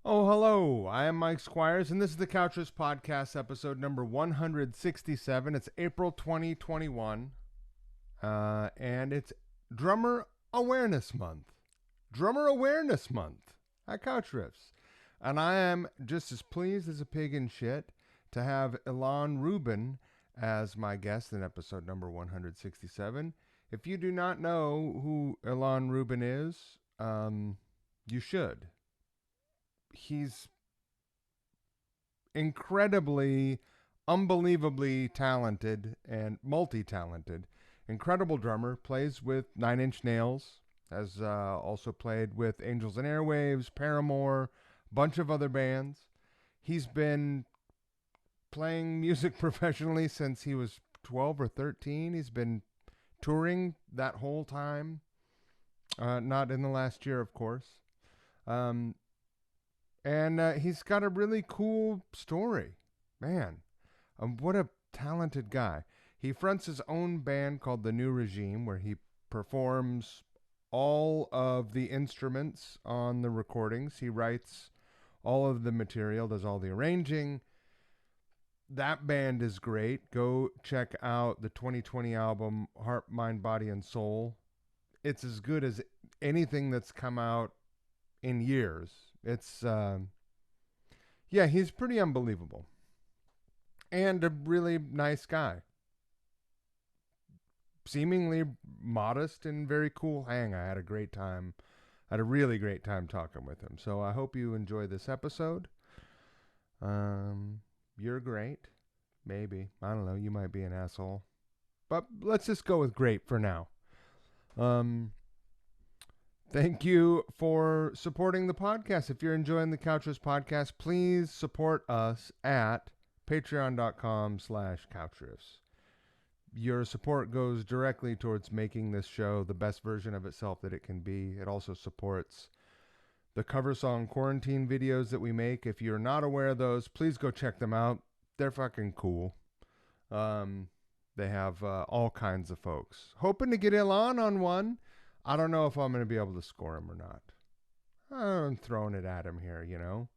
Oh, hello. I am Mike Squires, and this is the Couches Podcast, episode number 167. It's April 2021, and it's Drummer Awareness Month. Drummer Awareness Month at Couch Riffs. And I am just as pleased as a pig in shit to have Ilan Rubin as my guest in episode number 167. If you do not know who Ilan Rubin is, you should. He's incredibly, unbelievably talented and multi-talented. Incredible drummer, plays with Nine Inch Nails, has also played with Angels and Airwaves, Paramore, a bunch of other bands. He's been playing music professionally since he was 12 or 13. He's been touring that whole time, not in the last year, of course. Um, and he's got a really cool story. Man, what a talented guy. He fronts his own band called The New Regime, where he performs all of the instruments on the recordings. He writes all of the material, does all the arranging. That band is great. Go check out the 2020 album, Heart, Mind, Body, and Soul. It's as good as anything that's come out in years. Yeah, he's pretty unbelievable and a really nice guy. Seemingly modest and very cool hang. I had a great time. I had a really great time talking with him. So I hope you enjoy this episode. You're great. Maybe. I don't know. You might be an asshole. But let's just go with great for now. Um, Thank you for supporting the podcast. If you're enjoying the Couches podcast, please support us at patreon.com/couchriffs. Your support goes directly towards making this show the best version of itself that it can be. It also supports the cover song quarantine videos that we make. If you're not aware of those, please go check them out. They're fucking cool. They have all kinds of folks. Hoping to get Ilan on one. I don't know if I'm going to be able to score him or not. I'm throwing it at him here, you know.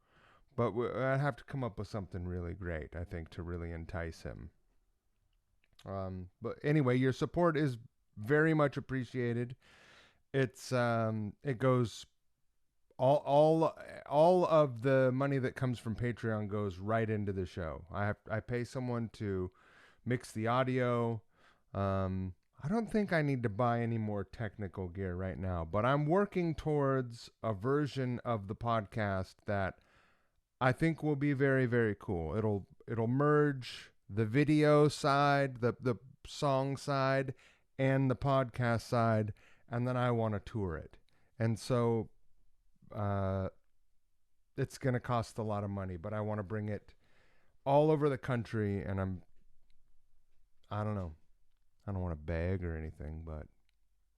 But I have to come up with something really great, I think, to really entice him. But anyway, your support is very much appreciated. It goes all of the money that comes from Patreon goes right into the show. I pay someone to mix the audio. I don't think I need to buy any more technical gear right now, but I'm working towards a version of the podcast that I think will be very, very cool. It'll merge the video side, the song side, and the podcast side, and then I want to tour it. And so uh, it's going to cost a lot of money, but I want to bring it all over the country, and I don't know. I don't want to beg or anything, but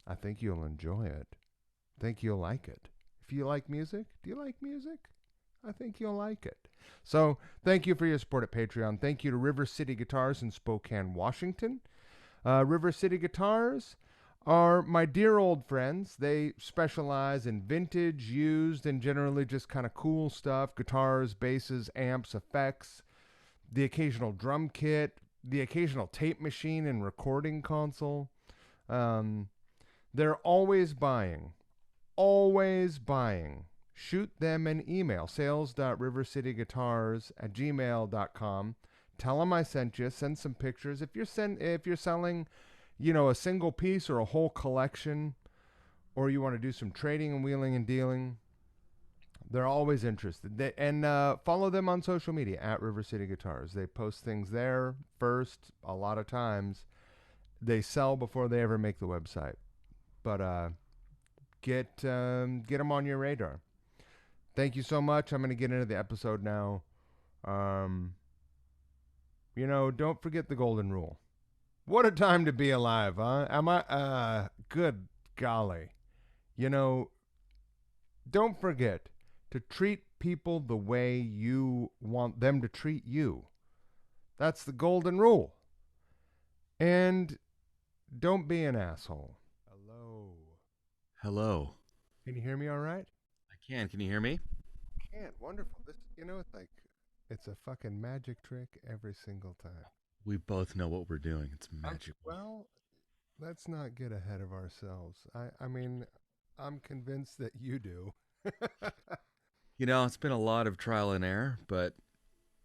I think you'll enjoy it. I think you'll like it. If you like music, do you like music? I think you'll like it. So, thank you for your support at Patreon. Thank you to River City Guitars in Spokane, Washington. River City Guitars are my dear old friends. They specialize in vintage, used, and generally just kind of cool stuff: guitars, basses, amps, effects, the occasional drum kit, the occasional tape machine and recording console. Um, they're always buying. Shoot them an email, sales.rivercityguitars@gmail.com. Tell them I sent you. Send some pictures. If you're selling, a single piece or a whole collection, or you want to do some trading and wheeling and dealing, they're always interested. And follow them on social media at River City Guitars. They post things there first. A lot of times they sell before they ever make the website. But get them on your radar. Thank you so much. I'm going to get into the episode now. Um, don't forget the golden rule. What a time to be alive, huh? Am I? Good golly. You know, don't forget to treat people the way you want them to treat you. That's the golden rule. And don't be an asshole. Hello. Hello. Can you hear me all right? I can. Can you hear me? Can. Man, wonderful. This, it's like it's a fucking magic trick every single time. We both know what we're doing. It's I'm magical. well. Let's not get ahead of ourselves. I mean, I'm convinced that you do. It's been a lot of trial and error, but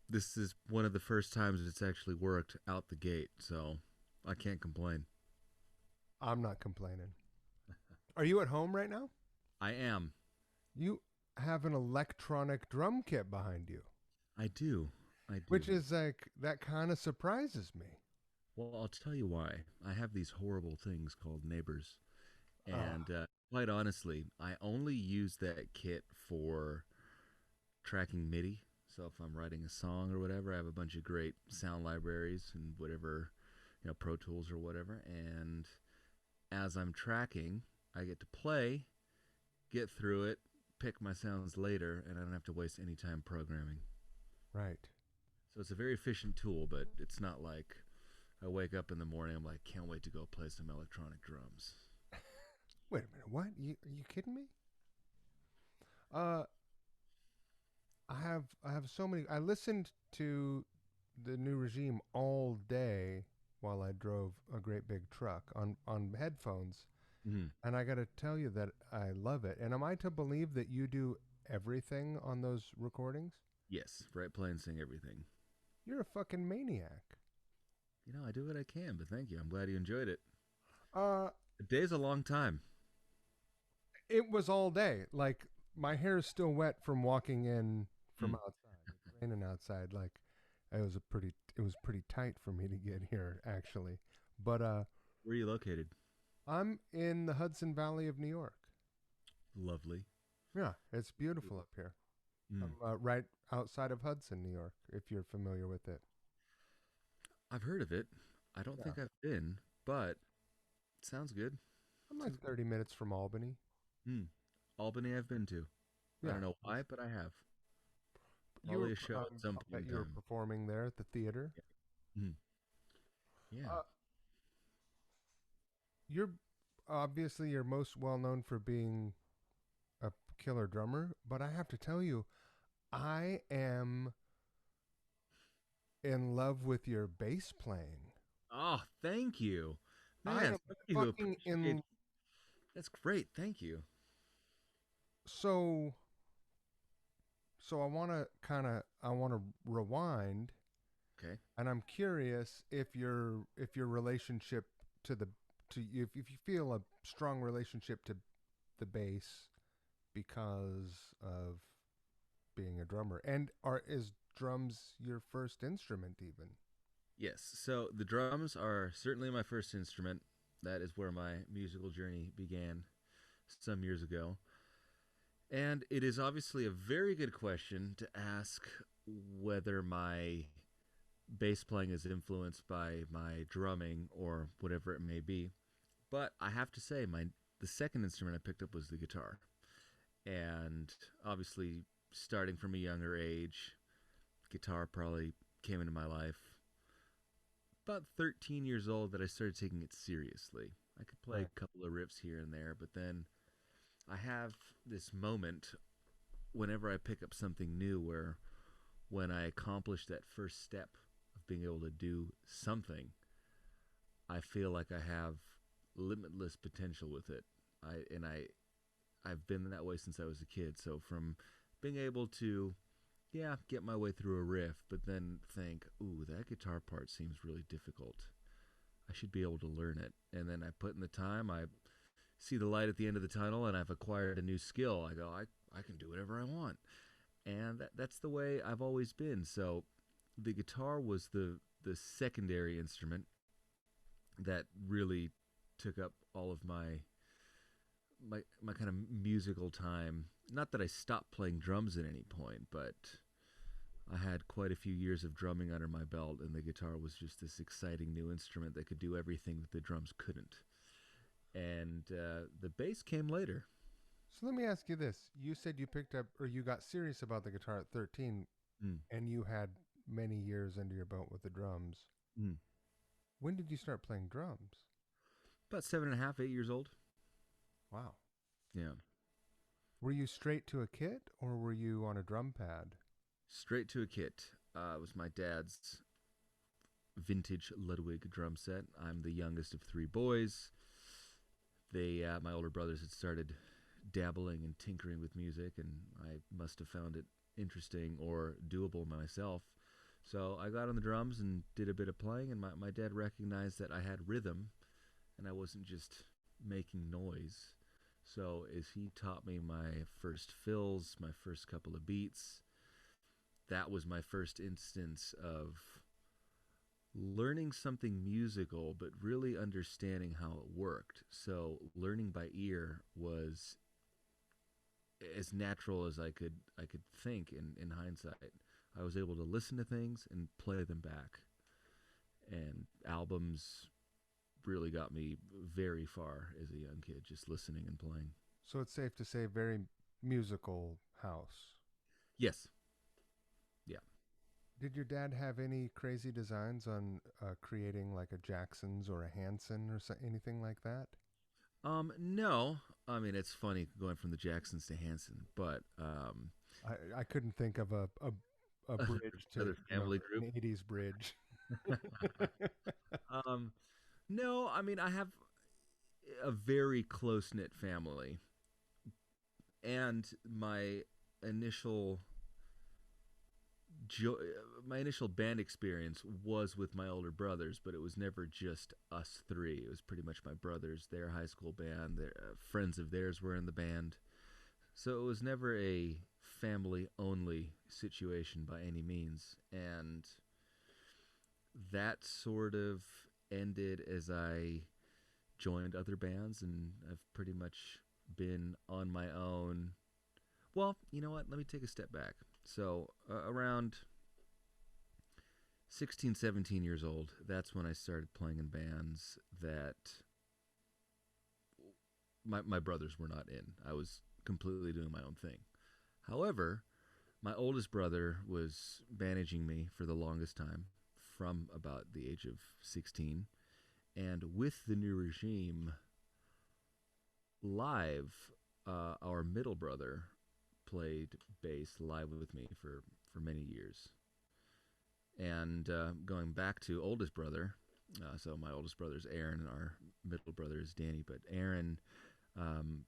this is one of the first times it's actually worked out the gate, so I can't complain. I'm not complaining. Are you at home right now? I am. You have an electronic drum kit behind you, I do. I which do. is like that kind of surprises me. Well, I'll tell you why. I have these horrible things called neighbors. Uh, And quite honestly, I only use that kit for tracking MIDI. So if I'm writing a song or whatever, I have a bunch of great sound libraries and whatever, Pro Tools or whatever. And as I'm tracking, I get to play, get through it, pick my sounds later, and I don't have to waste any time programming. right. So it's a very efficient tool, but it's not like I wake up in the morning, I'm like, can't wait to go play some electronic drums. Wait a minute. What? Are you kidding me? Uh, I have so many. I listened to the new regime all day while I drove a great big truck on headphones, Mm. and I got to tell you that I love it. And am I to believe that you do everything on those recordings? Yes, write, play, and sing everything. You're a fucking maniac. I do what I can, but thank you. I'm glad you enjoyed it. Uh, A day's a long time. it was all day. Like my hair is still wet from walking in from Mm. outside. It's raining outside. Like it was pretty tight for me to get here actually. But Where are you located? I'm in the Hudson Valley of New York. Lovely. Yeah, it's beautiful up here. Mm. I'm right outside of Hudson, New York, if you're familiar with it. I've heard of it. I don't Yeah. think I've been, but it sounds good. I'm like Sounds 30 minutes from Albany. good. Mm. Albany, I've been to. I Yeah. don't know why, but I have. You were, Probably a show at some I'll point bet in you were time. performing there at the theater. Yeah. Mm. Yeah. Uh, you're obviously you're most well known for being a killer drummer, but I have to tell you, I am in love with your bass playing. Oh, thank you. I Man, am somebody who fucking appreciates. in. That's great. Thank you. So I want to rewind, Okay. and I'm curious if your relationship to the if you feel a strong relationship to the bass because of being a drummer, and are is drums your first instrument even? Yes. So the drums are certainly my first instrument. That is where my musical journey began some years ago. And it is obviously a very good question to ask whether my bass playing is influenced by my drumming or whatever it may be. But I have to say, the second instrument I picked up was the guitar. And obviously, starting from a younger age, guitar probably came into my life about 13 years old that I started taking it seriously. I could play Right. a couple of riffs here and there, but then I have this moment whenever I pick up something new where when I accomplish that first step of being able to do something, I feel like I have limitless potential with it. I've been that way since I was a kid. So from being able to get my way through a riff, but then think, ooh, that guitar part seems really difficult. I should be able to learn it. And then I put in the time, I see the light at the end of the tunnel, and I've acquired a new skill. I go, I can do whatever I want. And that's the way I've always been. So the guitar was the secondary instrument that really took up all of my kind of musical time. Not that I stopped playing drums at any point, but I had quite a few years of drumming under my belt, and the guitar was just this exciting new instrument that could do everything that the drums couldn't. And the bass came later. So let me ask you this: you said you picked up or you got serious about the guitar at 13, Mm. and you had many years under your belt with the drums. Mm. When did you start playing drums? About 7.5, 8 years old. Wow. Yeah. Were you straight to a kit or were you on a drum pad? Straight to a kit. It was my dad's vintage Ludwig drum set. I'm the youngest of three boys. My older brothers had started dabbling and tinkering with music, and I must have found it interesting or doable myself. So I got on the drums and did a bit of playing, and my dad recognized that I had rhythm and I wasn't just making noise. So as he taught me my first fills, my first couple of beats, that was my first instance of learning something musical, but really understanding how it worked. So learning by ear was as natural as I could think in hindsight. I was able to listen to things and play them back. And albums really got me very far as a young kid, just listening and playing. So it's safe to say very musical house. Yes. Yeah. Did your dad have any crazy designs on creating like a Jackson's or a Hanson or anything like that? No. I mean, it's funny going from the Jacksons to Hanson, but I couldn't think of a bridge to, another family group. an 80s bridge. um, no, I mean, I have a very close knit family, and initial jo- my initial band experience was with my older brothers, but it was never just us three. It was pretty much my brothers, their high school band, their friends of theirs were in the band. So it was never a family only situation by any means. And that sort of ended as I joined other bands, and I've pretty much been on my own. Well, you know what? Let me take a step back. So, around 16, 17 years old, that's when I started playing in bands that my brothers were not in. I was completely doing my own thing. However, my oldest brother was managing me for the longest time from about the age of 16. And with the new regime live, our middle brother played bass live with me for many years. And going back to oldest brother, so my oldest brother is Aaron, and our middle brother is Danny. But Aaron um,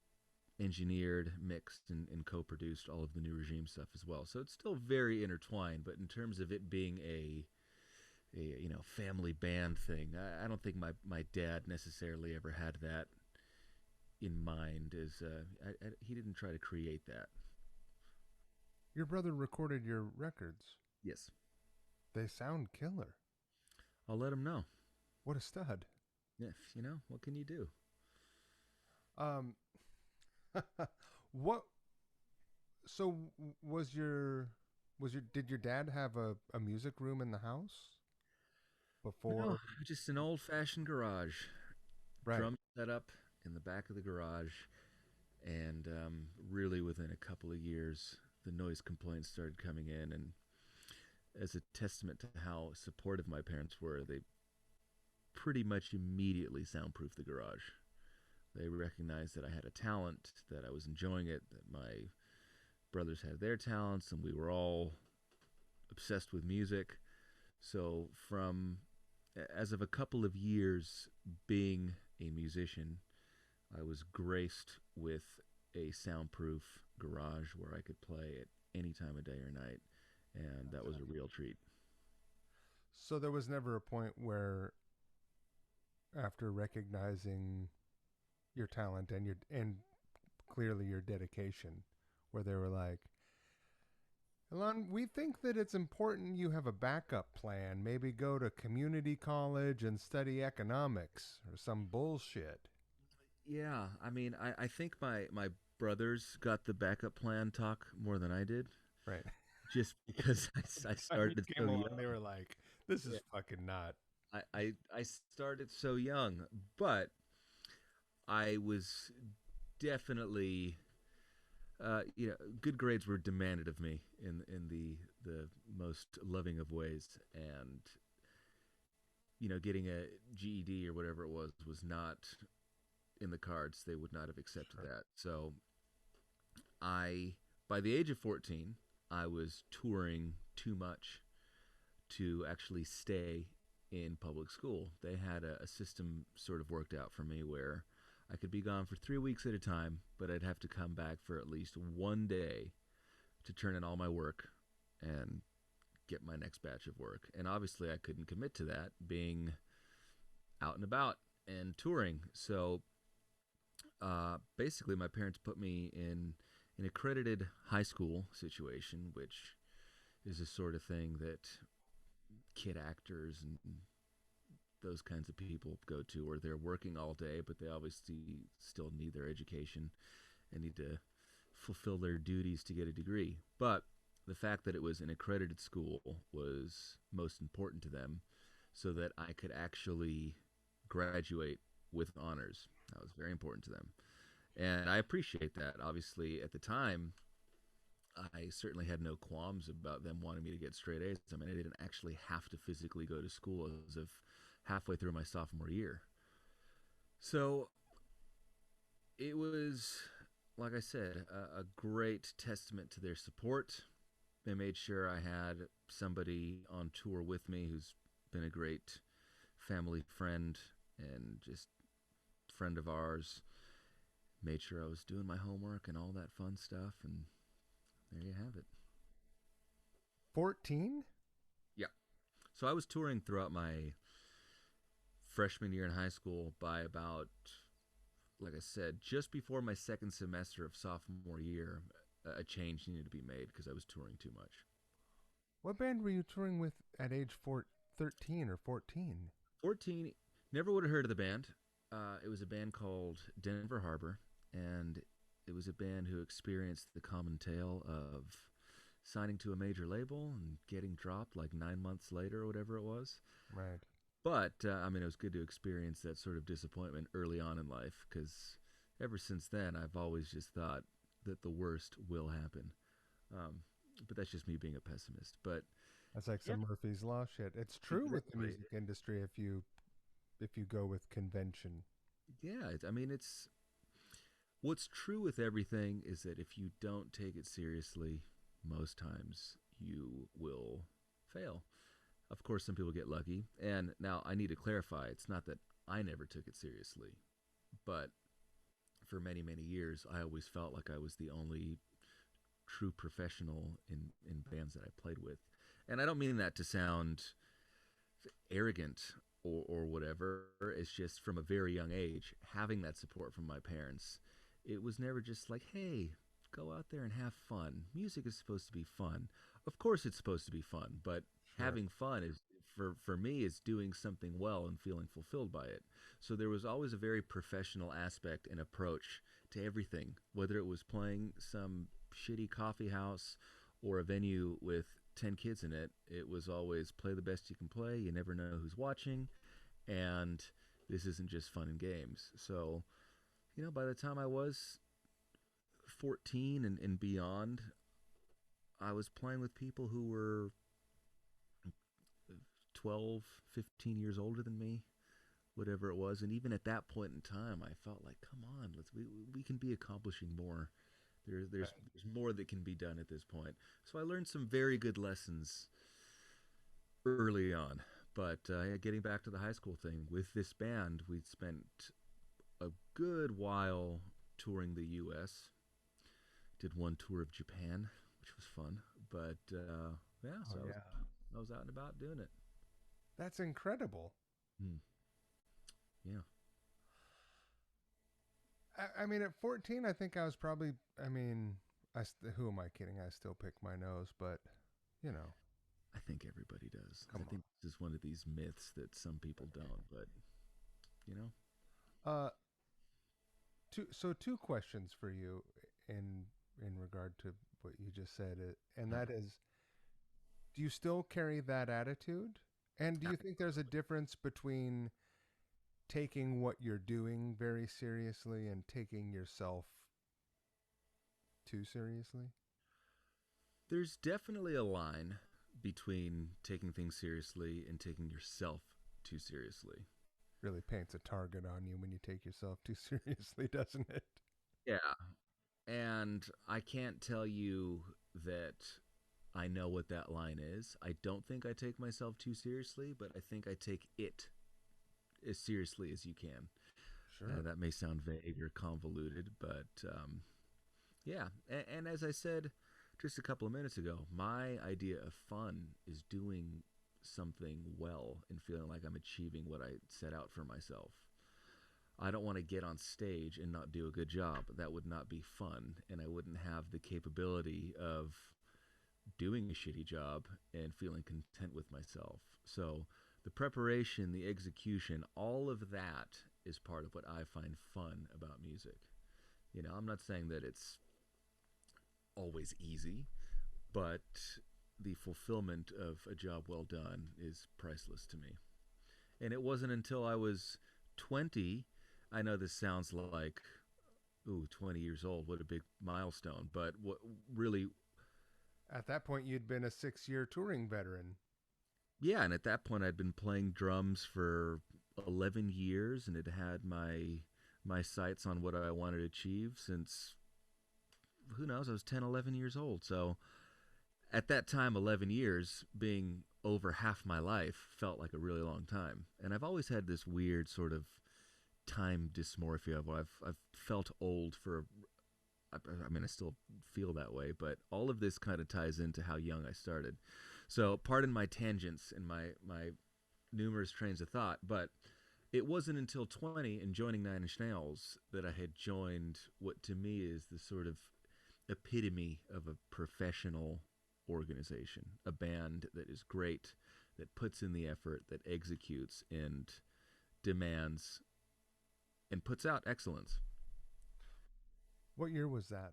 engineered, mixed, and co-produced all of the new regime stuff as well. So it's still very intertwined. But in terms of it being a family band thing, I don't think my dad necessarily ever had that in mind. As he didn't try to create that. Your brother recorded your records. Yes, They sound killer. I'll let him know. What a stud. If what can you do? Um, what? So did your dad have a music room in the house No, before? just an old-fashioned garage. Right. Drum set up in the back of the garage, and really within a couple of years, the noise complaints started coming in, and as a testament to how supportive my parents were, they pretty much immediately soundproofed the garage. They recognized that I had a talent, that I was enjoying it, that my brothers had their talents, and we were all obsessed with music. So, as of a couple of years being a musician, I was graced with a soundproof garage where I could play at any time of day or night, and that was a real treat. So there was never a point where, after recognizing your talent and clearly your dedication, where they were like, Ilan, we think that it's important you have a backup plan. Maybe go to community college and study economics or some bullshit. Yeah, I mean, I think my brothers got the backup plan talk more than I did, Right. just because I Time you started came so along, they young. were like, this is Yeah, fucking not. I started so young, but I was definitely, good grades were demanded of me in the most loving of ways, and getting a GED or whatever it was not in the cards. They would not have accepted Sure. that. So I by the age of 14, I was touring too much to actually stay in public school. They had a system sort of worked out for me where I could be gone for 3 weeks at a time, but I'd have to come back for at least one day to turn in all my work and get my next batch of work. And obviously, I couldn't commit to that being out and about and touring. So basically, my parents put me in an accredited high school situation, which is a sort of thing that kid actors and those kinds of people go to, where they're working all day, but they obviously still need their education and need to fulfill their duties to get a degree. But the fact that it was an accredited school was most important to them so that I could actually graduate with honors. That was very important to them. And I appreciate that. Obviously, at the time, I certainly had no qualms about them wanting me to get straight A's. I mean, I didn't actually have to physically go to school as of halfway through my sophomore year. So it was, like I said, a great testament to their support. They made sure I had somebody on tour with me who's been a great family friend and just friend of ours. Made sure I was doing my homework and all that fun stuff, and there you have it. 14? Yeah. So I was touring throughout my freshman year in high school by about, like I said, just before my second semester of sophomore year, a change needed to be made because I was touring too much. What band were you touring with at age 13 or 14? 14, never would have heard of the band. It was a band called Denver Harbor, and it was a band who experienced the common tale of signing to a major label and getting dropped like 9 months later or whatever it was. Right. But, I mean, it was good to experience that sort of disappointment early on in life because ever since then, I've always just thought that the worst will happen. Um, but that's just me being a pessimist. But That's like yeah, some Murphy's Law shit. It's true with the exactly. music industry if you go with convention. Yeah, I mean, it's what's true with everything is that if you don't take it seriously, most times you will fail. Of course, some people get lucky. And now I need to clarify it's not that I never took it seriously, but for many, many years, I always felt like I was the only true professional in bands that I played with. And I don't mean that to sound arrogant or whatever. It's just from a very young age, having that support from my parents, it was never just like, hey, go out there and have fun. Music is supposed to be fun. Of course, it's supposed to be fun, but Sure. having fun is for me is doing something well and feeling fulfilled by it. So there was always a very professional aspect and approach to everything, whether it was playing some shitty coffee house or a venue with 10 kids in it. It was always play the best you can play. You never know who's watching, and this isn't just fun and games. So, by the time I was 14 and beyond, I was playing with people who were 12, 15 years older than me, whatever it was. And even at that point in time, I felt like, come on, we can be accomplishing more. There's more that can be done at this point. So I learned some very good lessons early on. But getting back to the high school thing, with this band, we'd spent a good while touring the U.S. Did one tour of Japan, which was fun. But yeah, Oh so yeah. I was out and about doing it. That's incredible. Hmm. Yeah. I mean, at 14, I think I was probably. I mean, who am I kidding? I still pick my nose, but you know, I think everybody does. I come think this is one of these myths that some people don't, but you know, on. Two questions for you in regard to what you just said, and uh, that is, do you still carry that attitude? And do you think there's a difference between taking what you're doing very seriously and taking yourself too seriously? there's definitely a line between taking things seriously and taking yourself too seriously. Really paints a target on you when you take yourself too seriously, doesn't it? Yeah. And I can't tell you that I know what that line is. I don't think I take myself too seriously, but I think I take it as seriously as you can. Sure. That may sound vague or convoluted, but yeah. And as I said just a couple of minutes ago, my idea of fun is doing something well and feeling like I'm achieving what I set out for myself. I don't want to get on stage and not do a good job. That would not be fun, and I wouldn't have the capability of doing a shitty job and feeling content with myself. So, the preparation, the execution, all of that is part of what I find fun about music. I'm not saying that it's always easy, but the fulfillment of a job well done is priceless to me. And it wasn't until I was 20. I know this sounds like, ooh, 20 years old, what a big milestone. But what really, At that point, you'd been a 6 year touring veteran. yeah, and at that point, I'd been playing drums for 11 years and had had my sights on what I wanted to achieve since, who knows, I was 10, 11 years old. So at that time, 11 years, being over half my life, felt like a really long time. And I've always had this weird sort of time dysmorphia where I've felt old for, I mean, I still feel that way, but all of this kind of ties into how young I started. So pardon my tangents and my numerous trains of thought, but it wasn't until 20 and joining Nine Inch Nails that I had joined what to me is the sort of epitome of a professional organization, a band that is great, that puts in the effort, that executes and demands and puts out excellence. What year was that?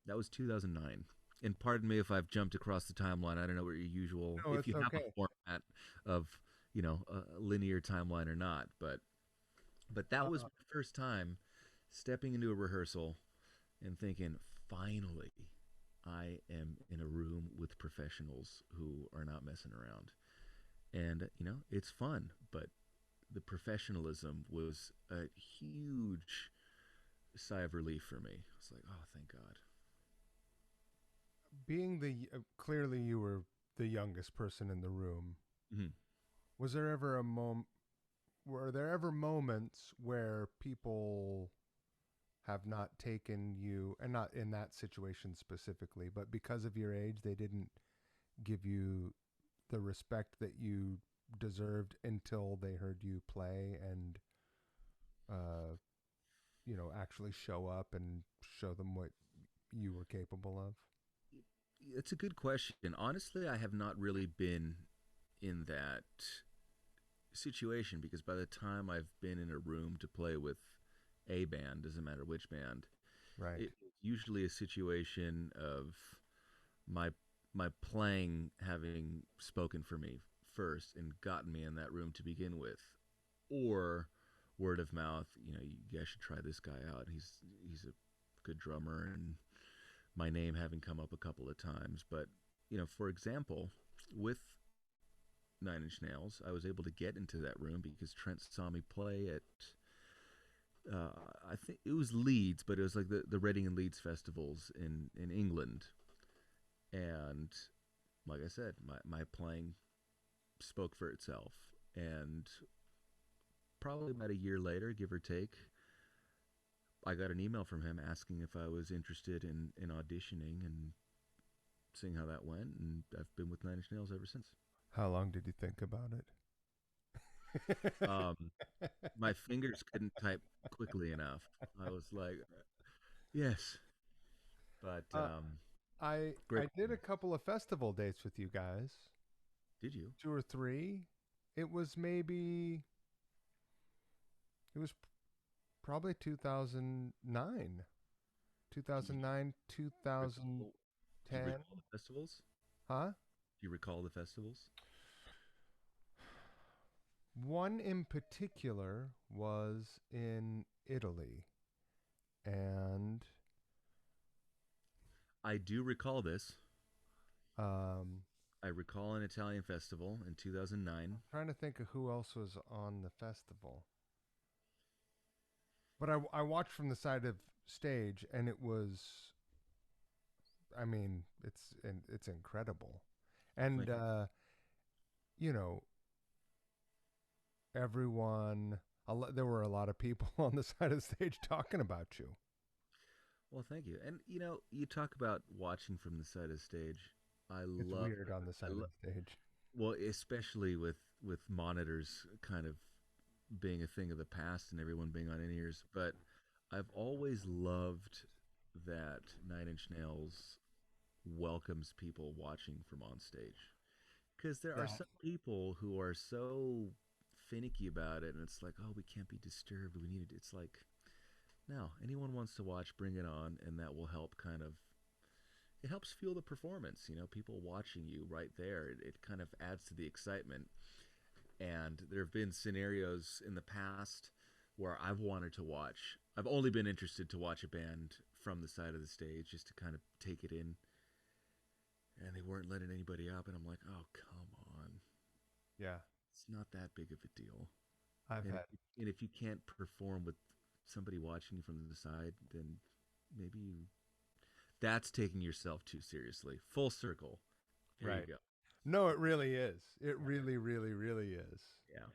That was 2009. And pardon me if I've jumped across the timeline. I don't know what your usual, No, if it's you have a okay. format of, a linear timeline or not. But that was Uh, my first time stepping into a rehearsal and thinking, finally, I am in a room with professionals who are not messing around. And, it's fun, but the professionalism was a huge sigh of relief for me. It's like, oh, thank God. being clearly you were the youngest person in the room. Mhm. Was there ever a moment? Were there ever moments where people have not taken you, and not in that situation specifically, but because of your age, they didn't give you the respect that you deserved until they heard you play and uh, actually show up and show them what you were capable of? It's a good question. Honestly, I have not really been in that situation because by the time I've been in a room to play with a band, doesn't matter which band, Right. it's usually a situation of my my playing having spoken for me first and gotten me in that room to begin with, or word of mouth. You guys should try this guy out. He's a good drummer, and my name having come up a couple of times. But for example, with Nine Inch Nails, I was able to get into that room because Trent saw me play at uh, I think it was Leeds, but it was like the Reading and Leeds festivals in England. And like I said, my playing spoke for itself. And probably about a year later, give or take, I got an email from him asking if I was interested in auditioning and seeing how that went. And I've been with Nine Inch Nails ever since. How long did you think about it? Um, my fingers couldn't type quickly enough. I was like, yes, but uh, I great. did a couple of festival dates with you guys, Did you? two or three. It was maybe it was probably 2009, Do you 2009, recall? Do you 2010. recall the festivals? Huh? Do you recall the festivals? One in particular was in Italy, and I do recall this. um, I recall an Italian festival in 2009. trying to think of who else was on the festival. But I watched from the side of stage, and it was, I mean, it's incredible, and Thank you. you know, everyone. There were a lot of people on the side of the stage talking about you. Well, thank you. And you talk about watching from the side of stage. I It's love weird on the I side of lo- the stage. well, especially with monitors kind of being a thing of the past and everyone being on in-ears, but I've always loved that Nine Inch Nails welcomes people watching from on stage. Because there are Yeah, some people who are so finicky about it, and it's like, oh, we can't be disturbed. We need it. It's like, no, anyone wants to watch, bring it on, and that will help kind of. It helps fuel the performance. People watching you right there. It kind of adds to the excitement. And there have been scenarios in the past where I've wanted to watch. I've only been interested to watch a band from the side of the stage just to kind of take it in, and they weren't letting anybody up, and I'm like, oh, come on. yeah. It's not that big of a deal. I've And had. if you can't perform with somebody watching you from the side, then maybe that's taking yourself too seriously. Full circle. There you Right. go. No, it really is. It Yeah. really, really, really is. Yeah.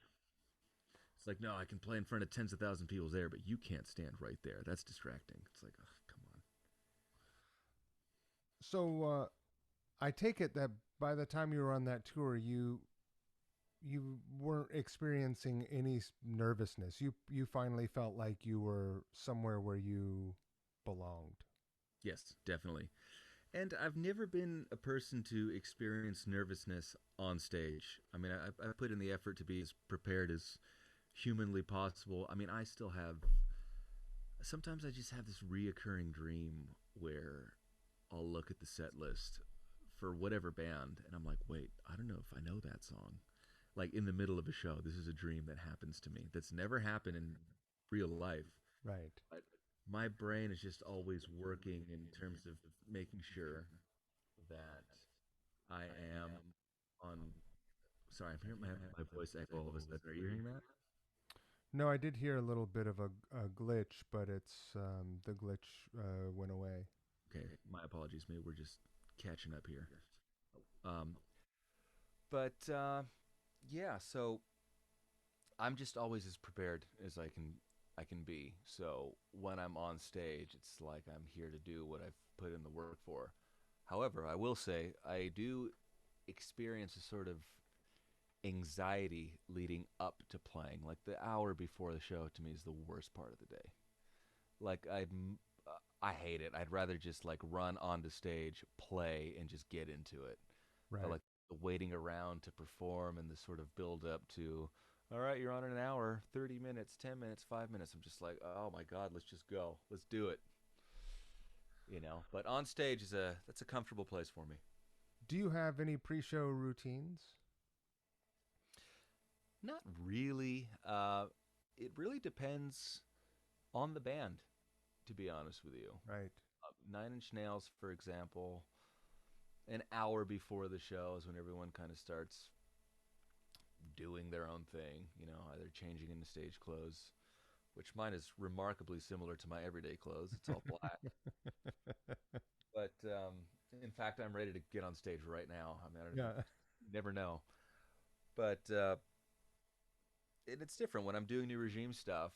It's like, no, I can play in front of tens of thousands of people there, but you can't stand right there. That's distracting. It's like, oh, come on. So I take it that by the time you were on that tour, you weren't experiencing any nervousness. You finally felt like you were somewhere where you belonged. Yes, definitely. And I've never been a person to experience nervousness on stage. I mean, I put in the effort to be as prepared as humanly possible. I mean, I still have. Sometimes I just have this reoccurring dream where I'll look at the set list for whatever band and I'm like, wait, I don't know if I know that song. Like in the middle of a show, this is a dream that happens to me. That's never happened in real life. Right. But my brain is just always working in terms of making sure that I am on. Sorry, I'm hearing my voice echo all of a sudden. Are you hearing that? No, I did hear a little bit of a glitch, but it's the glitch went away. Okay, my apologies. Maybe we're just catching up here. Um, but yeah, so I'm just always as prepared as I can be. So when I'm on stage, it's like I'm here to do what I've put in the work for. However, I will say I do experience a sort of anxiety leading up to playing. Like the hour before the show to me is the worst part of the day. Like I hate it. I'd rather just like run onto stage, play, and just get into it. But Right. like the waiting around to perform and the sort of build up to, all right, you're on an hour, 30 minutes, 10 minutes, 5 minutes. I'm just like, oh my God, let's just go. Let's do it. But on stage that's a comfortable place for me. Do you have any pre-show routines? Not really. It really depends on the band, to be honest with you. Right. Nine Inch Nails, for example, an hour before the show is when everyone kind of starts doing their own thing, either changing into stage clothes, which mine is remarkably similar to my everyday clothes. It's all black. But in fact, I'm ready to get on stage right now. I mean, I don't know. Yeah. You never know. But it's different when I'm doing New Regime stuff.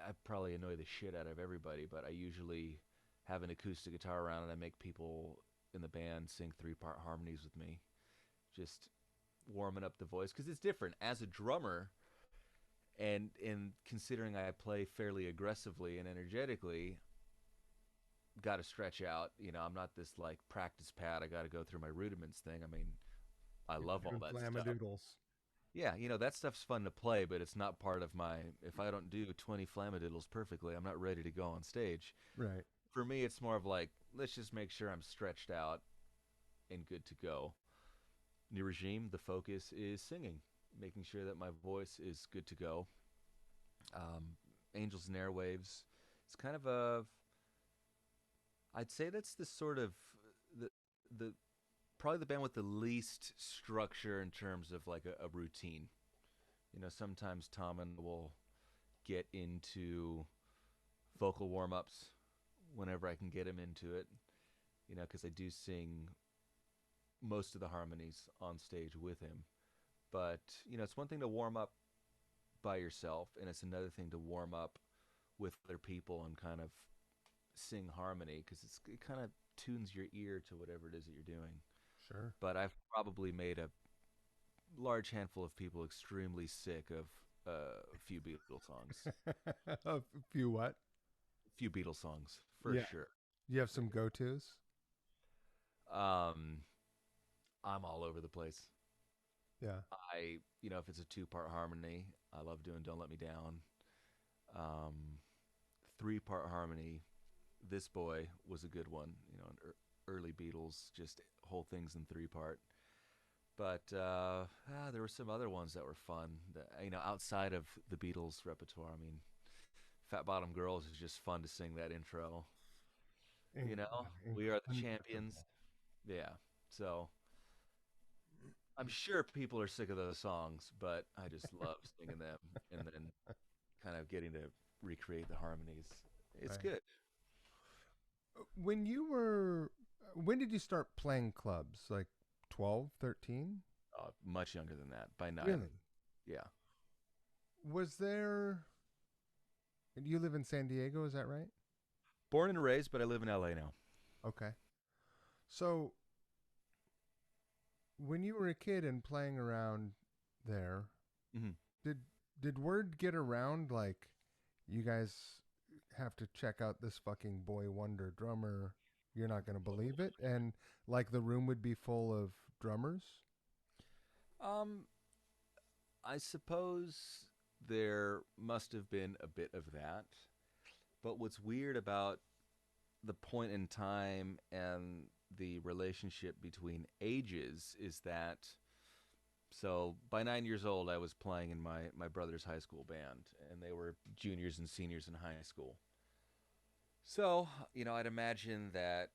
I probably annoy the shit out of everybody, but I usually have an acoustic guitar around and I make people in the band sing three-part harmonies with me, just warming up the voice because it's different as a drummer. And in considering I play fairly aggressively and energetically, got to stretch out. I'm not this like practice pad. I got to go through my rudiments thing. I mean, I You're love all doing that stuff. flamadoodles. Yeah, that stuff's fun to play, but it's not part of my. If I don't do 20 flamadiddles perfectly, I'm not ready to go on stage. Right. For me, it's more of like, let's just make sure I'm stretched out and good to go. New regime, the focus is singing, making sure that my voice is good to go. Um, Angels and Airwaves, it's kind of a. I'd say that's the sort of the the probably the band with the least structure in terms of like a routine. Sometimes Tom and will get into vocal warm ups whenever I can get him into it. Because I do sing most of the harmonies on stage with him. But it's one thing to warm up by yourself, and it's another thing to warm up with other people and kind of sing harmony because it kind of tunes your ear to whatever it is that you're doing. Sure. But I've probably made a large handful of people extremely sick of a few Beatles songs. A few what? Few Beatles songs for Yeah. sure. You have some go-tos? Um, I'm all over the place. Yeah. If it's a two-part harmony, I love doing "Don't Let Me Down." Um, three-part harmony, "This Boy" was a good one. Early Beatles, just whole things in three-part. But there were some other ones that were fun. That, outside of the Beatles repertoire. I mean, "Fat Bottom Girls" is just fun to sing that intro. "We Are the Champions." Incredible. Yeah. So I'm sure people are sick of those songs, but I just love singing them and then kind of getting to recreate the harmonies. It's Right. good. When you were, when did you start playing clubs? Like 12, 13? Much younger than that, by 9. Really? Yeah. Was there, you live in San Diego, is that right? Born and raised, but I live in LA now. Okay. So when you were a kid and playing around there, Hmm. did did word get around like you guys have to check out this fucking boy wonder drummer? You're not going to believe it, and like the room would be full of drummers. Um, I suppose there must have been a bit of that. But what's weird about the point in time and the relationship between ages is that so by 9 years old I was playing in my brother's high school band and they were juniors and seniors in high school. So, I'd imagine that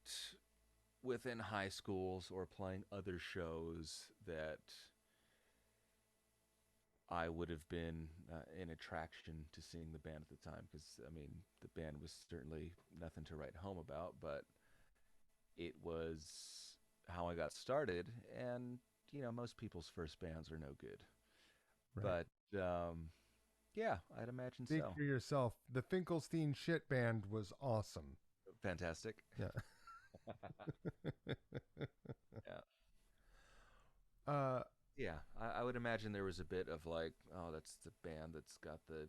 within high schools or playing other shows that I would have been an attraction to seeing the band at the time because I mean the band was certainly nothing to write home about, but it was how I got started, and most people's first bands are no good, Right. but yeah, I'd imagine Speak so. for yourself. The Finkelstein shit band was awesome. Fantastic. Yeah. Yeah, uh, yeah. I would imagine there was a bit of like, oh, that's the band that's got the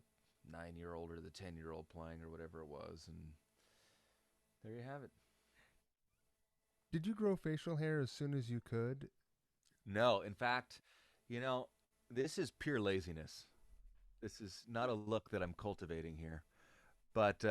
9-year old or the 10-year old playing or whatever it was, and there you have it. did you grow facial hair as soon as you could? No, in fact, you know, this is pure laziness. This is not a look that I'm cultivating here. But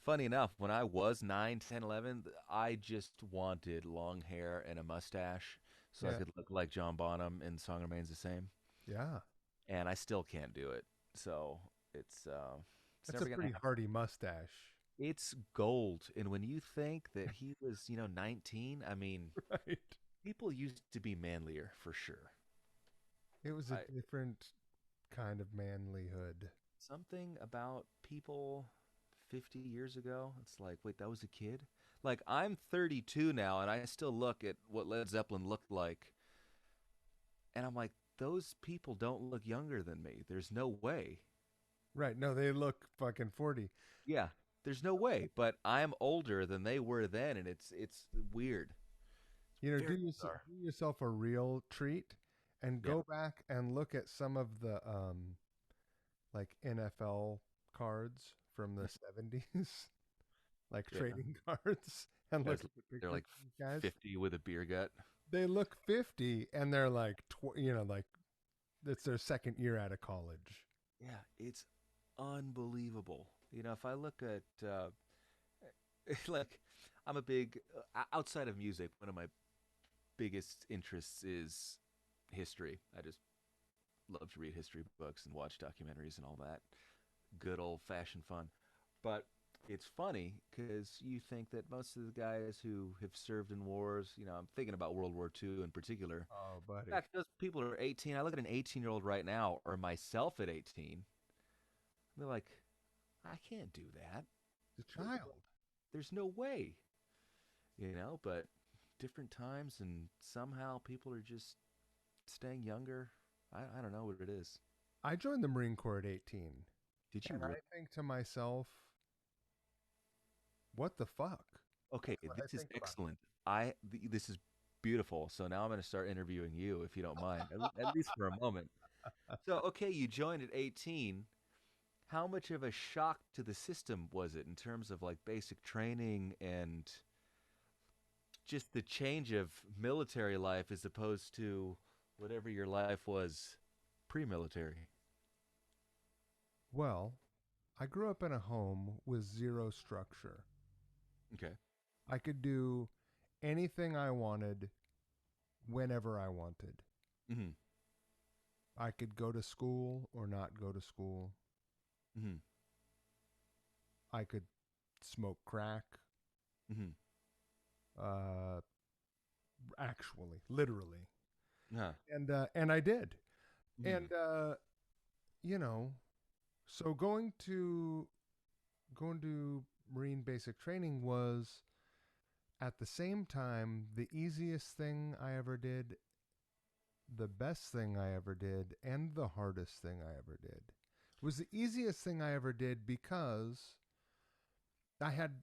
funny enough, when I was 9, 10, 11, I just wanted long hair and a mustache so I Yeah. could look like John Bonham in Song Remains the Same. Yeah. And I still can't do it. So it's That's a never gonna pretty happen. hearty mustache. It's gold. And when you think that he was, 19, I mean, Right. people used to be manlier for sure. It was a I different kind of manlyhood. Something about people 50 years ago. It's like, wait, that was a kid? Like, I'm 32 now, and I still look at what Led Zeppelin looked like, and I'm like, those people don't look younger than me. There's no way. Right. No, they look fucking 40. Yeah, there's no way. But I'm older than they were then, and it's weird. You know, Very bizarre. do yourself a real treat and Yeah, go back and look at some of the like NFL cards from the 70s, like yeah. trading cards, and look Guys, at the they're pictures like of these guys. 50 with a beer gut. They look 50 and they're like like it's their second year out of college. Yeah, it's unbelievable. If I look at like I'm a big outside of music, one of my biggest interests is history. I just love to read history books and watch documentaries and all that good old fashioned fun. But it's funny because you think that most of the guys who have served in wars, I'm thinking about World War II in particular. Oh, In buddy. fact, those people are 18. I look at an 18-year-old right now, or myself at 18. They're like, I can't do that. The child. There's no way, but different times and somehow people are just staying younger. I don't know what it is. I joined the Marine Corps at 18, Did you and I really? think to myself, what the fuck? Okay, What I this is think about it. excellent. This is beautiful. So now I'm going to start interviewing you if you don't mind, at least for a moment. So, okay, you joined at 18. How much of a shock to the system was it in terms of like basic training and just the change of military life as opposed to whatever your life was pre-military? Well, I grew up in a home with zero structure. Okay. I could do anything I wanted whenever I wanted. Mm-hmm. I could go to school or not go to school. Mm-hmm. I could smoke crack. Mm-hmm. Uh, actually, literally, Huh. and I did. Mm-hmm. And you know, so going to Marine basic training was at the same time the easiest thing I ever did, the best thing I ever did, and the hardest thing I ever did. It was the easiest thing I ever did because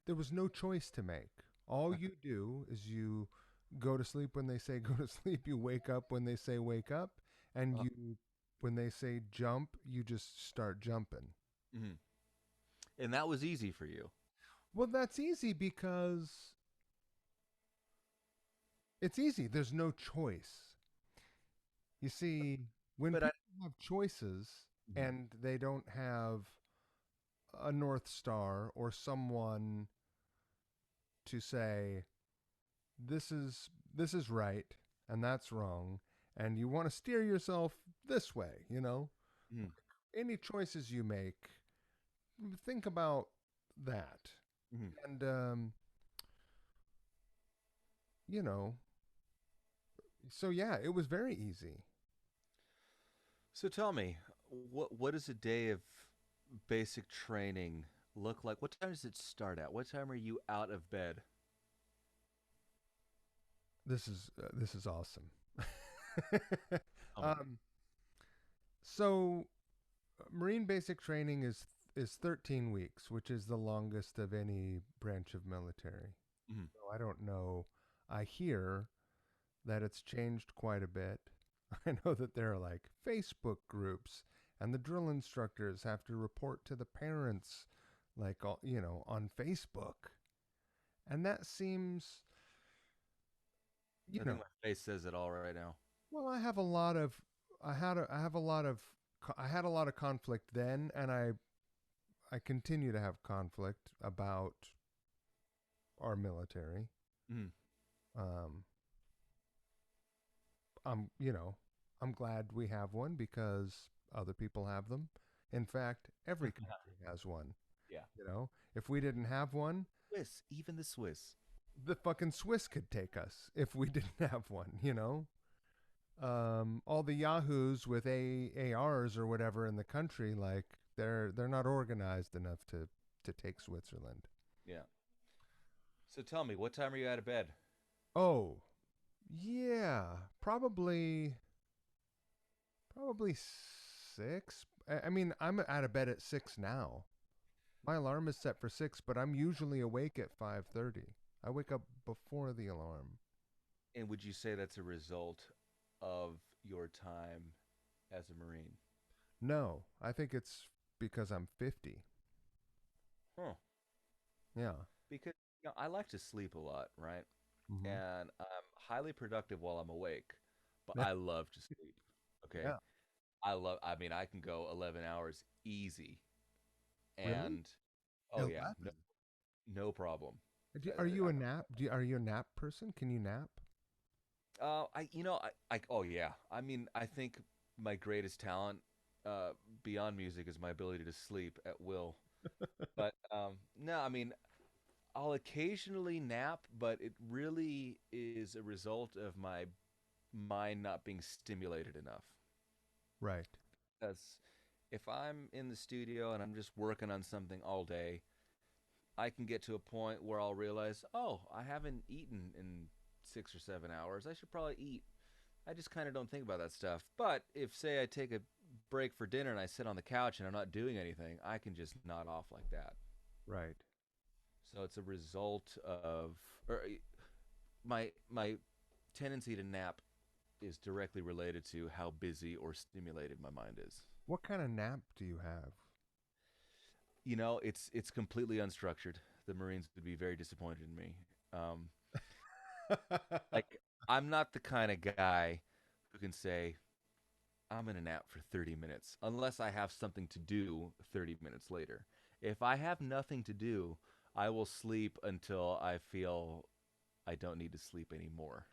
there was no choice to make. All you do is you go to sleep when they say go to sleep, you wake up when they say wake up, and Uh, you when they say jump, you just start jumping. mm-hmm. And that was easy for you. Well, that's easy because it's easy. There's no choice. You see, when But I. people have choices Mhm. and they don't have a North Star or someone to say this is right and that's wrong, and you want to steer yourself this way, Mhm. any choices you make, think about that. Mhm. And you know, so yeah, it was very easy. So tell me, what does a day of basic training look like? What time does it start at? What time are you out of bed? This is awesome. Tell me. um, so Marine basic training is 13 weeks, which is the longest of any branch of military. Mhm. So I don't know. I hear that it's changed quite a bit. I know that there are like Facebook groups, and the drill instructors have to report to the parents, like on Facebook. And that seems, you I think know, my face says it all right now. well, I have a lot of I had a lot of conflict then, and I continue to have conflict about our military. Mhm. Um, I'm glad we have one because other people have them. In fact, every country has one. Yeah. If we didn't have one, Swiss, even the Swiss. the fucking Swiss could take us if we didn't have one. All the yahoos with ARs or whatever in the country, like they're not organized enough to take Switzerland. Yeah. So tell me, what time are you out of bed? Oh, yeah, probably 6. I mean, I'm out of bed at 6 now. My alarm is set for 6, but I'm usually awake at 5:30. I wake up before the alarm. And would you say that's a result of your time as a Marine? No, I think it's because I'm 50. Huh. Yeah. Because I like to sleep a lot, right? Mm-hmm. And I'm highly productive while I'm awake, but I love to sleep. Okay. Yeah. I mean, I can go 11 hours easy. Really? And oh, yeah, 11. no problem. Are you I, a nap? Are you a nap person? Can you nap? oh, yeah. I mean, I think my greatest talent, uh, beyond music is my ability to sleep at will. But, no, I mean, I'll occasionally nap, but it really is a result of my mind not being stimulated enough. Right. Because if I'm in the studio and I'm just working on something all day, I can get to a point where I'll realize, oh, I haven't eaten in 6 or 7 hours. I should probably eat. I just kind of don't think about that stuff. But if, say, I take a break for dinner and I sit on the couch and I'm not doing anything, I can just nod off like that. Right. So it's a result of, or my tendency to nap is directly related to how busy or stimulated my mind is. What kind of nap do you have? It's completely unstructured. The Marines would be very disappointed in me. Um, like I'm not the kind of guy who can say I'm gonna nap for 30 minutes unless I have something to do 30 minutes later. If I have nothing to do, I will sleep until I feel I don't need to sleep anymore.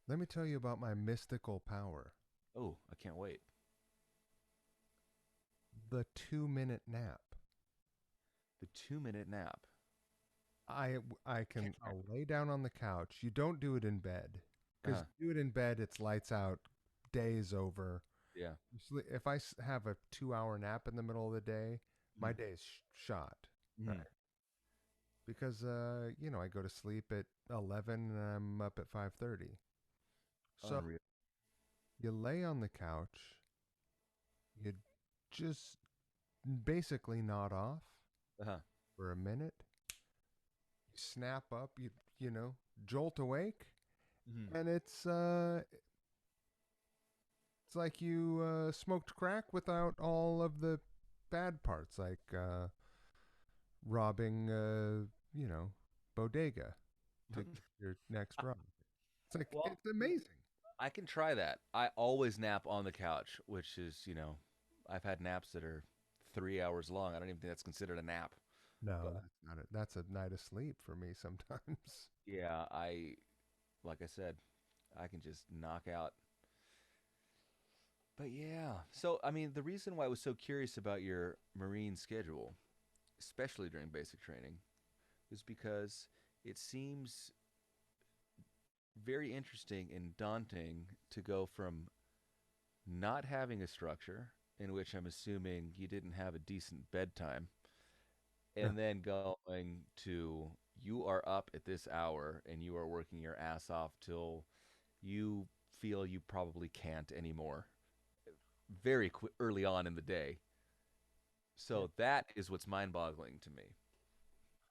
Let me tell you about my mystical power. Oh, I can't wait. The 2 minute nap. The 2 minute nap. I can I'll lay down on the couch. You don't do it in bed because Uh-huh. do it in bed, it's lights out, day is over. Yeah. If I have a 2 hour nap in the middle of the day, my Mm. day's shot. Right. Mm. Because I go to sleep at 11 and I'm up at 5:30. So Unreal. you lay on the couch, you just basically nod off Uh-huh. for a minute, you snap up, jolt awake, Mm. and it's like you smoked crack without all of the bad parts, like robbing, bodega to get your next rob. It's like Well, it's amazing. I can try that. I always nap on the couch, which is, I've had naps that are 3 hours long. I don't even think that's considered a nap. No, But that's not it. That's a night of sleep for me sometimes. yeah, like I said, I can just knock out. But yeah, so I mean, the reason why I was so curious about your Marine schedule, especially during basic training, is because it seems very interesting and daunting to go from not having a structure, in which I'm assuming you didn't have a decent bedtime, and then going to you are up at this hour and you are working your ass off till you feel you probably can't anymore early on in the day. Yeah. So that is what's mind-boggling to me.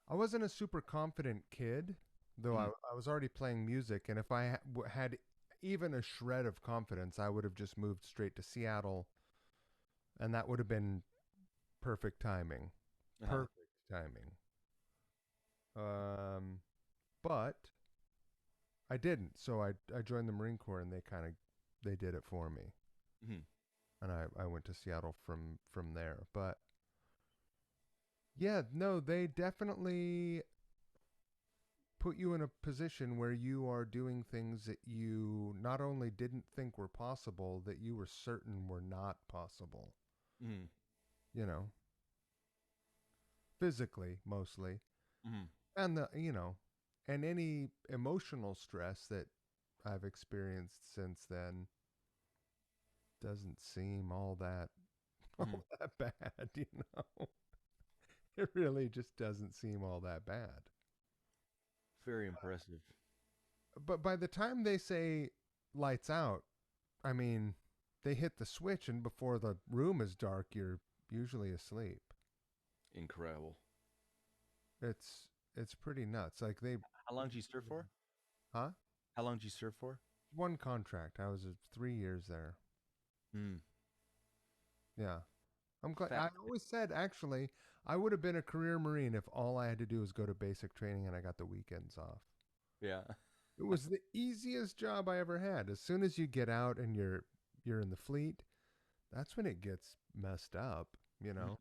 I wasn't a super confident kid, though Mm. I was already playing music, and if I had even a shred of confidence, I would have just moved straight to Seattle, and that would have been perfect timing. Uh-huh. Perfect timing. Um, but I didn't, so I joined the Marine Corps, and they did it for me, Mhm. and I went to Seattle from there. But yeah, no, they definitely put you in a position where you are doing things that you not only didn't think were possible, that you were certain were not possible, Mhm. you know, physically mostly. Mhm. And and any emotional stress that I've experienced since then doesn't seem all that Mhm. all that bad, you know. It really just doesn't seem all that bad. Very impressive. But by the time they say lights out, I mean, they hit the switch, and before the room is dark, you're usually asleep. Incredible. It's pretty nuts. Like they, How long did you serve for? huh? How long did you serve for? One contract. I was 3 years there. Mm. Yeah, I'm glad. I Fascinating. always said actually I would have been a career Marine if all I had to do was go to basic training and I got the weekends off. Yeah. It was the easiest job I ever had. As soon as you get out and you're in the fleet, that's when it gets messed up. You Mhm. know,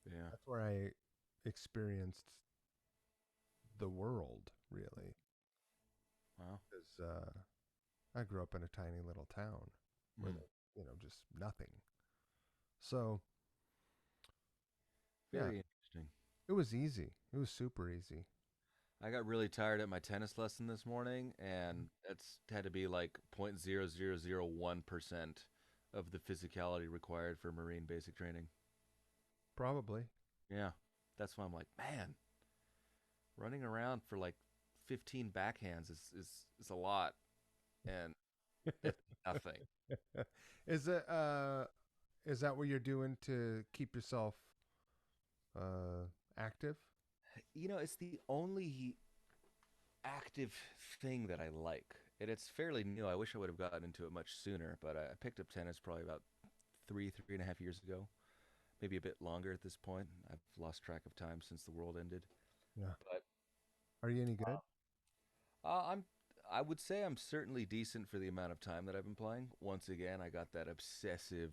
Yeah. that's where I experienced the world really. Wow. Because I grew up in a tiny little town where Mm. there, just nothing. So yeah, Very interesting. it was easy. It was super easy. I got really tired at my tennis lesson this morning, and that's had to be like 0.0001% of the physicality required for Marine basic training. Probably. Yeah. that's why I'm like, man, running around for like 15 backhands is a lot, and it's nothing. Is it is that what you're doing to keep yourself uh active? It's the only active thing that I like. And it's fairly new. I wish I would have gotten into it much sooner, but I picked up tennis probably about 3.5 years ago, maybe a bit longer at this point. I've lost track of time since the world ended. Yeah. But Are you any good? I'm I would say I'm certainly decent for the amount of time that I've been playing. Once again, I got that obsessive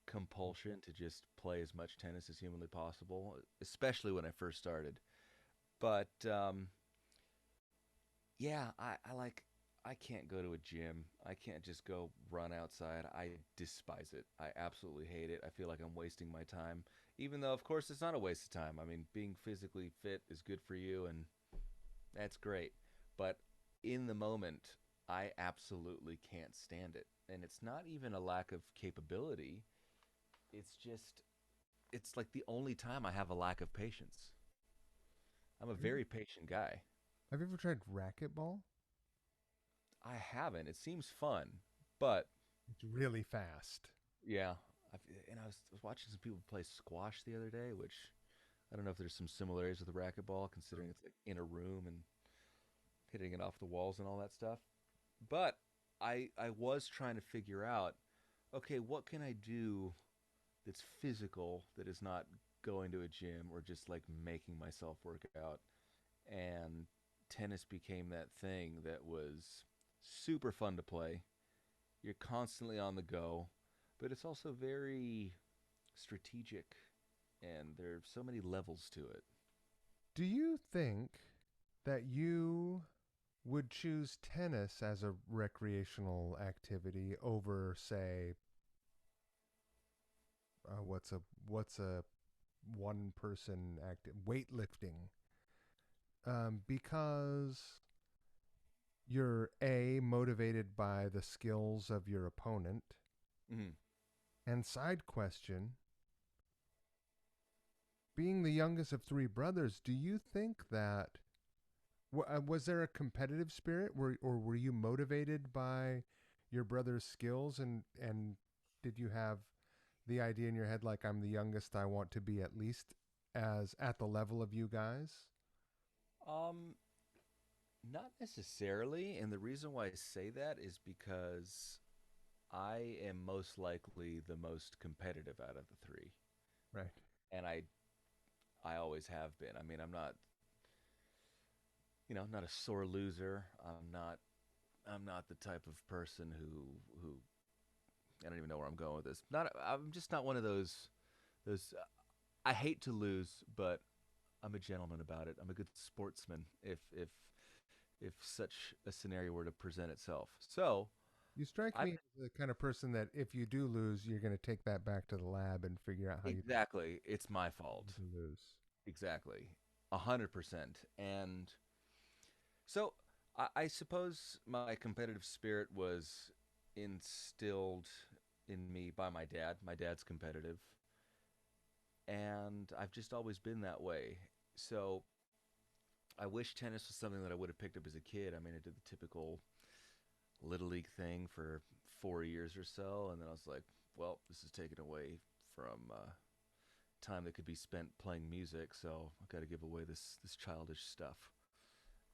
compulsion to just play as much tennis as humanly possible, especially when I first started. But yeah, I like I can't go to a gym. I can't just go run outside. I despise it. I absolutely hate it. I feel like I'm wasting my time. Even though of course it's not a waste of time. I mean, being physically fit is good for you and that's great. But in the moment, I absolutely can't stand it. And it's not even a lack of capability. It's just it's like the only time I have a lack of patience. I'm a Have you, very patient guy. have you ever tried racquetball? I haven't. It seems fun, but It's really fast. yeah, I was watching some people play squash the other day, which I don't know if there's some similarities with the racquetball, considering it's like in a room and hitting it off the walls and all that stuff. But I was trying to figure out, okay, what can I do that's physical that is not going to a gym or just like making myself work out. And tennis became that thing that was super fun to play. You're constantly on the go, but it's also very strategic and there's so many levels to it. Do you think that you would choose tennis as a recreational activity over, say, what's a one person active weightlifting? Because you're a motivated by the skills of your opponent, Mm-hmm. and side question, being the youngest of three brothers, do you think that was there a competitive spirit, or were you motivated by your brother's skills, and did you have the idea in your head like, I'm the youngest, I want to be at least as at the level of you guys? Um, Not necessarily, and the reason why I say that is because I am most likely the most competitive out of the three, Right. and I always have been. I mean, I'm not not a sore loser. I'm not the type of person who I don't even know where I'm going with this. Not I'm just not one of those. I hate to lose, but I'm a gentleman about it. I'm a good sportsman if such a scenario were to present itself. So You strike I me as the kind of person that if you do lose, you're going to take that back to the lab and figure out how you exactly it's my fault. didn't lose. Exactly, 100%. And so I suppose my competitive spirit was instilled in me by my dad. My dad's competitive, and I've just always been that way. So I wish tennis was something that I would have picked up as a kid. I mean, I did the typical little league thing for 4 years or so, and then I was like, well, this is taken away from time that could be spent playing music, so I got to give away this childish stuff,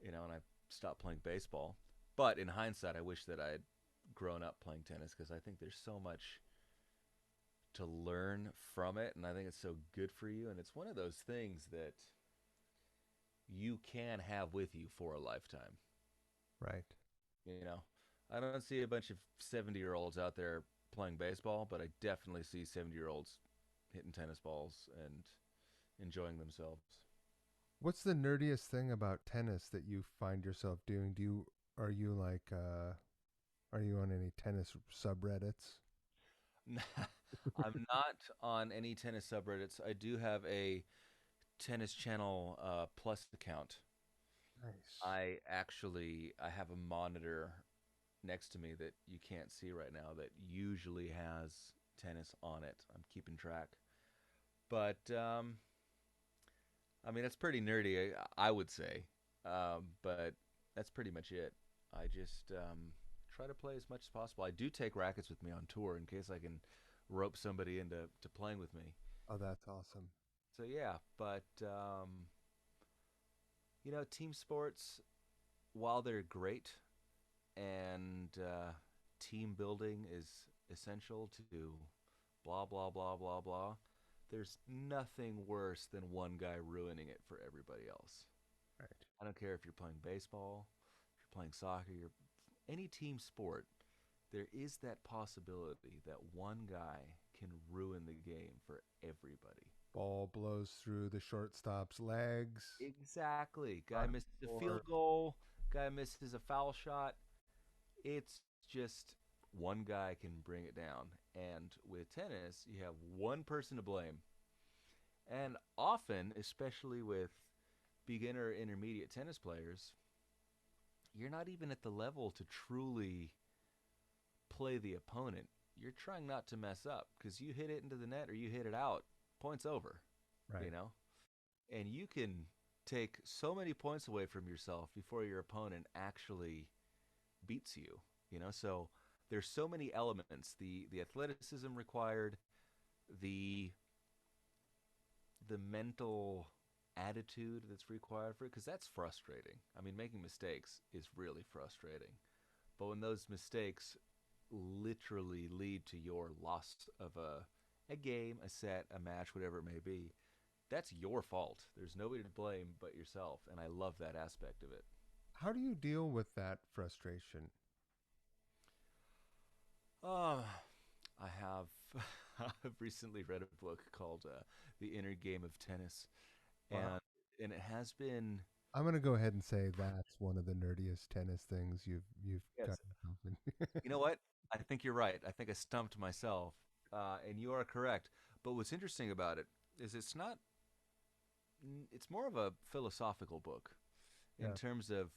and I stopped playing baseball. But in hindsight, I wish that I had grown up playing tennis because I think there's so much to learn from it, and I think it's so good for you. And it's one of those things that you can have with you for a lifetime. Right. You know, I don't see a bunch of 70-year-olds out there playing baseball, but I definitely see 70-year-olds hitting tennis balls and enjoying themselves. What's the nerdiest thing about tennis that you find yourself doing? Are you like are you on any tennis subreddits? I'm not on any tennis subreddits. I do have a Tennis Channel Plus account. Nice. I have a monitor next to me that you can't see right now that usually has tennis on it. I'm keeping track. But I mean, that's pretty nerdy, I would say, but that's pretty much it. I just try to play as much as possible. I do take rackets with me on tour in case I can rope somebody into playing with me. Oh, that's awesome. So yeah, but team sports, while they're great and team building is essential to blah blah blah blah blah, there's nothing worse than one guy ruining it for everybody else. Right. I don't care if you're playing baseball, if you're playing soccer, you're any team sport, there is that possibility that one guy can ruin the game for everybody. Ball blows through the shortstop's legs. Exactly. Guy Front misses a door. field goal, guy misses a foul shot. It's just one guy can bring it down. And with tennis, you have one person to blame. And often, especially with beginner intermediate tennis players, you're not even at the level to truly play the opponent. You're trying not to mess up because you hit it into the net or you hit it out, points over, you Right. know? And you can take so many points away from yourself before your opponent actually beats you, So there's so many elements, the athleticism required, the the mental attitude that's required for it because that's frustrating. I mean, making mistakes is really frustrating. But when those mistakes literally lead to your loss of a game, a set, a match, whatever it may be, that's your fault. There's nobody to blame but yourself, and I love that aspect of it. How do you deal with that frustration? Oh, I have I've recently read a book called The Inner Game of Tennis, Wow. and and it has been I'm gonna go ahead and say that's one of the nerdiest tennis things you've got yes. yourself in. You know what? I think you're right. I think I stumped myself, and you are correct. But what's interesting about it is it's not. It's more of a philosophical book in Yeah. terms of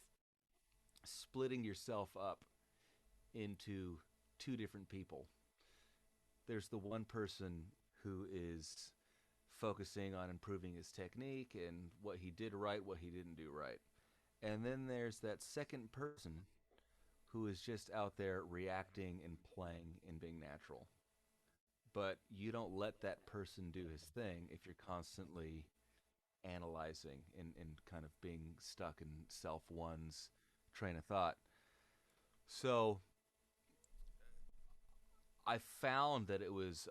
splitting yourself up into two different people. There's the one person who is focusing on improving his technique and what he did right, what he didn't do right. And then there's that second person who is just out there reacting and playing and being natural. But you don't let that person do his thing if you're constantly analyzing and kind of being stuck in self one's train of thought. So I found that it was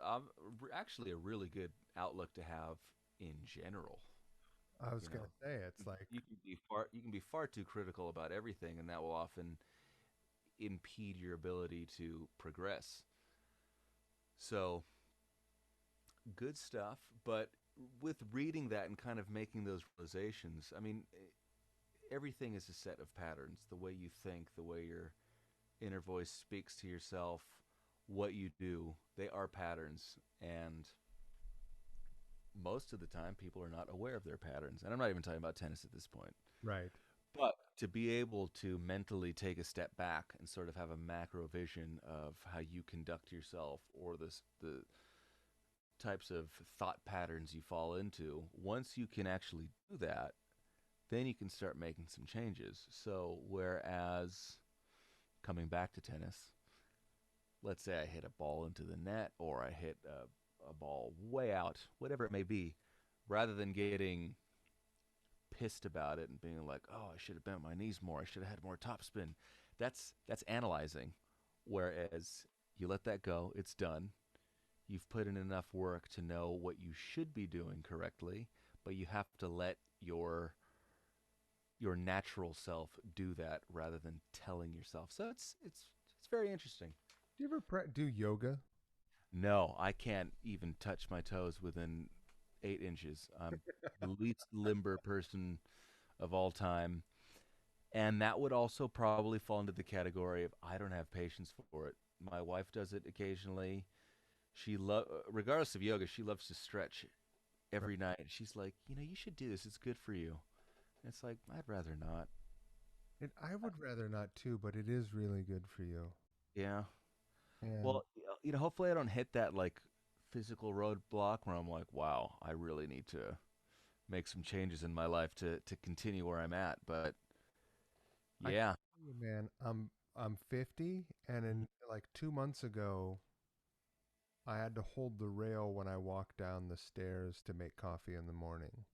actually a really good outlook to have in general. I was You gonna know, say it's like you can be far too critical about everything, and that will often impede your ability to progress. So good stuff, but with reading that and kind of making those realizations, I mean, everything is a set of patterns. The way you think, the way your inner voice speaks to yourself, what you do, they are patterns. And most of the time, people are not aware of their patterns. And I'm not even talking about tennis at this point. right. But to be able to mentally take a step back and sort of have a macro vision of how you conduct yourself or the types of thought patterns you fall into, once you can actually do that, then you can start making some changes. So, whereas coming back to tennis, let's say I hit a ball into the net or I hit a ball way out, whatever it may be, rather than getting pissed about it and being like, "Oh, I should have bent my knees more. I should have had more topspin." That's analyzing. Whereas you let that go, it's done. You've put in enough work to know what you should be doing correctly, but you have to let your natural self do that rather than telling yourself. So it's very interesting. Do you ever do yoga? No, I can't even touch my toes within 8 inches. I'm the least limber person of all time. And that would also probably fall into the category of I don't have patience for it. My wife does it occasionally. Regardless of yoga, she loves to stretch Right. every night. She's like, you should do this. It's good for you. And it's like, I'd rather not. I would rather not too, but it is really good for you. Yeah. And Well, hopefully I don't hit that like physical roadblock where I'm like, wow, I really need to make some changes in my life to continue where I'm at. But I can yeah, tell you, man, I'm 50, and Mhm. in like 2 months ago, I had to hold the rail when I walked down the stairs to make coffee in the morning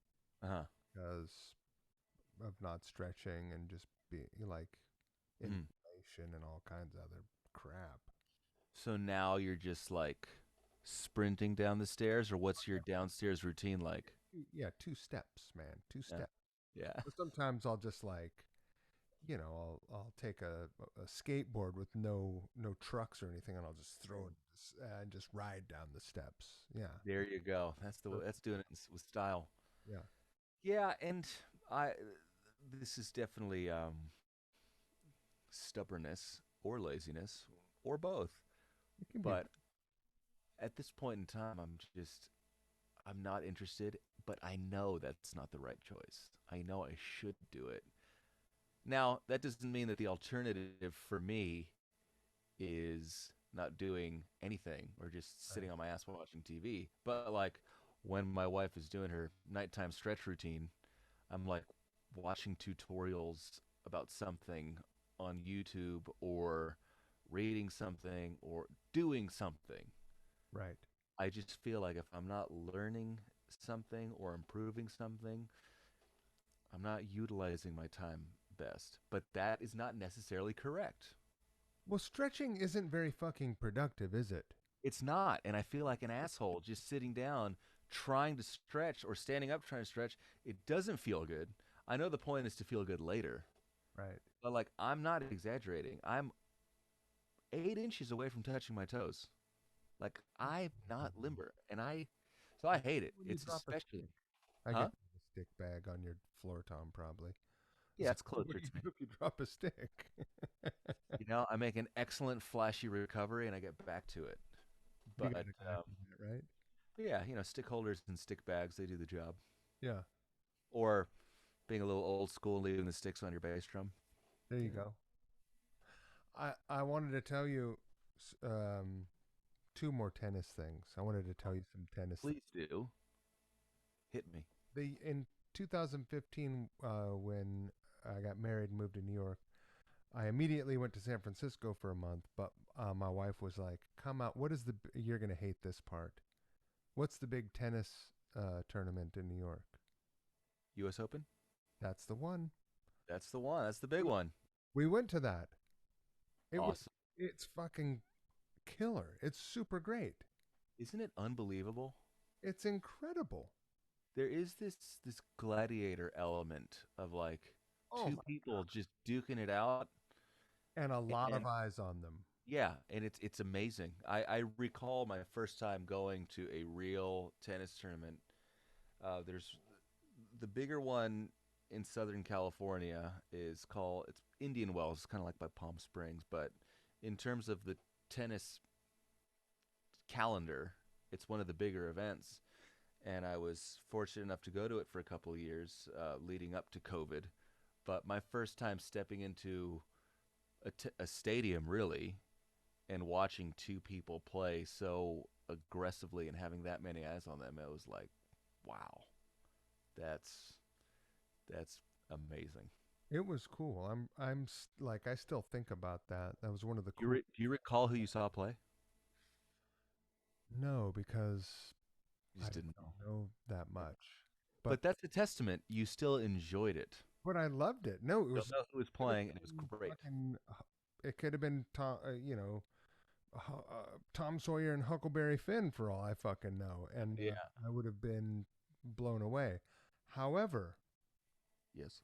Uh-huh. because of not stretching and just be like Mhm. inflammation and all kinds of other crap. So now you're just like sprinting down the stairs, or what's your downstairs routine like? Yeah, 2 steps, man, two Yeah. steps. Yeah. But sometimes I'll just like, I'll take a skateboard with no trucks or anything, and I'll just throw it and just ride down the steps. Yeah, There you go. That's doing it with style. yeah. Yeah, and I this is definitely stubbornness or laziness or both. It can be. But at this point in time, I'm not interested, but I know that's not the right choice. I know I should do it. Now, that doesn't mean that the alternative for me is not doing anything or just Right. sitting on my ass watching TV. But like when my wife is doing her nighttime stretch routine, I'm like watching tutorials about something on YouTube or reading something or doing something. Right. I just feel like if I'm not learning something or improving something, I'm not utilizing my time best. But that is not necessarily correct. Well, stretching isn't very fucking productive, is it? It's not. And I feel like an asshole just sitting down trying to stretch or standing up trying to stretch. It doesn't feel good. I know the point is to feel good later, Right. but like I'm not exaggerating. I'm 8 inches away from touching my toes. Like I'm not limber. So I hate it. When you It's drop a especially, stick, I huh? get a stick bag on your floor, Tom, probably. Yeah, So it's what closer do you to me. do if you drop a stick? I make an excellent flashy recovery and I get back to it. You got But a guy for that, right? yeah, stick holders and stick bags, they do the job. Yeah. Or being a little old school and leaving the sticks on your bass drum. There you Yeah. go. I wanted to tell you two more tennis things. I wanted to tell you some tennis. Please do. Hit me. The in 2015, when I got married and moved to New York, I immediately went to San Francisco for a month. But my wife was like, "Come out. What is You're gonna hate this part. What's the big tennis tournament in New York?" US Open? That's the one. That's the one. That's the big one. We went to that. It was. Awesome. It's fucking killer. It's super great. Isn't it unbelievable? It's incredible. There is this gladiator element of like Oh two my. people just duking it out. And a lot of And eyes on them. yeah, and it's amazing. I recall my first time going to a real tennis tournament. There's the bigger one in Southern California is called it's Indian Wells. It's kind of like by Palm Springs, but in terms of the tennis calendar, it's one of the bigger events. And I was fortunate enough to go to it for a couple of years leading up to COVID. But my first time stepping into a stadium, really, and watching two people play so aggressively and having that many eyes on them, it was like, wow, that's that's amazing. It was cool. Like I still think about that. That was one of the cool. Do you recall who you saw play? No, because You I just didn't know. don't know that much. But But that's a testament. You still enjoyed it. I loved it. No, it Don't was know who was could have playing, and it was been great. fucking. It could have been Tom, Tom Sawyer and Huckleberry Finn for all I fucking know, and Yeah. I would have been blown away. However, Yes.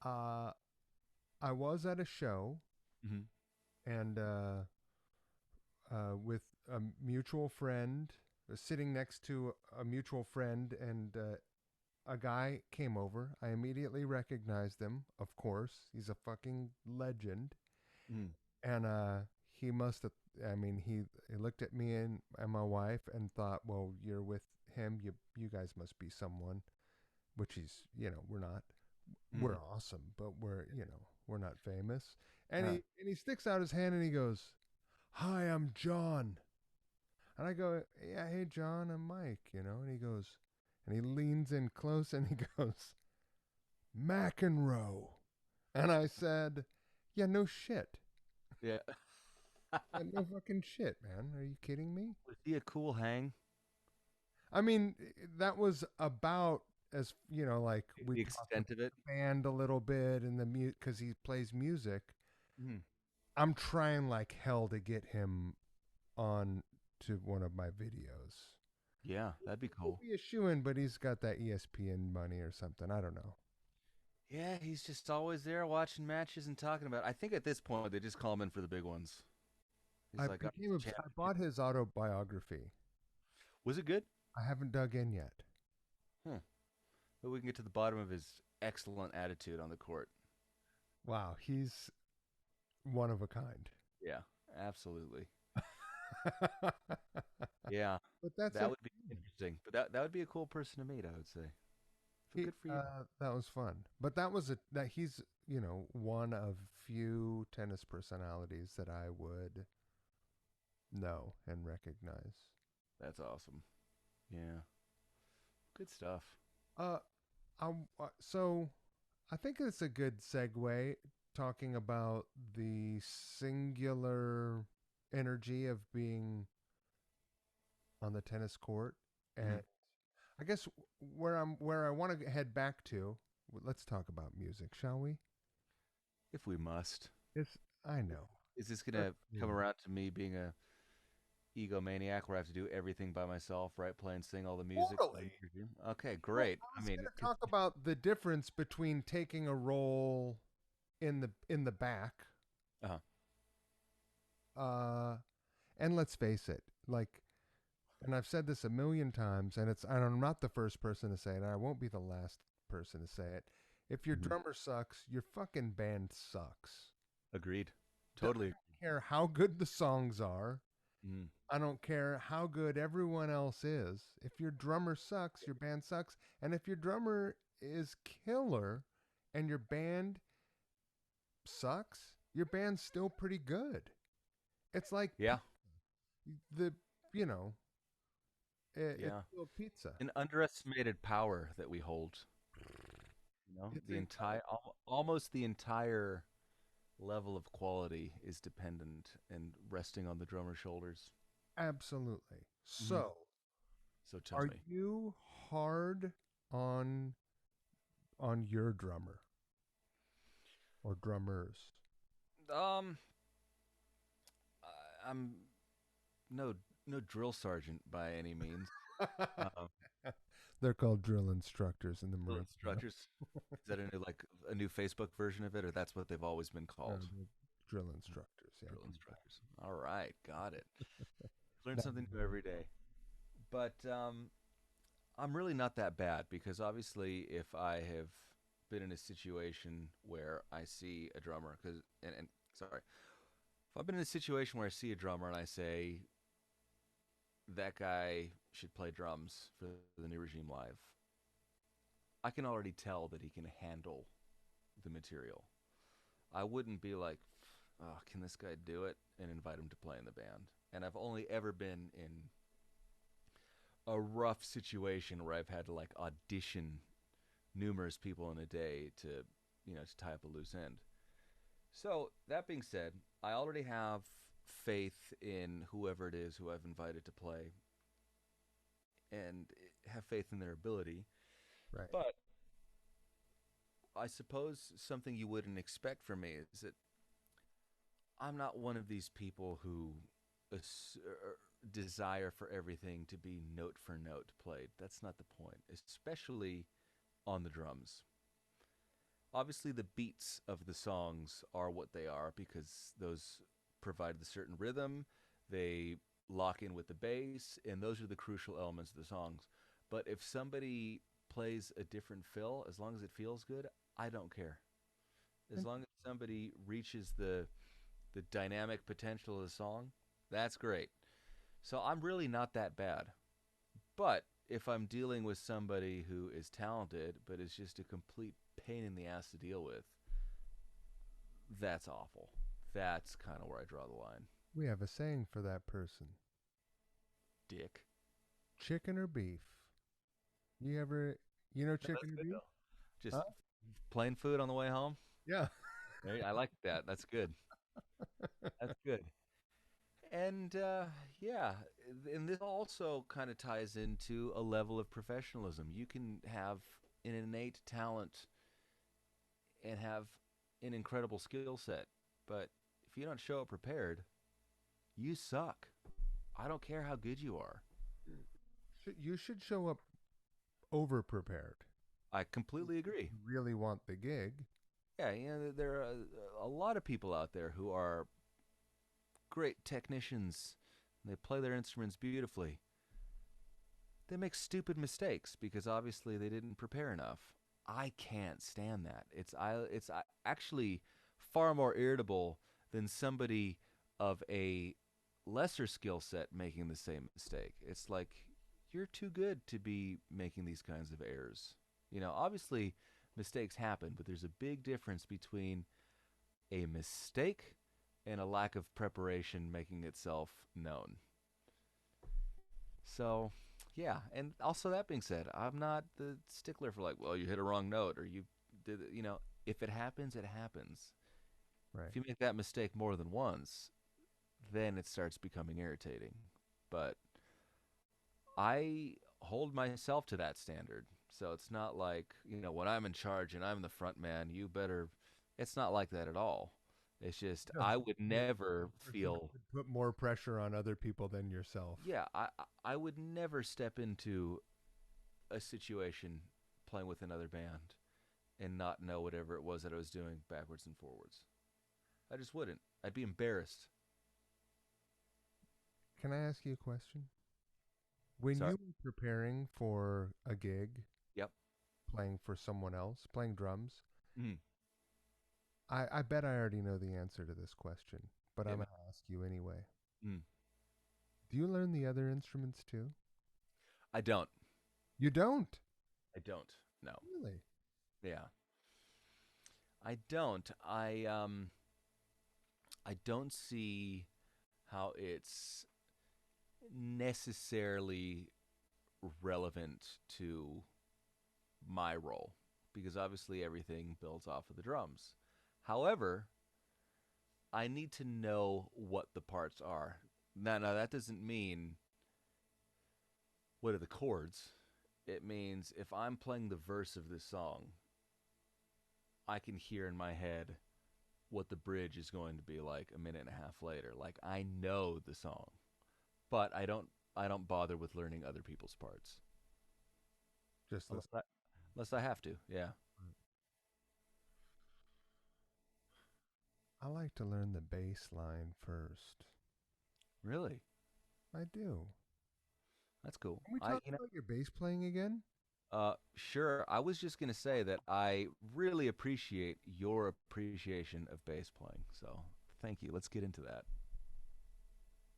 uh, I was at a show Hmm. and with a mutual friend, sitting next to a mutual friend, and a guy came over. I immediately recognized him, of course. He's a fucking legend. Mm. And he must have, I mean, he looked at me and my wife and thought, well, you're with him. You guys must be someone, which we're not. We're Mm. awesome, but we're not famous. And Uh, he sticks out his hand and he goes, "Hi, I'm John." And I go, "Yeah, hey John, I'm Mike," And he goes, And he leans in close and he goes, McEnroe. And I said, yeah, no shit. Yeah. Yeah, no fucking shit, man. Are you kidding me? Was he a cool hang? I mean, that was about as, like we The talked about extent of it? the band a little bit and the because he plays music. Hmm. I'm trying like hell to get him on to one of my videos. Yeah, that'd be He'll cool. be a shoo-in, but he's got that ESPN money or something. I don't know. Yeah, he's just always there watching matches and talking about it. I think at this point they just call him in for the big ones. He's like, I bought his autobiography. was it good? I haven't dug in yet. Huh. But we can get to the bottom of his excellent attitude on the court. Wow, he's one of a kind. Yeah, absolutely. But Yeah, that's that it. would be interesting. But that would be a cool person to meet, I would say. So good for you. That was fun. But that he's one of few tennis personalities that I would know and recognize. That's awesome. Yeah, good stuff. Uh, so I think it's a good segue talking about the singular energy of being on the tennis court, Mhm. and I guess where I want to head back to. Let's talk about music, shall we? If we must. It's I know. Is this Let's gonna do come it. around to me being a egomaniac where I have to do everything by myself, right? Play and sing all the music. Totally. Okay, Well, great. I I was mean, going to talk about the difference between taking a role in the back, uh, uh, and let's face it, like, and I've said this a million times, and I'm not the first person to say it, and I won't be the last person to say it. If your mhm, drummer sucks, your fucking band sucks. agreed. I don't Totally. care how good the songs are. Mm, I don't care how good everyone else is. If your drummer sucks, your band sucks. And if your drummer is killer and your band sucks, your band's still pretty good. It's like yeah, the, you know, it's yeah. still pizza. An underestimated power that we hold. You know, It's the entire, incredible. almost the entire level of quality is dependent and resting on the drummer's shoulders. Absolutely. Hmm. So, So tell are me. you hard on your drummer or drummers? Um, I'm no no drill sergeant by any means. Um, They're called drill instructors in the drill Marine Corps. instructors. Is that a new Facebook version of it, or that's what they've always been No, called? they're drill instructors. Yeah, Drill keep instructors. All right, got it. Learn that. something new every day. But I'm really not that bad because obviously, if I have been in a situation where I see a drummer, and sorry, if I've been in a situation where I see a drummer and I say that guy should play drums for the new regime live, I can already tell that he can handle the material. I wouldn't be like, oh, can this guy do it? And invite him to play in the band. And I've only ever been in a rough situation where I've had to like audition numerous people in a day to, to tie up a loose end. So, that being said, I already have faith in whoever it is who I've invited to play and have faith in their ability. Right. But I suppose something you wouldn't expect from me is that I'm not one of these people who desire for everything to be note for note played. That's not the point, especially on the drums. Obviously, the beats of the songs are what they are because those provide the certain rhythm. They lock in with the bass, and those are the crucial elements of the songs. But if somebody plays a different fill, as long as it feels good, I don't care. As long as somebody reaches the dynamic potential of the song, that's great. So I'm really not that bad. But if I'm dealing with somebody who is talented but is just a complete pain in the ass to deal with, that's awful. That's kind of where I draw the line. We have a saying for that person: Dick. chicken or beef. You ever, No, chicken that's and good beef? though. Just Huh? plain food on the way home. Yeah. I like that. That's good. That's good. And yeah, and this also kind of ties into a level of professionalism. You can have an innate talent and have an incredible skill set, but if you don't show up prepared, you suck. I don't care how good you are. You should show up over prepared. I completely agree. You really want the gig. Yeah, there are a lot of people out there who are great technicians. They play their instruments beautifully. They make stupid mistakes because obviously they didn't prepare enough. I can't stand that. It's actually far more irritable than somebody of a lesser skill set making the same mistake. It's like you're too good to be making these kinds of errors. Obviously mistakes happen, but there's a big difference between a mistake and a lack of preparation making itself known. So, yeah, and also that being said, I'm not the stickler for like, well, you hit a wrong note or you did, if it happens, it happens. Right. If you make that mistake more than once, then it starts becoming irritating. But I hold myself to that standard. So it's not like, when I'm in charge and I'm the front man, you better. It's not like that at all. It's just No, I would you're never the person who feel. would put more pressure on other people than yourself. Yeah, I would never step into a situation playing with another band and not know whatever it was that I was doing backwards and forwards. I just wouldn't. I'd be embarrassed. Can I ask you a question? When Sorry. you were preparing for a gig, Yep. playing for someone else, playing drums, Mm. I bet I already know the answer to this question, but I'm Hit going me. to ask you anyway. Mm. Do you learn the other instruments too? I don't. You don't. I don't. No. Really? Yeah. I don't. I don't see how it's necessarily relevant to my role because obviously everything builds off of the drums. However, I need to know what the parts are. Now that doesn't mean what are the chords. It means if I'm playing the verse of this song, I can hear in my head what the bridge is going to be like a minute and a half later. Like I know the song, but I don't bother with learning other people's parts Just unless listen. I have to. Yeah. I like to learn the bass line first. Really? I do. That's cool. Can we I talk about your bass playing again? sure. I was just gonna say that I really appreciate your appreciation of bass playing. So thank you. Let's get into that.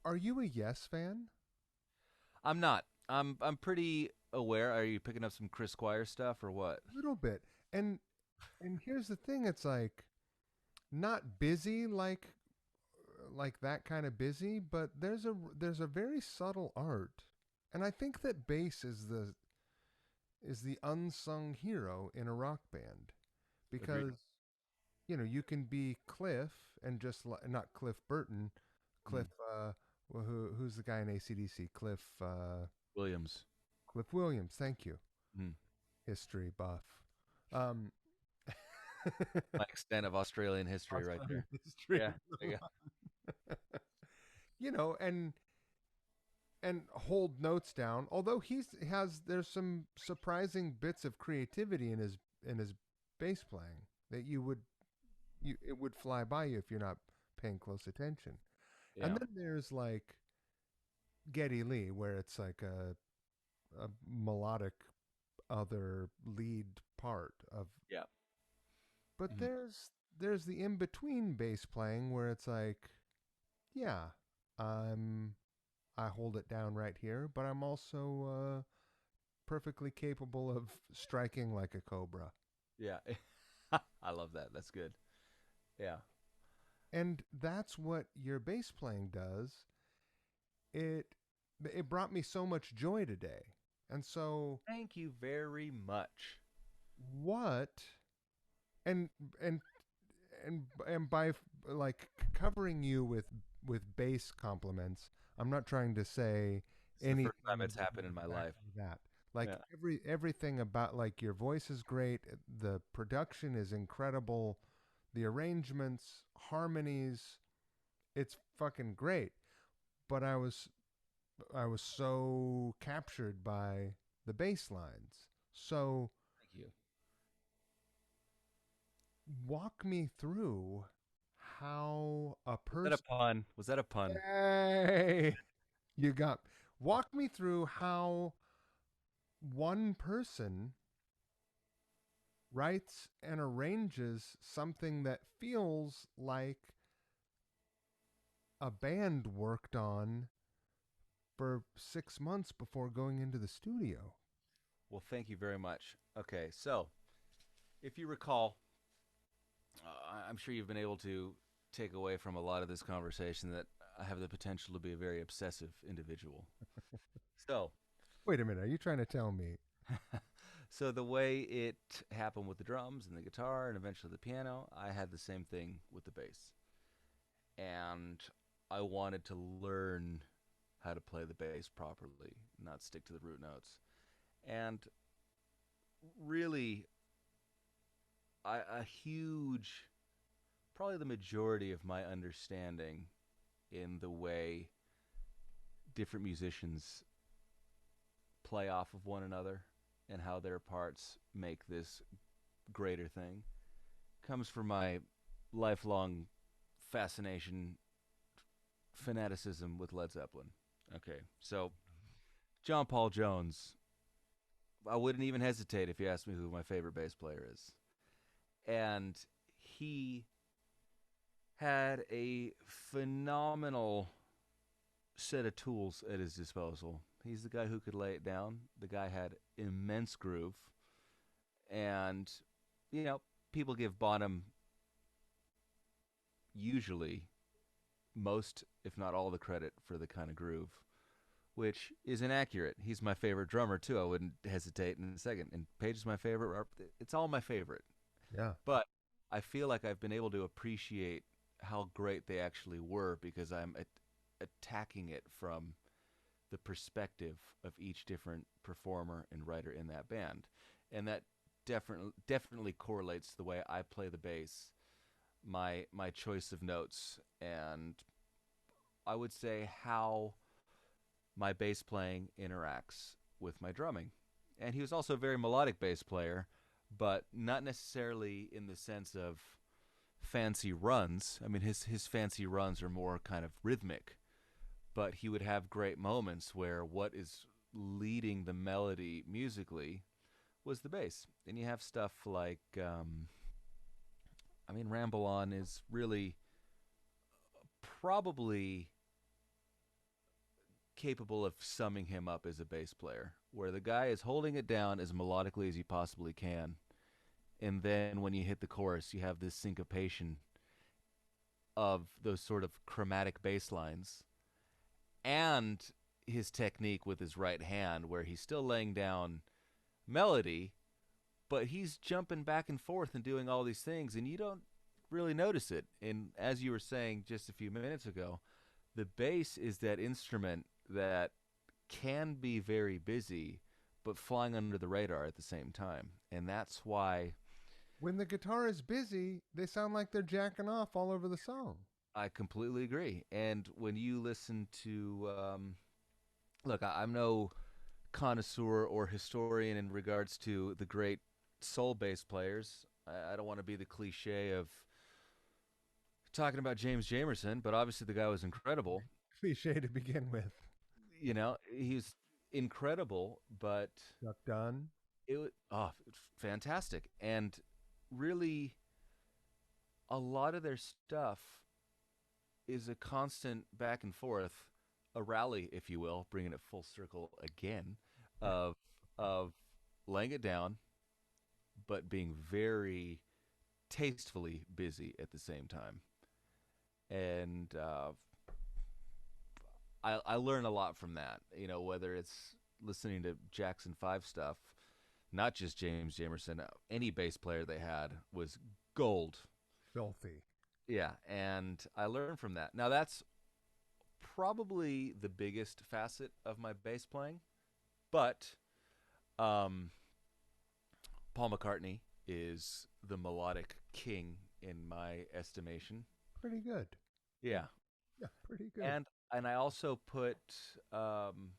Are you a Yes fan? I'm not. I'm pretty aware. Are you picking up some Chris Squire stuff or what? A little bit. And here's the thing, it's like not busy like that kind of busy, but there's a very subtle art. And I think that bass is the unsung hero in a rock band Agreed. because you can be Cliff and not Cliff Burton, Mm. Cliff who's the guy in ACDC? Williams. Cliff Williams, thank you. Mm. History buff. Um My extent of Australian history right Australian there. history. Yeah. There you you know, and hold notes down. Although there's some surprising bits of creativity in his bass playing that it would fly by you if you're not paying close attention. go. And Yeah. then there's like Geddy Lee, where it's like a melodic other lead part of. Yeah. But Mhm. there's the in between bass playing where it's like, yeah, I'm I hold it down right here, but I'm also perfectly capable of striking like a cobra. Yeah. I love that. That's good. Yeah. And that's what your bass playing does. It it brought me so much joy today And so Thank you very much. what and and and by like covering you with bass compliments, I'm not trying to say It's the first time anything it's but happened in my life. exactly that. Like Yeah. everything about, like, your voice is great, the production is incredible, the arrangements, harmonies, it's fucking great. But I was so captured by the bass lines. So Thank you. walk me through how a Was that a person. pun? Was that a pun? Hey, you got. Walk me through how one person writes and arranges something that feels like a band worked on for 6 months before going into the studio. Well, thank you very much. Okay, so if you recall, I'm sure you've been able to take away from a lot of this conversation that I have the potential to be a very obsessive individual. So, Wait a minute, are you trying to tell me? so the way it happened with the drums and the guitar and eventually the piano, I had the same thing with the bass. And I wanted to learn how to play the bass properly, not stick to the root notes. And really, a huge, probably the majority of my understanding in the way different musicians play off of one another and how their parts make this greater thing comes from my lifelong fascination, fanaticism with Led Zeppelin. Okay, so John Paul Jones, I wouldn't even hesitate if you asked me who my favorite bass player is. And he had a phenomenal set of tools at his disposal. He's the guy who could lay it down. The guy had immense groove. And, you know, people give Bonham usually most, if not all, the credit for the kind of groove, which is inaccurate. He's my favorite drummer, too. I wouldn't hesitate in a second. And Page is my favorite. It's all my favorite. Yeah. But I feel like I've been able to appreciate how great they actually were because I'm attacking it from the perspective of each different performer and writer in that band, and that definitely correlates to the way I play the bass, my choice of notes, and I would say how my bass playing interacts with my drumming. And he was also a very melodic bass player, but not necessarily in the sense of fancy runs. I mean, his fancy runs are more kind of rhythmic, but he would have great moments where what is leading the melody musically was the bass. And you have stuff like, I mean, Ramble On is really probably capable of summing him up as a bass player, where the guy is holding it down as melodically as he possibly can. And then when you hit the chorus, you have this syncopation of those sort of chromatic bass lines and his technique with his right hand, where he's still laying down melody, but he's jumping back and forth and doing all these things, and you don't really notice it. And as you were saying just a few minutes ago, the bass is that instrument that can be very busy, but flying under the radar at the same time. And that's why When the guitar is busy, they sound like they're jacking off all over the song. I completely agree. And when you listen to, look, I'm no connoisseur or historian in regards to the great soul bass players. I don't want to be the cliche of talking about James Jamerson, but obviously the guy was incredible. Cliche to begin with. You know, he's incredible, but Duck Dunn. it was fantastic. And really, a lot of their stuff is a constant back and forth, a rally, if you will, bringing it full circle again, of of laying it down, but being very tastefully busy at the same time. And I learn a lot from that. You know, whether it's listening to Jackson 5 stuff, not just James Jamerson, any bass player they had was gold. Filthy. Yeah, and I learned from that. Now that's probably the biggest facet of my bass playing, but um, Paul McCartney is the melodic king in my estimation. Pretty good. Yeah, Yeah, pretty good. and I also put um,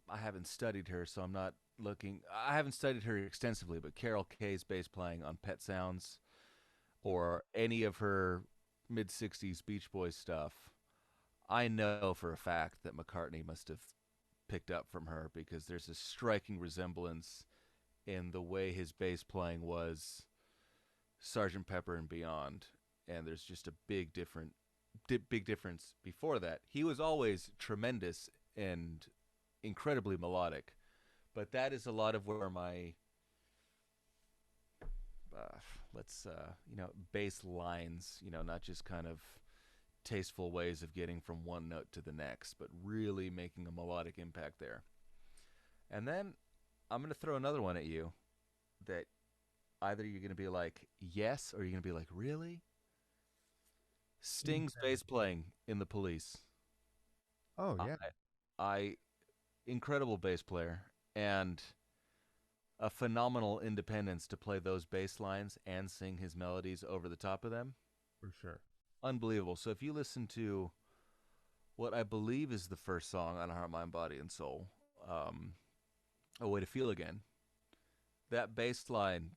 I haven't studied her, so I'm not looking. I haven't studied her extensively, but Carol Kaye's bass playing on Pet Sounds or any of her mid '60s Beach Boys stuff, I know for a fact that McCartney must have picked up from her because there's a striking resemblance in the way his bass playing was Sergeant Pepper and Beyond, and there's just a big difference before that. He was always tremendous and incredibly melodic, but that is a lot of where my uh, let's bass lines, not just kind of tasteful ways of getting from one note to the next, but really making a melodic impact there. And then I'm going to throw another one at you that either you're going to be like, yes, or you're going to be like, really? Sting's bass playing in The Police. Oh I, yeah, I incredible bass player and a phenomenal independence to play those bass lines and sing his melodies over the top of them. for sure. Unbelievable. So if you listen to what I believe is the first song on Heart, Mind, Body, and Soul, um, A Way to Feel Again, that bass line,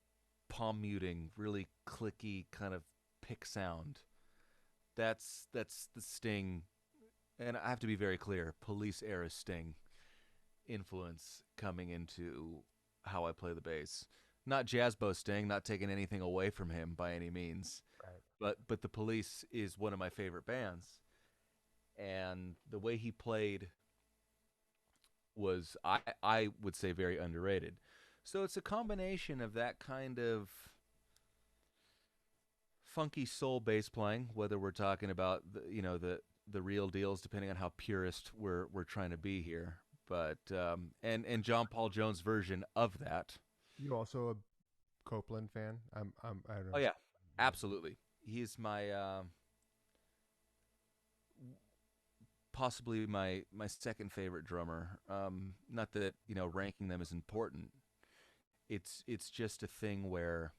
palm muting, really clicky kind of pick sound, that's the Sting, and I have to be very clear, Police era Sting influence coming into how I play the bass. Not Jazzbo Sting, not taking anything away from him by any means, Right. but the Police is one of my favorite bands, and the way he played was I would say very underrated. So it's a combination of that kind of funky soul bass playing, whether we're talking about the real deals, depending on how purist we're trying to be here. But and John Paul Jones' version of that. You also a Copeland fan? I don't Oh know. yeah, absolutely. He's my possibly my second favorite drummer. Not that ranking them is important. It's just a thing where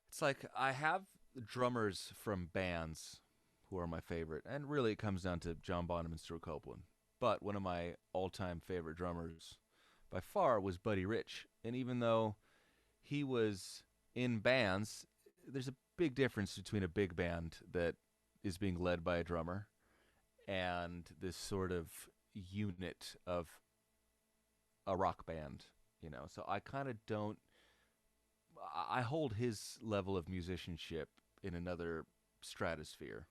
it's like I have drummers from bands who are my favorite, and really it comes down to John Bonham and Stuart Copeland. But one of my all-time favorite drummers by far was Buddy Rich, and even though he was in bands, there's a big difference between a big band that is being led by a drummer and this sort of unit of a rock band, So I kind of don't. I hold his level of musicianship in another stratosphere.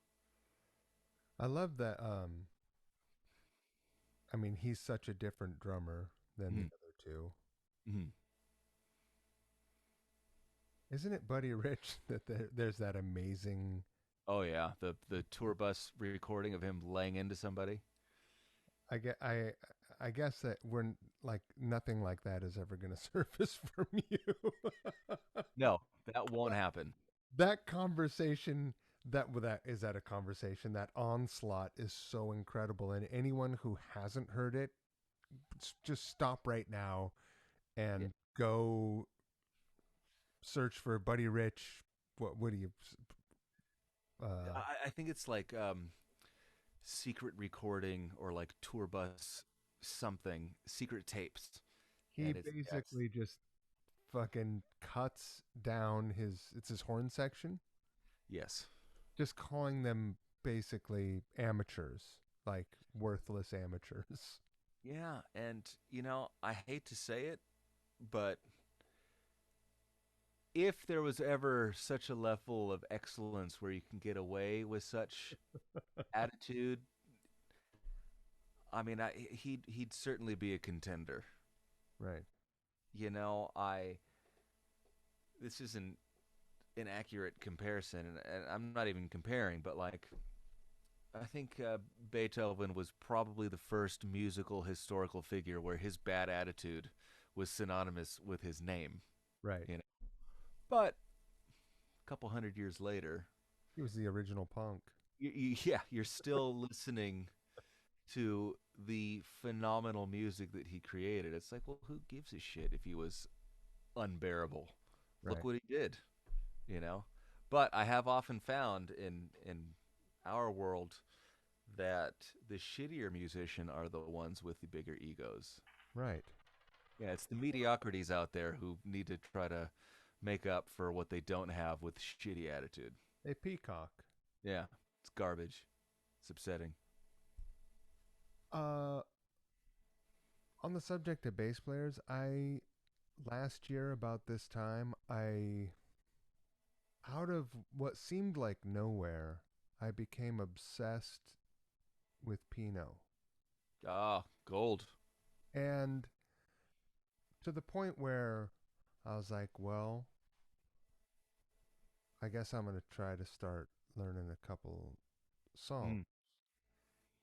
I love that. I mean, he's such a different drummer than the Mm-hmm. other two. Mm-hmm. Isn't it Buddy Rich that there's that amazing? Oh yeah, the tour bus recording of him laying into somebody. I get I guess that like nothing like that is ever going to surface from you. No, that won't happen. That conversation that is that a conversation that onslaught is so incredible, and anyone who hasn't heard it, just stop right now Yeah, and go search for Buddy Rich. What do you? Uh, I think it's like secret recording or like tour bus something, secret tapes, he and it's basically just fucking cuts down his horn section, yes, just calling them basically amateurs, like worthless amateurs. yeah, and I hate to say it, but if there was ever such a level of excellence where you can get away with such attitude, I mean, he'd certainly be a contender. Right. I this is an inaccurate comparison, and I'm not even comparing, but like I think Beethoven was probably the first musical historical figure where his bad attitude was synonymous with his name. Right. You know, but a couple hundred years later, He was the original punk. yeah, you're still listening to the phenomenal music that he created. It's like, well, who gives a shit if he was unbearable? Look Right. what he did, you know. But I have often found in our world that the shittier musician are the ones with the bigger egos. Right. Yeah, it's the mediocrities out there who need to try to make up for what they don't have with shitty attitude. A peacock. Yeah, it's garbage. It's upsetting. Uh, on the subject of bass players, I last year about this time, I out of what seemed like nowhere, I became obsessed with Pino. Ah, gold. And to the point where I was like, well, I guess I'm going to try to start learning a couple songs. Mm,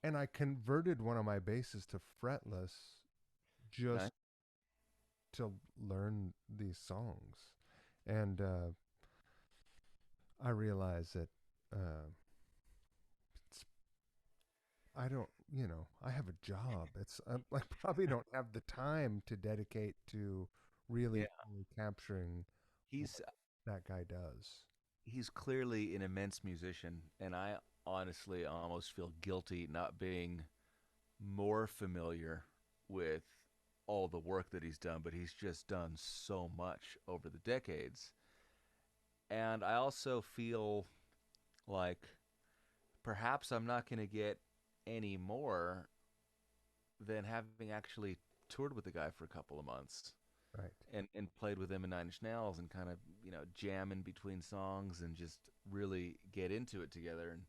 And I converted one of my basses to fretless okay. just to learn these songs. And I realized that it's, I don't, I have a job. It's I probably don't have the time to dedicate to really Yeah, fully capturing what he's that guy does. he's clearly an immense musician, and I honestly almost feel guilty not being more familiar with all the work that he's done, but he's just done so much over the decades. And I also feel like perhaps I'm not going to get any more than having actually toured with the guy for a couple of months Right. and played with him in Nine Inch Nails and kind of, jam in between songs and just really get into it together. And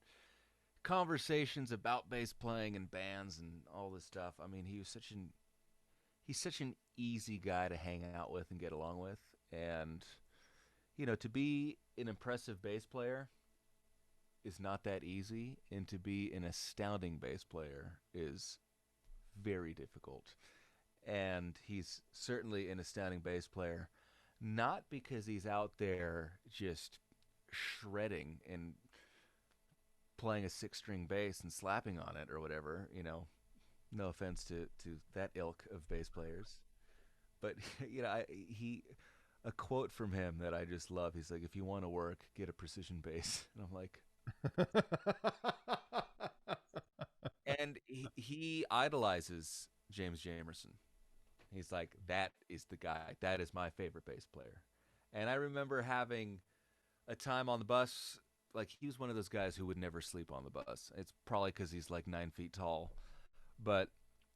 conversations about bass playing and bands and all this stuff. I mean, he's such an easy guy to hang out with and get along with. And, to be an impressive bass player is not that easy. And to be an astounding bass player is very difficult. And he's certainly an astounding bass player, not because he's out there just shredding and playing a six string bass and slapping on it or whatever, no offense to that ilk of bass players, but he a quote from him that I just love. He's like, "If you want to work, get a precision bass," and I'm like, and he idolizes James Jamerson. He's like, that is the guy. That is my favorite bass player. And I remember having a time on the bus. Like, he was one of those guys who would never sleep on the bus. It's probably because he's like 9 feet tall. But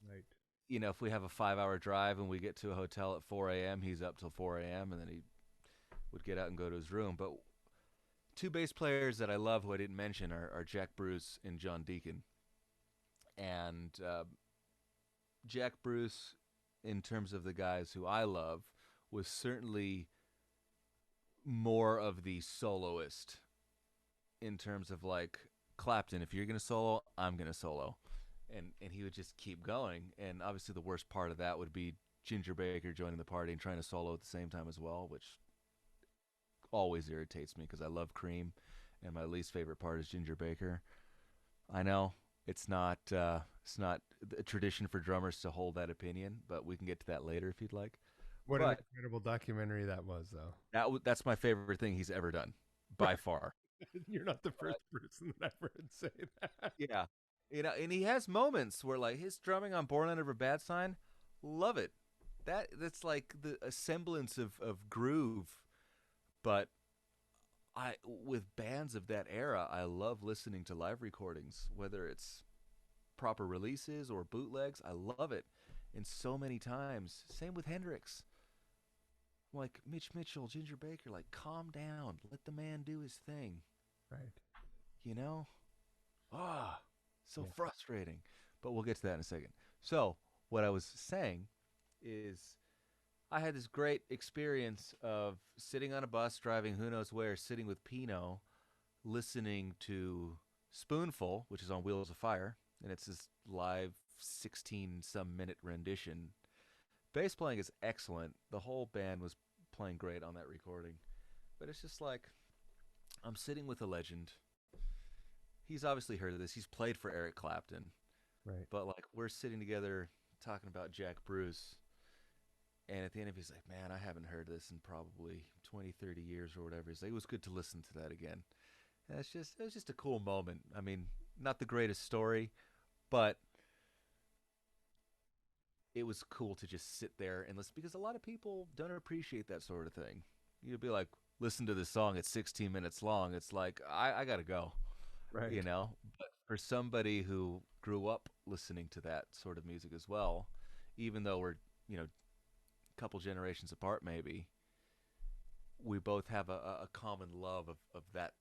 Right. if we have a 5 hour drive and we get to a hotel at 4 a.m., he's up till 4 a.m. and then he would get out and go to his room. But two bass players that I love who I didn't mention are Jack Bruce and John Deacon. And Jack Bruce, in terms of the guys who I love, was certainly more of the soloist in terms of like Clapton. If you're gonna solo, I'm gonna solo, and he would just keep going. And obviously, the worst part of that would be Ginger Baker joining the party and trying to solo at the same time as well, which always irritates me because I love Cream, and my least favorite part is Ginger Baker. I know it's not a tradition for drummers to hold that opinion, but we can get to that later if you'd like. What an But incredible documentary that was, though. that's my favorite thing he's ever done by far. You're not the But first person that I've heard say that. yeah, and he has moments where like his drumming on "Born Under a Bad Sign," love it. That's like a semblance of groove, but I with bands of that era, I love listening to live recordings, whether it's proper releases or bootlegs. I love it. And so many times, same with Hendrix. Like Mitch Mitchell, Ginger Baker, like calm down, let the man do his thing. Right. You know? Ah, so Yeah. frustrating. But we'll get to that in a second. So, what I was saying is I had this great experience of sitting on a bus driving who knows where, sitting with Pino, listening to Spoonful, which is on Wheels of Fire, and it's this live 16 some minute rendition. Bass playing is excellent. The whole band was playing great on that recording. But it's just like I'm sitting with a legend. He's obviously heard of this. He's played for Eric Clapton. Right. But like we're sitting together talking about Jack Bruce, and at the end of it, he's like, "Man, I haven't heard this in probably 20, 30 years or whatever." He's like, "It was good to listen to that again." And it was just a cool moment. I mean, not the greatest story, but it was cool to just sit there and listen because a lot of people don't appreciate that sort of thing. You'd be like, listen to this song, it's 16 minutes long. It's like, I got to go, you Right. know? But for somebody who grew up listening to that sort of music as well, even though we're, a couple generations apart, maybe, we both have a common love of that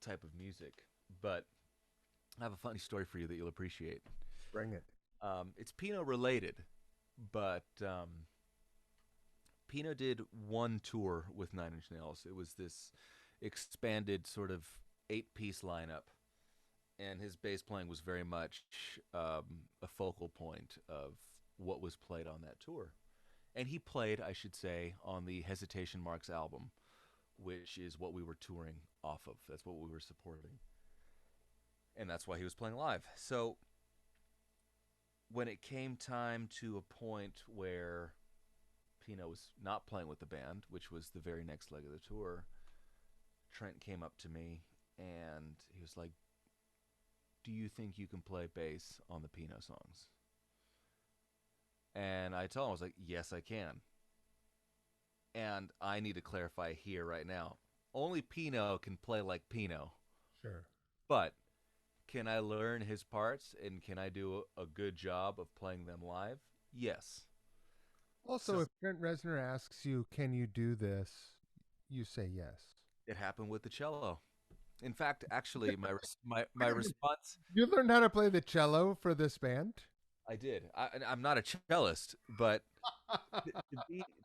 type of music. But I have a funny story for you that you'll appreciate. Bring it. It's Pinot related, but Pino did one tour with Nine Inch Nails. It was this expanded sort of 8-piece lineup, and his bass playing was very much a focal point of what was played on that tour. And he played, I should say, on the Hesitation Marks album, which is what we were touring off of. That's what we were supporting. And that's why he was playing live. So when it came time to a point where Pino was not playing with the band, which was the very next leg of the tour, Trent came up to me and he was like, "Do you think you can play bass on the Pino songs?" And I told him, I was like, "Yes, I can." And I need to clarify here right now. Only Pino can play like Pino, Sure. but can I learn his parts and can I do a good job of playing them live? Yes. Also, So if Trent Reznor asks you, "Can you do this?" you say yes. it happened with the cello. In fact, actually, my response, You learned how to play the cello for this band? I did. I'm not a cellist, but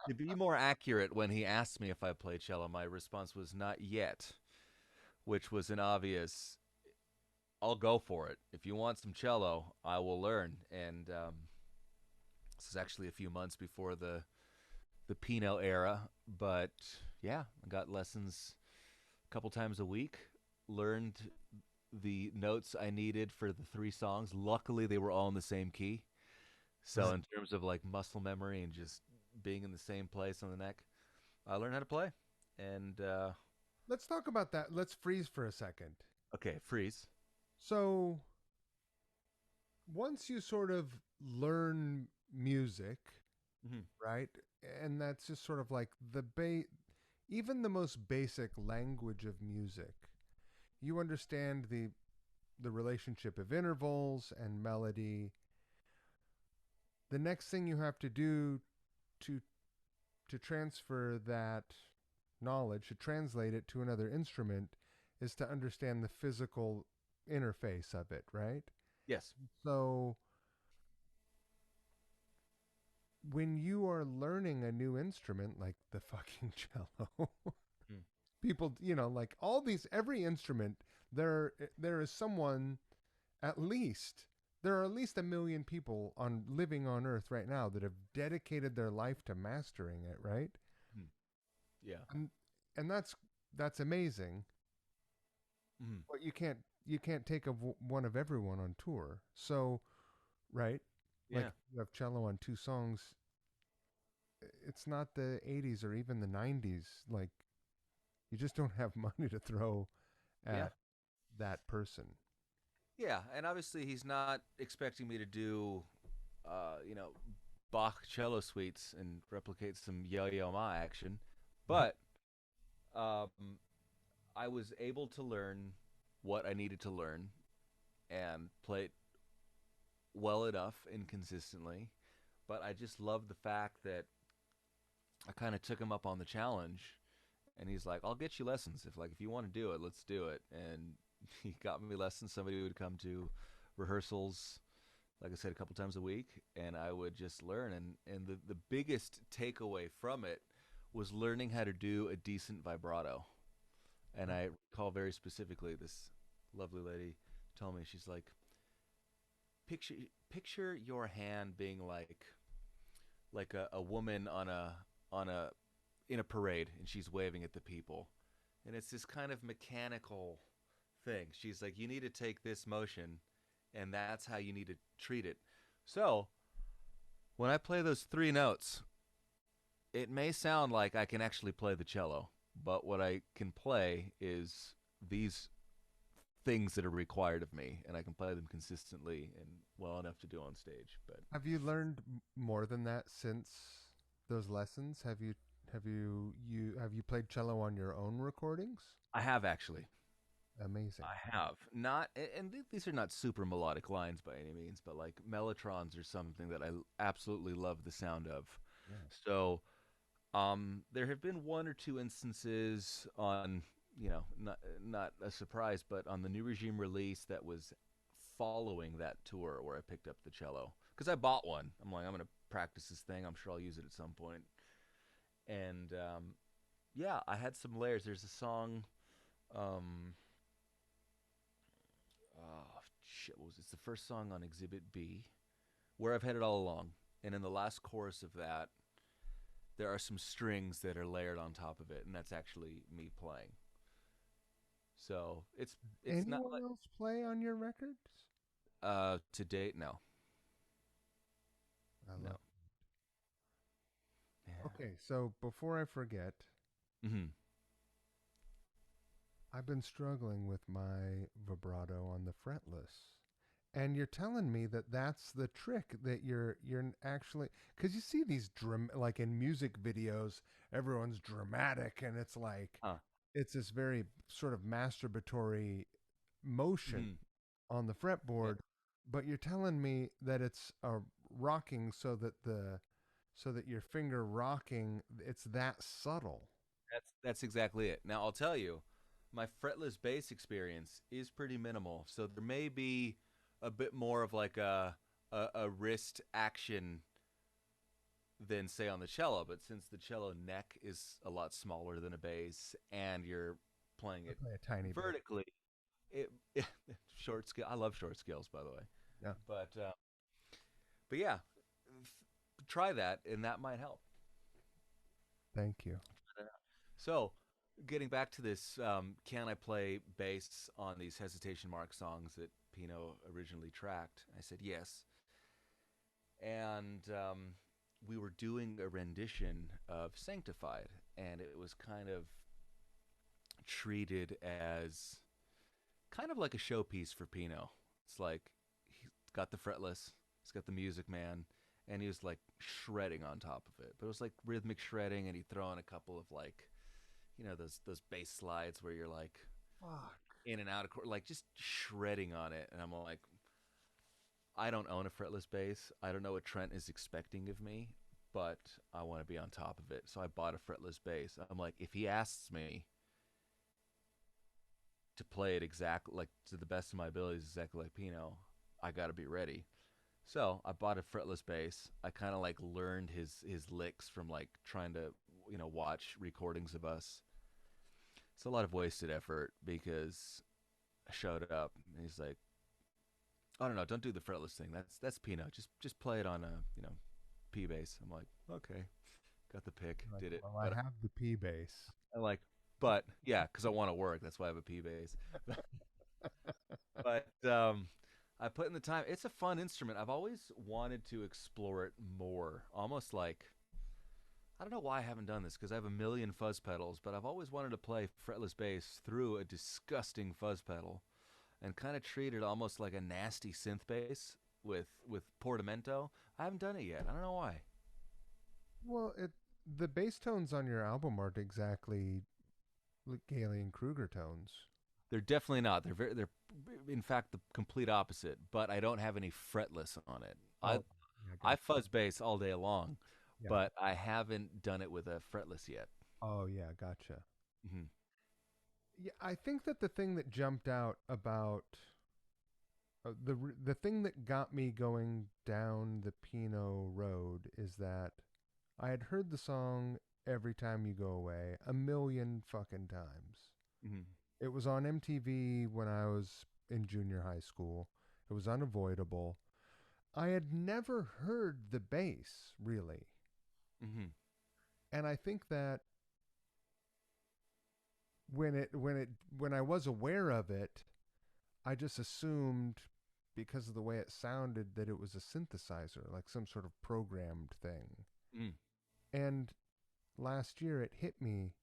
to be more accurate, when he asked me if I play cello, my response was not yet, which was an obvious. I'll go for it. If you want some cello, I will learn. And this is actually a few months before the Pino era, but yeah, I got lessons a couple times a week. Learned the notes I needed for the 3 songs. Luckily, they were all in the same key. So Right. in terms of like muscle memory and just being in the same place on the neck, I learned how to play. And Let's talk about that. Let's freeze for a second. okay, freeze. So, once you sort of learn music, Mm-hmm. right? And that's just sort of like even the most basic language of music. You understand the relationship of intervals and melody. The next thing you have to do to transfer that knowledge, to translate it to another instrument, is to understand the physical interface of it, right? Yes. So when you are learning a new instrument like the fucking cello, Mm. people, like all these, every instrument, there is someone, at least there are at least a million people on living on Earth right now that have dedicated their life to mastering it, right? Mm. Yeah. And and that's amazing. Mm. But you can't take one of everyone on tour. So, right, like Yeah. you have cello on 2 songs. It's not the 80s or even the 90s. Like you just don't have money to throw Yeah. at that person. Yeah. And obviously, he's not expecting me to do, you know, Bach cello suites and replicate some yo-yo ma action, but um, I was able to learn what I needed to learn and play it well enough and consistently. But I just love the fact that I kind of took him up on the challenge, and he's like, "I'll get you lessons if you want to do it, let's do it." And he got me lessons. Somebody would come to rehearsals, like I said, a couple times a week, and I would just learn. And the biggest takeaway from it was learning how to do a decent vibrato. And I recall very specifically this lovely lady told me, she's like, picture picture your hand being like a woman on a in a parade, and she's waving at the people, and it's this kind of mechanical thing. She's like, you need to take this motion, and that's how you need to treat it. So when I play those three notes, it may sound like I can actually play the cello, but what I can play is these things that are required of me, and I can play them consistently and well enough to do on stage. But Have you learned more than that since those lessons? Have you played cello on your own recordings? I have actually. Amazing. I have not, and these are not super melodic lines by any means, but like mellotrons are something that I absolutely love the sound of. Yeah. So, there have been one or two instances on, not a surprise, but on the New Regime release that was following that tour where I picked up the cello because I bought one. I'm like, I'm gonna practice this thing. I'm sure I'll use it at some point. And yeah, I had some layers. There's a song. Um, oh shit, what was it? It's the first song on Exhibit B, Where I've Had It All Along. And in the last chorus of that, there are some strings that are layered on top of it, and that's actually me playing. So it's not Anyone like else play on your records? to date, no, I no. love. Yeah. Okay, so before I forget, Hmm. I've been struggling with my vibrato on the fretless. And you're telling me that that's the trick that you're actually cuz you see these like in music videos, everyone's dramatic and it's like Huh. it's this very sort of masturbatory motion Hmm. on the Yeah. fretboard, but you're telling me that it's a rocking so that your finger rocking, it's that subtle. That's exactly it. Now I'll tell you, my fretless bass experience is pretty minimal, so there may be a bit more of like a wrist action than say on the cello. But since the cello neck is a lot smaller than a bass, and you're playing I it play a tiny bit. vertically, it short scale. I love short scales, by the way. Yeah. But yeah, try that, and that might help. Thank you. So, getting back to this, can I play bass on these hesitation mark songs that Pino originally tracked? I said yes. And we were doing a rendition of Sanctified, and it was kind of treated as kind of like a showpiece for Pino. It's like he's got the fretless, he's got the Music Man, and he was like shredding on top of it. But it was like rhythmic shredding, and he'd throw in a couple of like, those bass slides where you're like Fuck. in and out of like just shredding on it. And I'm like, I don't own a fretless bass. I don't know what Trent is expecting of me, but I want to be on top of it. So I bought a fretless bass. I'm like, if he asks me to play it exactly like to the best of my abilities, exactly like Pino, I got to be ready. So I bought a fretless bass. I kind of like learned his licks from like trying to watch recordings of us. It's a lot of wasted effort because I showed up and he's like, "Oh no, no, don't do the fretless thing. That's Pino. Just play it on a P bass." I'm like, "Okay." Got the pick, Like, did it. well, I But have the P bass. I like, but yeah, because I want to work. That's why I have a P bass. But I put in the time. It's a fun instrument. I've always wanted to explore it more. Almost like I don't know why I haven't done this because I have a million fuzz pedals, but I've always wanted to play fretless bass through a disgusting fuzz pedal and kind of treat it almost like a nasty synth bass with portamento. I haven't done it yet. I don't know why. Well, the bass tones on your album aren't exactly like Galen Kruger tones. They're definitely not. They're in fact the complete opposite. But I don't have any fretless on it. I Oh, yeah, I gotcha. fuzz bass all day long, Yeah. but I haven't done it with a fretless yet. Oh, yeah, gotcha. Hmm. Yeah, I think that the thing that jumped out about the thing that got me going down the Pinot road is that I had heard the song Every Time You Go Away a million fucking times. Hmm. It was on MTV when I was in junior high school. It was unavoidable. I had never heard the bass really. Mm-hmm. And I think that when I was aware of it, I just assumed because of the way it sounded that it was a synthesizer, like some sort of programmed thing. Mm. And last year it hit me,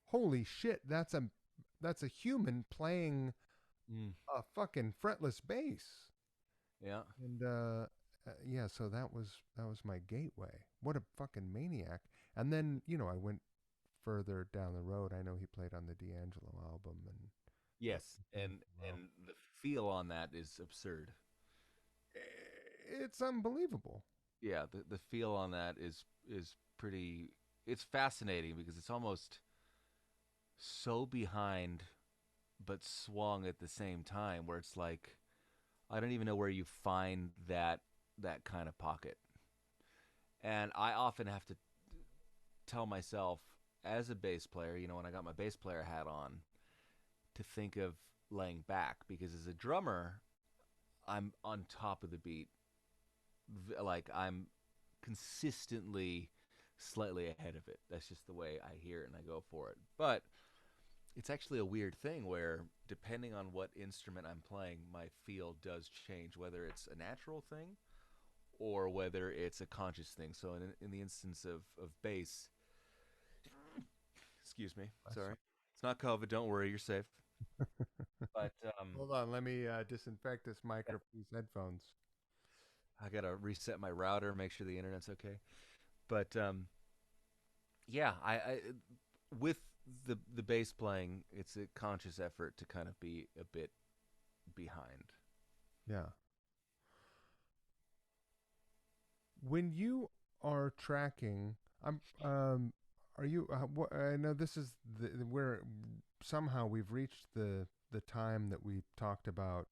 holy shit, that's a human playing Mm. a fucking fretless bass. Yeah. And yeah, so that was my gateway. What a fucking maniac. And then, I went further down the road. I know he played on the D'Angelo album and Yes, and and well, the feel on that is absurd. it's unbelievable. Yeah, the feel on that is pretty. It's fascinating because it's almost so behind, but swung at the same time. Where it's like I don't even know where you find that kind of pocket. And I often have to tell myself as a bass player, when I got my bass player hat on, to think of laying back because as a drummer, I'm on top of the beat. Like I'm consistently slightly ahead of it. That's just the way I hear it and I go for it. But it's actually a weird thing where depending on what instrument I'm playing, my feel does change, whether it's a natural thing or whether it's a conscious thing. So in the instance of bass, excuse me, sorry, it's not COVID. Don't worry, you're safe. But Hold on, let me disinfect this mic or these headphones. I gotta reset my router, make sure the internet's okay. But yeah, I with the bass playing, it's a conscious effort to kind of be a bit behind. Yeah. When you are tracking, are you? I know this is where somehow we've reached the time that we talked about.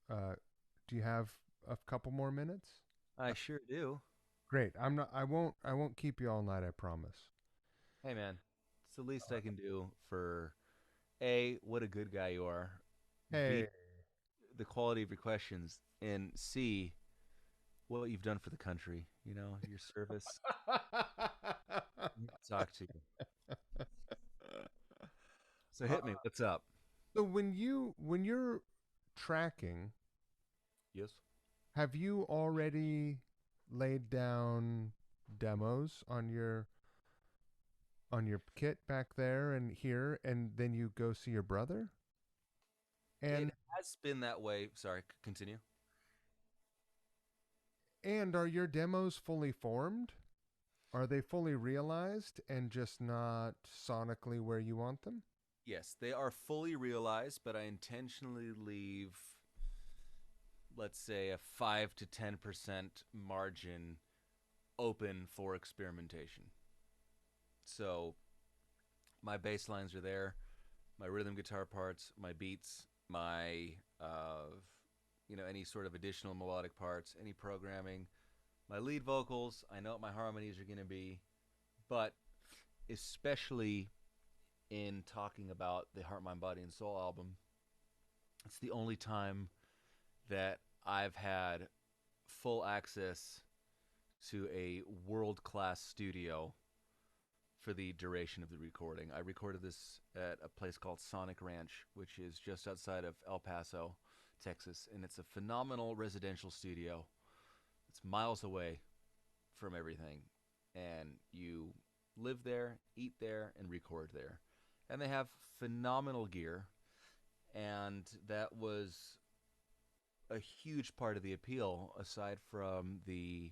Uh, do you have a couple more minutes? I sure do. Great. I'm not. I won't keep you all night. I promise. Hey man, it's the least I can do for A, what a good guy you are. B, Hey. the quality of your questions, and C, what you've done for the country, your service. Talk to you. So Uh, hit me. What's up? so when you're tracking, Yes. have you already laid down demos on your kit back there and here, and then you go see your brother? It And has been that way. Sorry, continue. and are your demos fully formed? Are they fully realized and just not sonically where you want them? Yes, they are fully realized, but I intentionally leave, let's say, a 5 to 10% margin open for experimentation. So my bass lines are there, my rhythm guitar parts, my beats, my any sort of additional melodic parts, any programming, my lead vocals. I know what my harmonies are going to be, but especially in talking about the Heart, Mind, Body, and Soul album, it's the only time that I've had full access to a world class studio for the duration of the recording. I recorded this at a place called Sonic Ranch, which is just outside of El Paso, Texas, and it's a phenomenal residential studio. It's miles away from everything, and you live there, eat there, and record there. And they have phenomenal gear, and that was a huge part of the appeal, aside from the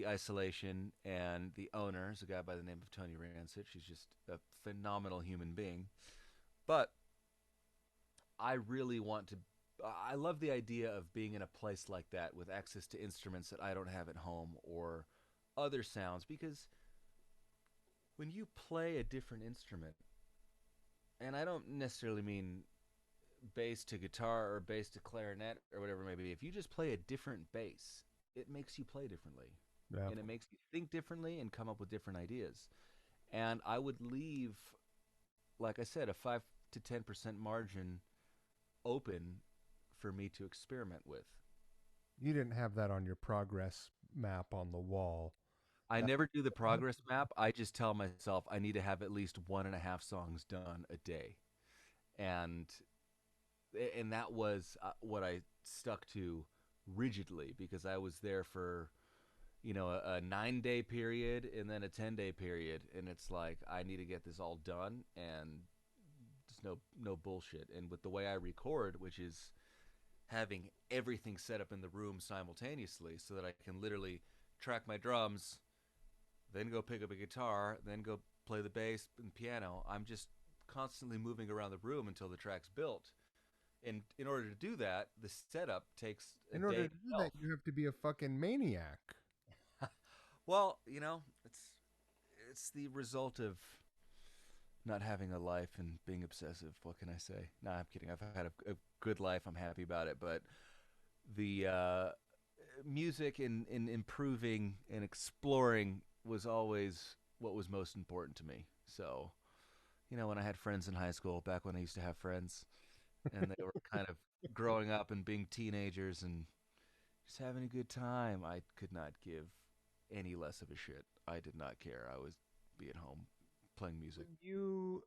isolation and the owner is a guy by the name of Tony Rancich. He's just a phenomenal human being. But I really want to. I love the idea of being in a place like that with access to instruments that I don't have at home or other sounds because when you play a different instrument, and I don't necessarily mean bass to guitar or bass to clarinet or whatever it may be, if you just play a different bass, it makes you play differently. Yeah. And it makes you think differently and come up with different ideas. And I would leave, like I said, a 5 to 10% margin open for me to experiment with. You didn't have that on your progress map on the wall. I That never do the progress map. I just tell myself I need to have at least 1.5 songs done a day, and that was what I stuck to rigidly because I was there for a 9 day period and then a 10 day period, and it's like I need to get this all done, and there's no bullshit. And with the way I record, which is having everything set up in the room simultaneously, so that I can literally track my drums, then go pick up a guitar, then go play the bass and piano. I'm just constantly moving around the room until the track's built. And in order to do that, the setup takes a in day order to do itself. that, you have to be a fucking maniac. Well, it's the result of not having a life and being obsessive. What can I say? No, I'm kidding. I've had a good life. I'm happy about it. But the music and improving and exploring was always what was most important to me. So, when I had friends in high school, back when I used to have friends, and they were kind of growing up and being teenagers and just having a good time, I could not give any less of a shit. I did not care. I was be at home playing music. When you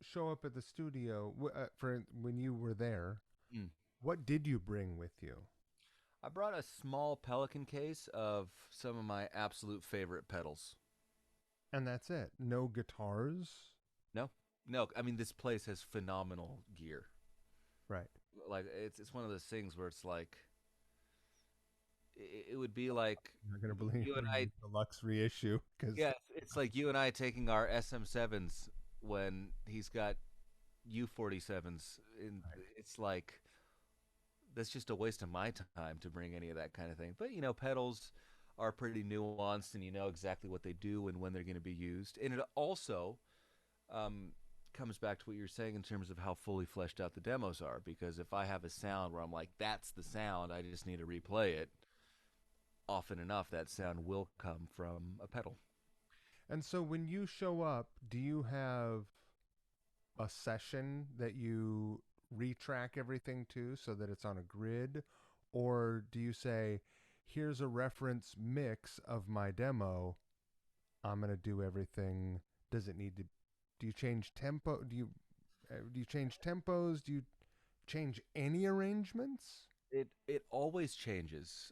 show up at the studio for when you were there, Mm. what did you bring with you? I brought a small Pelican case of some of my absolute favorite pedals. And that's it. No guitars. No, no. I mean, this place has phenomenal gear. Right. Like it's one of those things where it's like it would be like You're not gonna believe you and me. I. Deluxe reissue because Yeah, it's like you and I taking our SM7s when he's got U47s, and it's like that's just a waste of my time to bring any of that kind of thing. But pedals are pretty nuanced, and you know exactly what they do and when they're going to be used. And it also um, comes back to what you're saying in terms of how fully fleshed out the demos are. Because if I have a sound where I'm like, "That's the sound," I just need to replay it. Often enough, that sound will come from a pedal. And so when you show up, do you have a session that you retrack everything to so that it's on a grid? Or do you say, here's a reference mix of my demo? I'm going to do everything. Does it need to, do you change tempo? Do you change tempos? Do you change any arrangements? It always changes.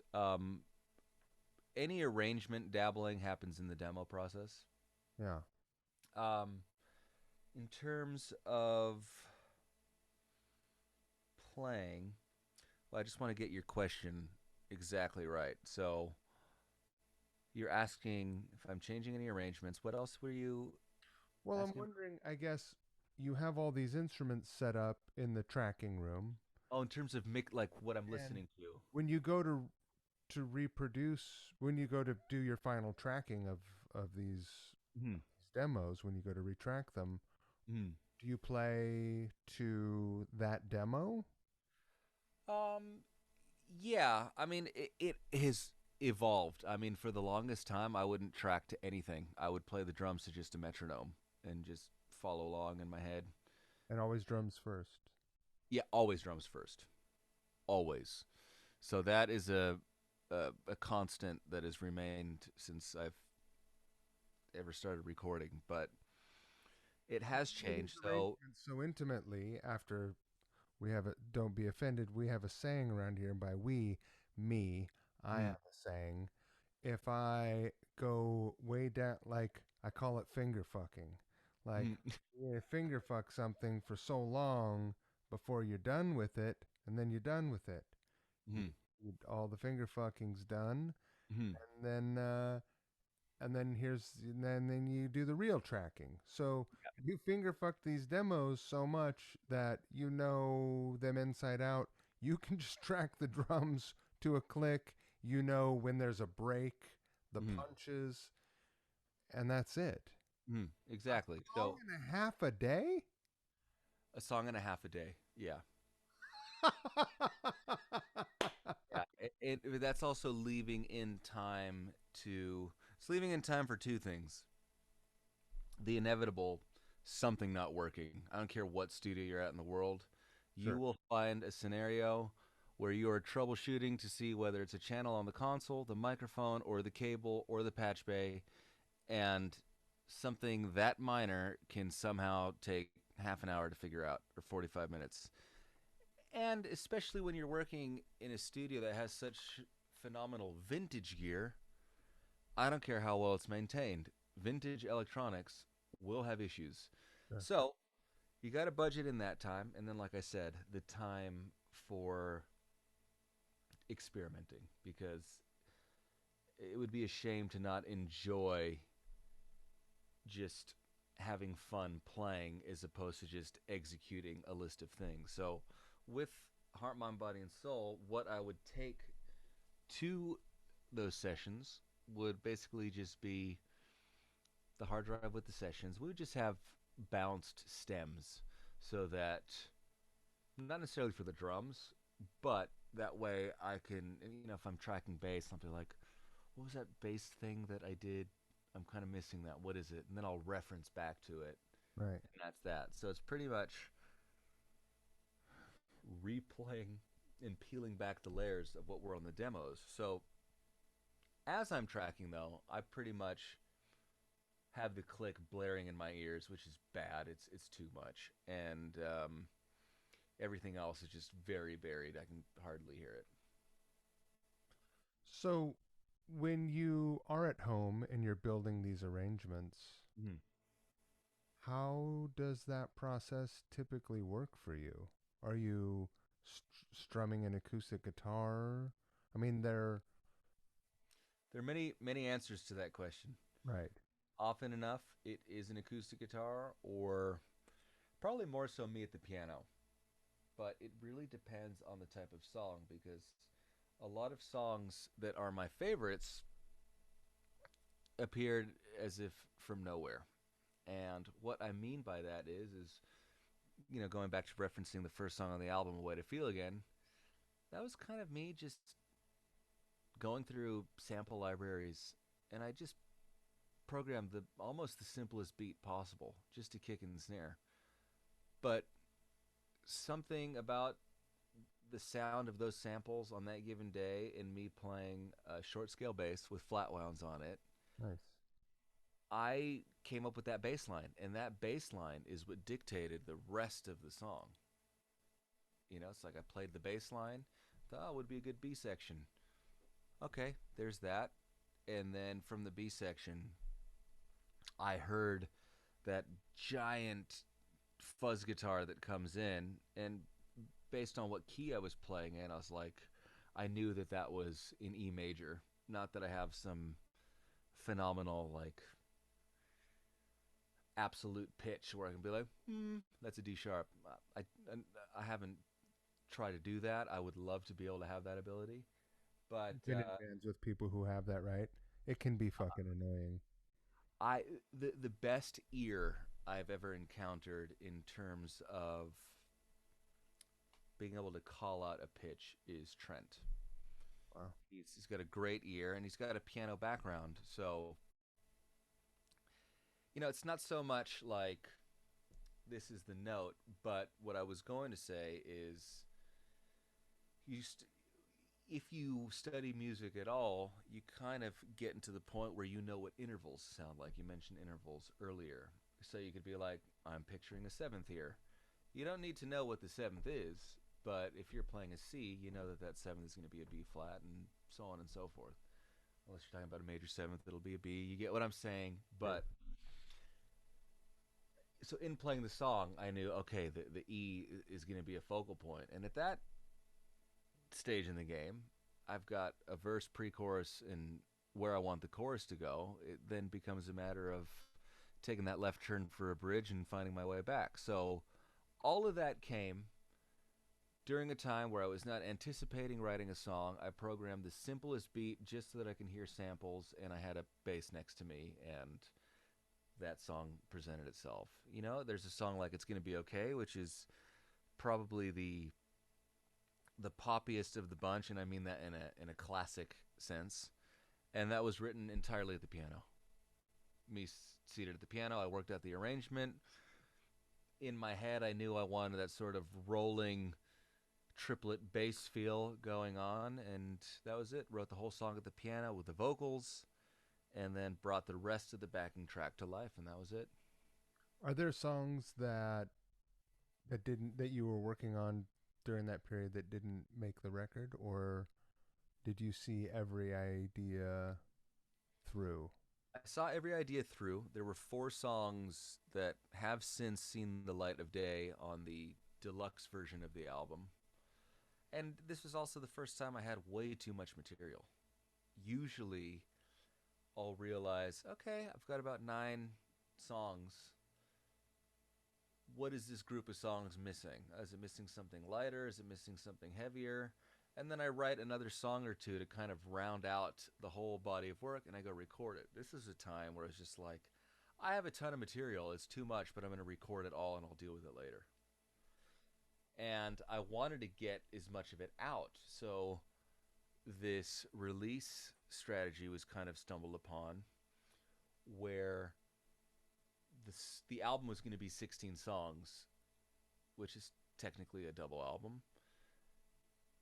Any arrangement dabbling happens in the demo process. Yeah. Um, in terms of playing, well, I just want to get your question exactly right. So you're asking if I'm changing any arrangements. What else were you Well, I'm asking? wondering, I guess you have all these instruments set up in the tracking room. Oh, in terms of like what I'm And listening to. when you go to reproduce, when you go to do your final tracking of these Hmm. demos, when you go to retract them, Hmm. do you play to that demo? Um, yeah. I mean, it has evolved. I mean, for the longest time, I wouldn't track to anything. I would play the drums to just a metronome and just follow along in my head. And always drums first. Yeah, always drums first. Always. So that is a constant that has remained since I've ever started recording, but it You has play these changed. So, arrangements so intimately after we have a, don't be offended, we have a saying around here, and by we, me, I mm, have a saying. If I go way down, like I call it finger fucking, like mm, you finger fuck something for so long before you're done with it, and then you're done with it. You, mm, all the finger fucking's done, mm, and then and then you do the real tracking. So you finger fuck these demos so much that you know them inside out. You can just track the drums to a click. You know when there's a break, the mm, punches, and that's it. A exactly. song So and a half a day? a song and a half a day. Yeah. Yeah. That's also leaving in time to, it's leaving in time for two things. The inevitable something not working. I don't care what studio you're at in the world. You Sure. will find a scenario where you are troubleshooting to see whether it's a channel on the console, the microphone, or the cable, or the patch bay, and something that minor can somehow take half an hour to figure out or 45 minutes. And especially when you're working in a studio that has such phenomenal vintage gear, I don't care how well it's maintained. Vintage electronics will have issues. Sure. So you got to budget in that time. And then, like I said, the time for experimenting because it would be a shame to not enjoy just having fun playing as opposed to just executing a list of things. So with Heart, Mind, Body, and Soul, what I would take to those sessions would basically just be the hard drive with the sessions. We would just have bounced stems so that not necessarily for the drums, but that way I can, if I'm tracking bass, something like, what was that bass thing that I did? I'm kind of missing that. What is it? And then I'll reference back to it, Right. and that's that. So it's pretty much replaying and peeling back the layers of what were on the demos. So as I'm tracking, though, I pretty much have the click blaring in my ears, which is bad. It's too much, and everything else is just very buried. I can hardly hear it. So, when you are at home and you're building these arrangements, Mm. how does that process typically work for you? Are you strumming an acoustic guitar? I mean, they're There are many answers to that question. right. Often enough, it is an acoustic guitar, or probably more so me at the piano. But it really depends on the type of song because a lot of songs that are my favorites appeared as if from nowhere. And what I mean by that is going back to referencing the first song on the album, "A Way to Feel Again." That was kind of me just going through sample libraries, and I just programmed the almost the simplest beat possible, just to kick and snare. But something about the sound of those samples on that given day and me playing a short scale bass with flat wounds on it, Nice. I came up with that bass line, and that bass line is what dictated the rest of the song. It's like I played the bass line, thought it would be a good B section. Okay, there's that. And then from the B section, I heard that giant fuzz guitar that comes in, and based on what key I was playing in, I was like, I knew that that was in E major. Not that I have some phenomenal like absolute pitch where I can be like, that's a D sharp. I haven't tried to do that. I would love to be able to have that ability, but I've been in bands with people who have that, right? It can be fucking annoying. I the best ear I've ever encountered in terms of being able to call out a pitch is Trent. Wow. He's got a great ear and he's got a piano background. So, it's not so much like this is the note, but what I was going to say is you st- if you study music at all, you kind of get into the point where you know what intervals sound like. You mentioned intervals earlier. So you could be like, I'm picturing a seventh here. You don't need to know what the seventh is, but if you're playing a C, you know that that seventh is going to be a B flat and so on and so forth. Unless you're talking about a major seventh, it'll be a B. You get what I'm saying? Sure. But so in playing the song, I knew, okay, the E is going to be a focal point. And at that stage in the game, I've got a verse, pre-chorus, and where I want the chorus to go. It then becomes a matter of taking that left turn for a bridge and finding my way back. So all of that came during a time where I was not anticipating writing a song. I programmed the simplest beat just so that I can hear samples, and I had a bass next to me, and that song presented itself. There's a song like "It's Gonna Be Okay," which is probably the poppiest of the bunch, and I mean that in a classic sense. And that was written entirely at the piano. Me seated at the piano, I worked out the arrangement. in my head, I knew I wanted that sort of rolling triplet bass feel going on, and that was it. Wrote the whole song at the piano with the vocals, and then brought the rest of the backing track to life, and that was it. Are there songs that you were working on during that period that didn't make the record, or did you see every idea through? I saw every idea through. There were four songs that have since seen the light of day on the deluxe version of the album. And this was also the first time I had way too much material. Usually, I'll realize, okay, I've got about 9 songs. What is this group of songs missing? Is it missing something lighter? Is it missing something heavier? And then I write another song or two to kind of round out the whole body of work, and I go record it. This is a time where it's just like, I have a ton of material. It's too much, but I'm going to record it all and I'll deal with it later. And I wanted to get as much of it out. So this release strategy was kind of stumbled upon where the album was going to be 16 songs, which is technically a double album.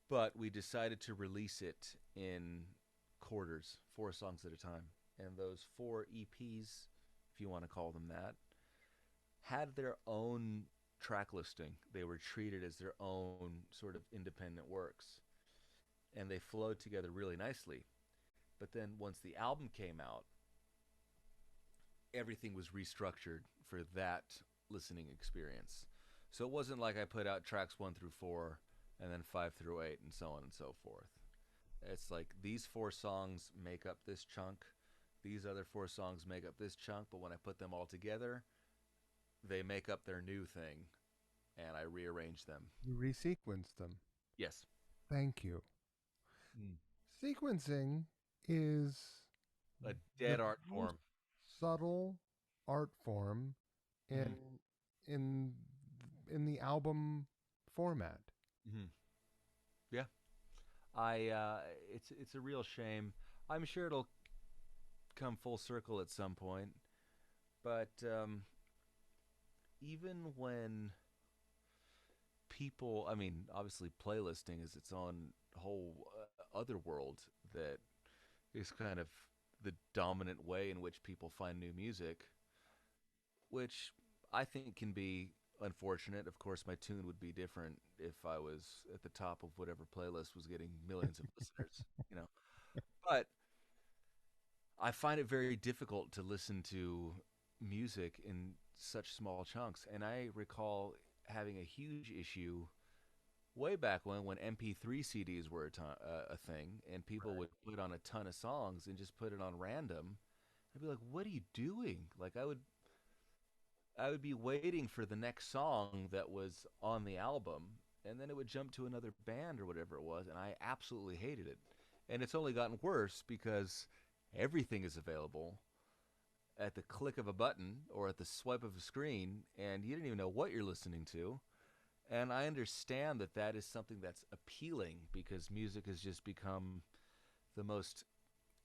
But we decided to release it in quarters, 4 songs at a time. And those 4 EPs, if you want to call them that, had their own track listing. They were treated as their own sort of independent works. And they flowed together really nicely. But then once the album came out, everything was restructured for that listening experience. So it wasn't like I put out tracks 1 through 4 and then 5 through 8 and so on and so forth. It's like these 4 songs make up this chunk, these other 4 songs make up this chunk, but when I put them all together, they make up their new thing, and I rearrange them. You resequenced them. Yes. Thank you. Mm. Sequencing is A dead the art most form. subtle art form in Mm-hmm. in in the album format. Mm-hmm. Yeah. I it's a real shame. I'm sure it'll come full circle at some point, but even when people, I mean, obviously playlisting is its own whole other world that is kind of the dominant way in which people find new music, which I think can be unfortunate. Of course, my tune would be different if I was at the top of whatever playlist was getting millions of listeners, you know. But I find it very difficult to listen to music in such small chunks. And I recall having a huge issue way back when MP3 CDs were a thing, and people would put on a ton of songs and just put it on random. I'd be like, "What are you doing?" Like I would be waiting for the next song that was on the album, and then it would jump to another band or whatever it was, and I absolutely hated it. And it's only gotten worse because everything is available at the click of a button or at the swipe of a screen, and you didn't even know what you're listening to. And I understand that that is something that's appealing because music has just become the most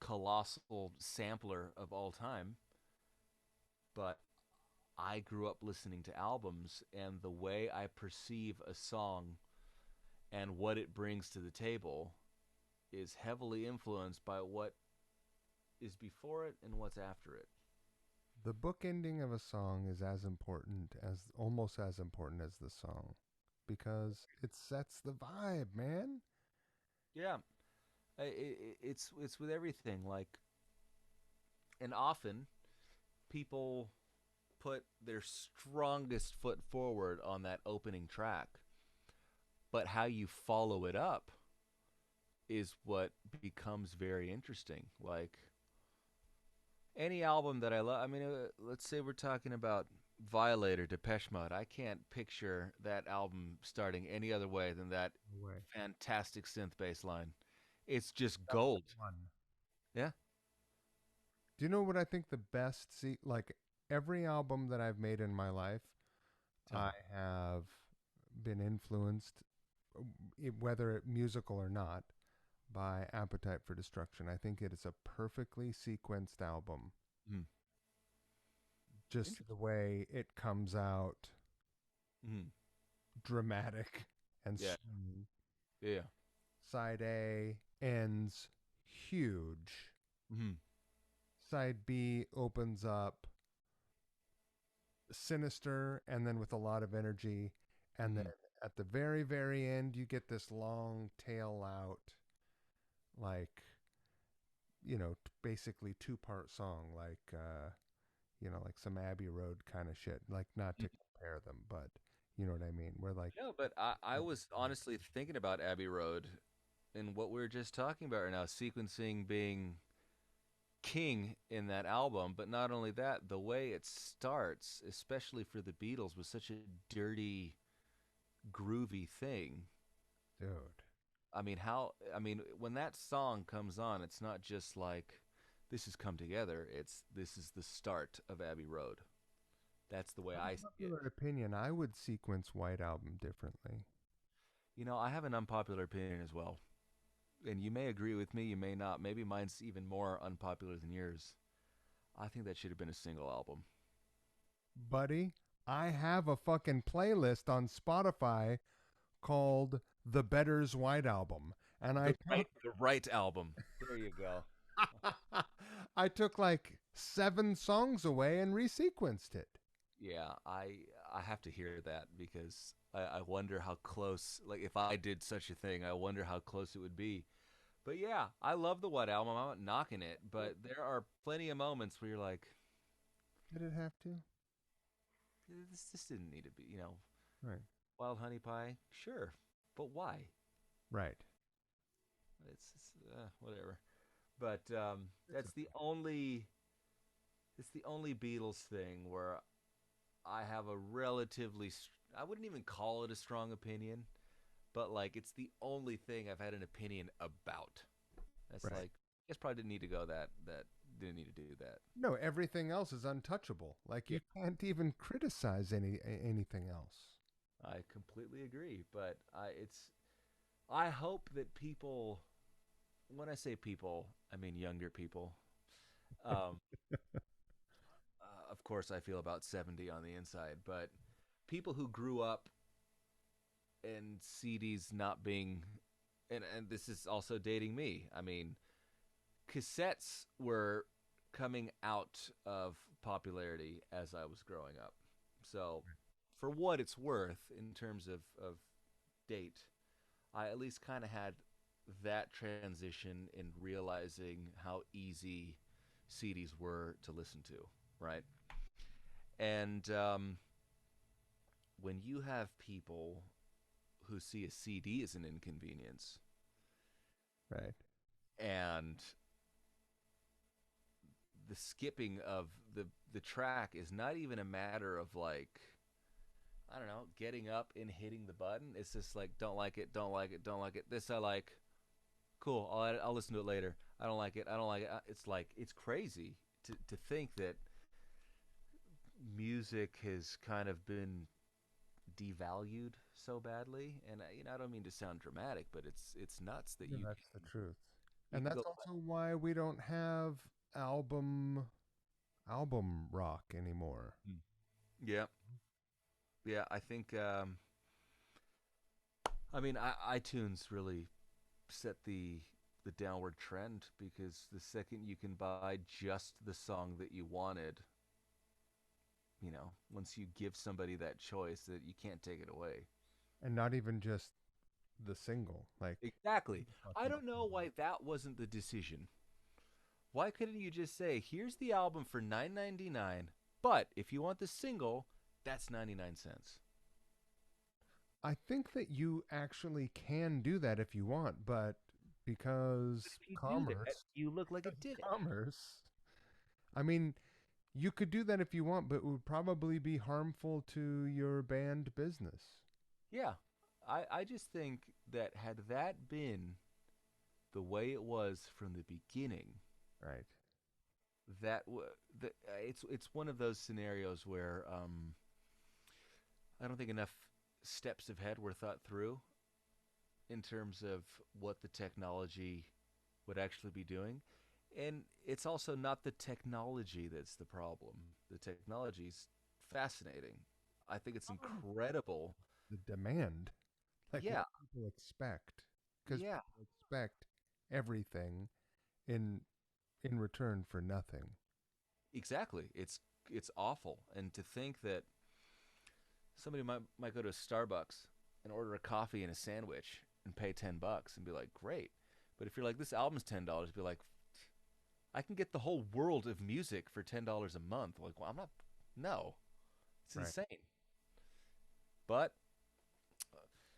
colossal sampler of all time. But I grew up listening to albums, and the way I perceive a song and what it brings to the table is heavily influenced by what is before it and what's after it. The bookending of a song is as important as almost as important as the song because it sets the vibe, man. Yeah, it's with everything. Like, and often people put their strongest foot forward on that opening track, but how you follow it up is what becomes very interesting. Like any album that I love, I mean, let's say we're talking about Violator, Depeche Mode. I can't picture that album starting any other way than that No way. fantastic synth bass line. It's just That was gold. fun. Yeah. Do you know what I think the best like every album that I've made in my life, Tell I me. have been influenced whether musical or not by Appetite for Destruction. I think it is a perfectly sequenced album. Mm. Just the way it comes out Hmm. dramatic and Yeah. smooth. Yeah. Side A ends huge. Hmm. Side B opens up sinister and then with a lot of energy. And then Hmm. at the very, very end, you get this long tail out, like, basically two-part song, like some Abbey Road kind of shit. Like, not to compare them, but you know what I mean? Where, like, No, but I was honestly thinking about Abbey Road and what we were just talking about right now, sequencing being king in that album. But not only that, the way it starts, especially for the Beatles, was such a dirty, groovy thing. dude. I mean, when that song comes on, it's not just like this has come together. This is the start of Abbey Road. That's the way I see it. Unpopular opinion, I would sequence White Album differently. I have an unpopular opinion as well. And you may agree with me, you may not. Maybe mine's even more unpopular than yours. I think that should have been a single album. Buddy, I have a fucking playlist on Spotify called The Better's White Album. And I took The right album. There you go. I took like 7 songs away and resequenced it. Yeah, I have to hear that because I wonder how close, like if I did such a thing, I wonder how close it would be. But yeah, I love the What album. I'm not knocking it, but there are plenty of moments where you're like, Did it have to? this didn't need to be, Right. Wild Honey Pie, sure, but why? Right. It's whatever. But It's it's the only Beatles thing where I have a relatively, I wouldn't even call it a strong opinion, but like it's the only thing I've had an opinion about. That's right. like, I guess probably didn't need to go that didn't need to do that. No, everything else is untouchable. Like Yeah, you can't even criticize anything else. I completely agree. But I hope that people, when I say people, I mean younger people. Um, of course, I feel about 70 on the inside, but people who grew up and CDs not being, and this is also dating me. I mean, cassettes were coming out of popularity as I was growing up. So, for what it's worth in terms of date, I at least kind of had that transition in realizing how easy CDs were to listen to, right? And when you have people who see a CD as an inconvenience, Right. and the skipping of the track is not even a matter of like, I don't know, getting up and hitting the button. It's just like, don't like it, don't like it, don't like it. This I like. Cool. I'll listen to it later. I don't like it. I don't like it. It's like, it's crazy to think that music has kind of been devalued so badly. And I don't mean to sound dramatic, but it's nuts that Yeah, that's the truth. you And can that's go. also why we don't have album rock anymore. Hmm. Yeah, yeah. I think. I mean, iTunes really set the downward trend because the second you can buy just the song that you wanted, once you give somebody that choice, that you can't take it away. And not even just the single. Like Exactly. I fucking don't know why that wasn't the decision. Why couldn't you just say, "Here's the album for 9.99, but if you want the single, that's 99 cents." I think that you actually can do that if you want, but But because if you do that, commerce, you look like a dick. commerce, I mean, you could do that if you want, but it would probably be harmful to your band business. Yeah. I just think that had that been the way it was from the beginning, Right. that w- it's one of those scenarios where I don't think enough steps ahead were thought through in terms of what the technology would actually be doing. And it's also not the technology that's the problem. The technology's fascinating. I think it's Problem incredible. the demand, like Yeah, what people expect, because yeah, people expect everything in in return for nothing. exactly. It's awful. And to think that somebody might go to a Starbucks and order a coffee and a sandwich and pay $10 and be like, great. But if you're like, this album's $10, be like, I can get the whole world of music for $10 a month. Like, well, I'm not. No, it's Right. insane. But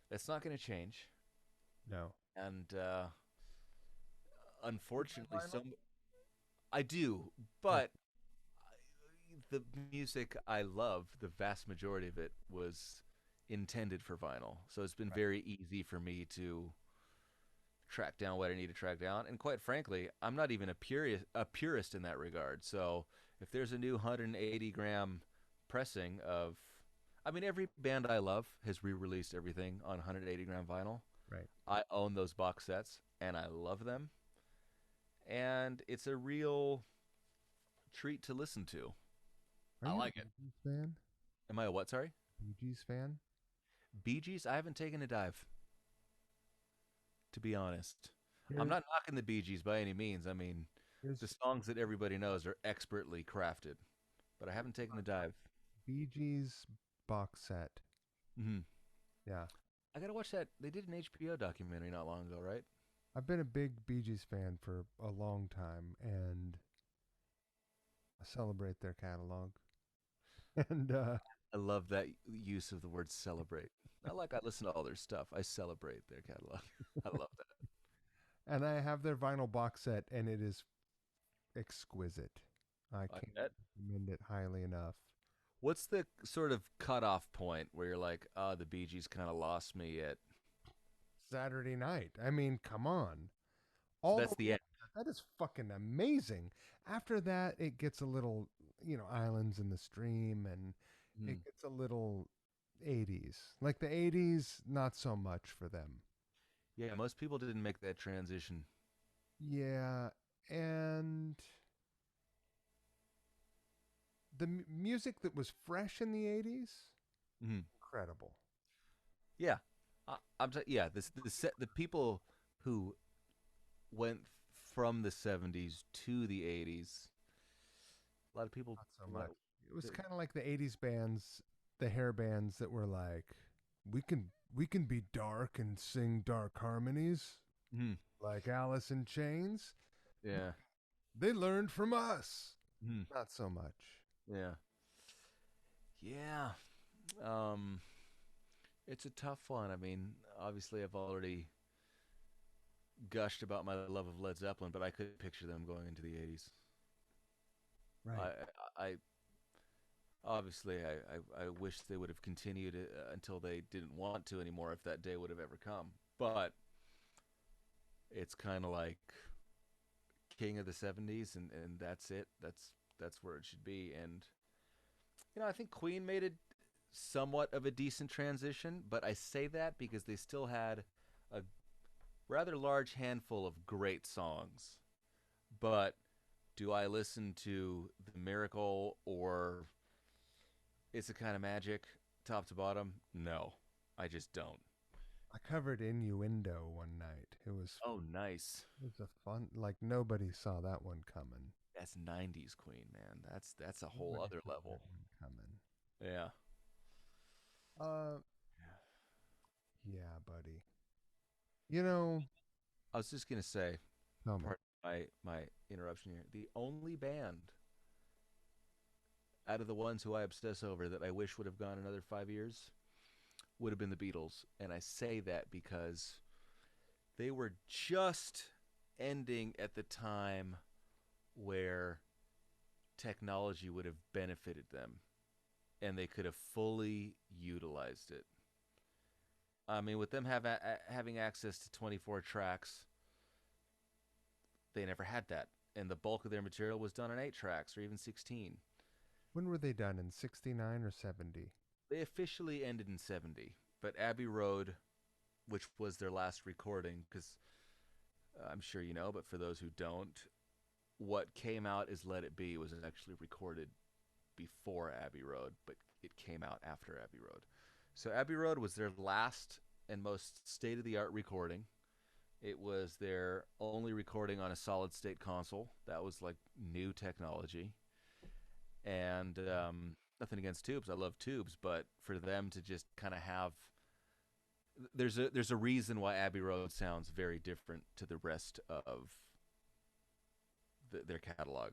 that's not going to change. No. And You buy unfortunately, vinyl? some I do, Okay. but the music I love, the vast majority of it was intended for vinyl. So it's been Right. very easy for me to track down what I need to track down. And quite frankly, I'm not even a purist in that regard. So if there's a new 180-gram pressing of, I mean, every band I love has re-released everything on 180-gram vinyl. Right. I own those box sets and I love them. And it's a real treat to listen to. Are I you a like it. Bee Gees fan? Am I a what? Sorry? Bee Gees fan? Bee Gees? I haven't taken a dive, to be honest. I'm Here's not knocking the Bee Gees by any means. I mean, the here's songs that everybody knows are expertly crafted, but I haven't taken the dive. Bee Gees box set. Hmm. Yeah. I gotta watch that. They did an HBO documentary not long ago, right? I've been a big Bee Gees fan for a long time, and I celebrate their catalog. And I love that use of the word celebrate. Not like I listen to all their stuff. I celebrate their catalog. I love that. and I have their vinyl box set, and it is exquisite. I I can't bet. recommend it highly enough. What's the sort of cutoff point where you're like, oh, the Bee Gees kind of lost me at? Saturday night. I mean, come on. So All the that's the way end. up there, that is fucking amazing. After that, it gets a little, islands in the stream, and Hmm. it gets a little 80s. Like the 80s, not so much for them. Yeah, most people didn't make that transition. Yeah, and the music that was fresh in the 80s, Hmm. incredible. Yeah, yeah. The people who went from the '70s to the '80s. A lot of people Not so went. much. It was The, kind of like the 80s bands, the hair bands that were like, we can be dark and sing dark harmonies hmm. like Alice in Chains. Yeah. They learned from us. Hmm. Not so much. Yeah. Yeah. Um, it's a tough one. I mean, obviously, I've already gushed about my love of Led Zeppelin, but I could picture them going into the '80s. Right. I, I obviously, I wish they would have continued until they didn't want to anymore, if that day would have ever come. But it's kind of like king of the '70s, and that's it. That's where it should be. And I think Queen made it somewhat of a decent transition, but I say that because they still had a rather large handful of great songs. But do I listen to The Miracle or It's a Kind of Magic top to bottom? No, I just don't. I covered Innuendo one night. Oh, nice. It was a fun, like nobody saw that one coming. That's '90s Queen, man. That's a whole Nobody other saw that level. one coming. Yeah. Uh, yeah, buddy. You know, I was just gonna say, tell me. part my interruption here. The only band out of the ones who I obsess over that I wish would have gone another 5 years would have been the Beatles, and I say that because they were just ending at the time where technology would have benefited them, and they could have fully utilized it. I mean, with them having access to 24 tracks, they never had that. And the bulk of their material was done on 8 tracks or even 16. When were they done? In 69 or 70? They officially ended in '70, but Abbey Road, which was their last recording, because I'm sure you know, but for those who don't, what came out as Let It Be was actually recorded before Abbey Road, but it came out after Abbey Road. So Abbey Road was their last and most state of the art recording. It was their only recording on a solid state console. That was like new technology. And nothing against tubes. I love tubes, but for them to just kind of have there's a reason why Abbey Road sounds very different to the rest of their catalog.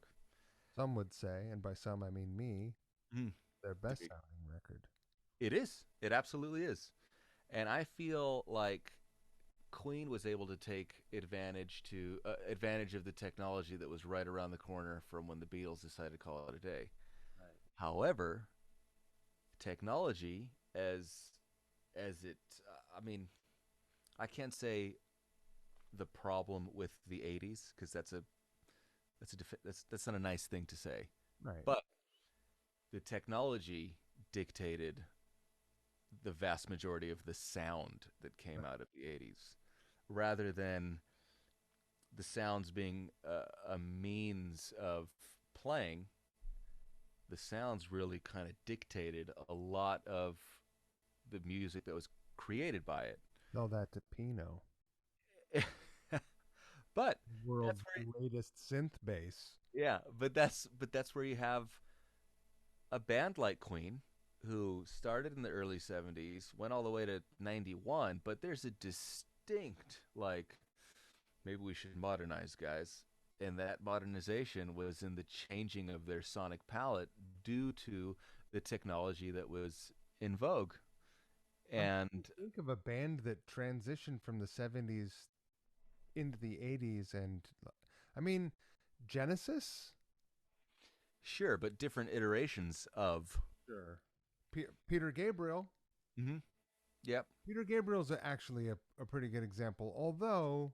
Some would say, and by some I mean me, Mm. their best sounding record. It is. It absolutely is. And I feel like Queen was able to take advantage of the technology that was right around the corner from when the Beatles decided to call it a day. Right. However, technology as it I mean, I can't say the problem with the 80s because that's not a nice thing to say. Right. But the technology dictated the vast majority of the sound that came Right. out of the 80s rather than the sounds being a means of playing. The sounds really kind of dictated a lot of the music that was created by Tell that to Pino, it. But that's world's where latest synth bass. yeah, but that's where you have a band like Queen who started in the early 70s, went all the way to 91, but there's a distinct like maybe we should modernize, guys. And that modernization was in the changing of their sonic palette due to the technology that was in vogue. I'm trying And to think of a band that transitioned from the 70s into the 80s, and I mean, Genesis? sure, but different iterations of. Sure. Peter Gabriel. Mm-hmm. Yep. Peter Gabriel's actually a pretty good example, although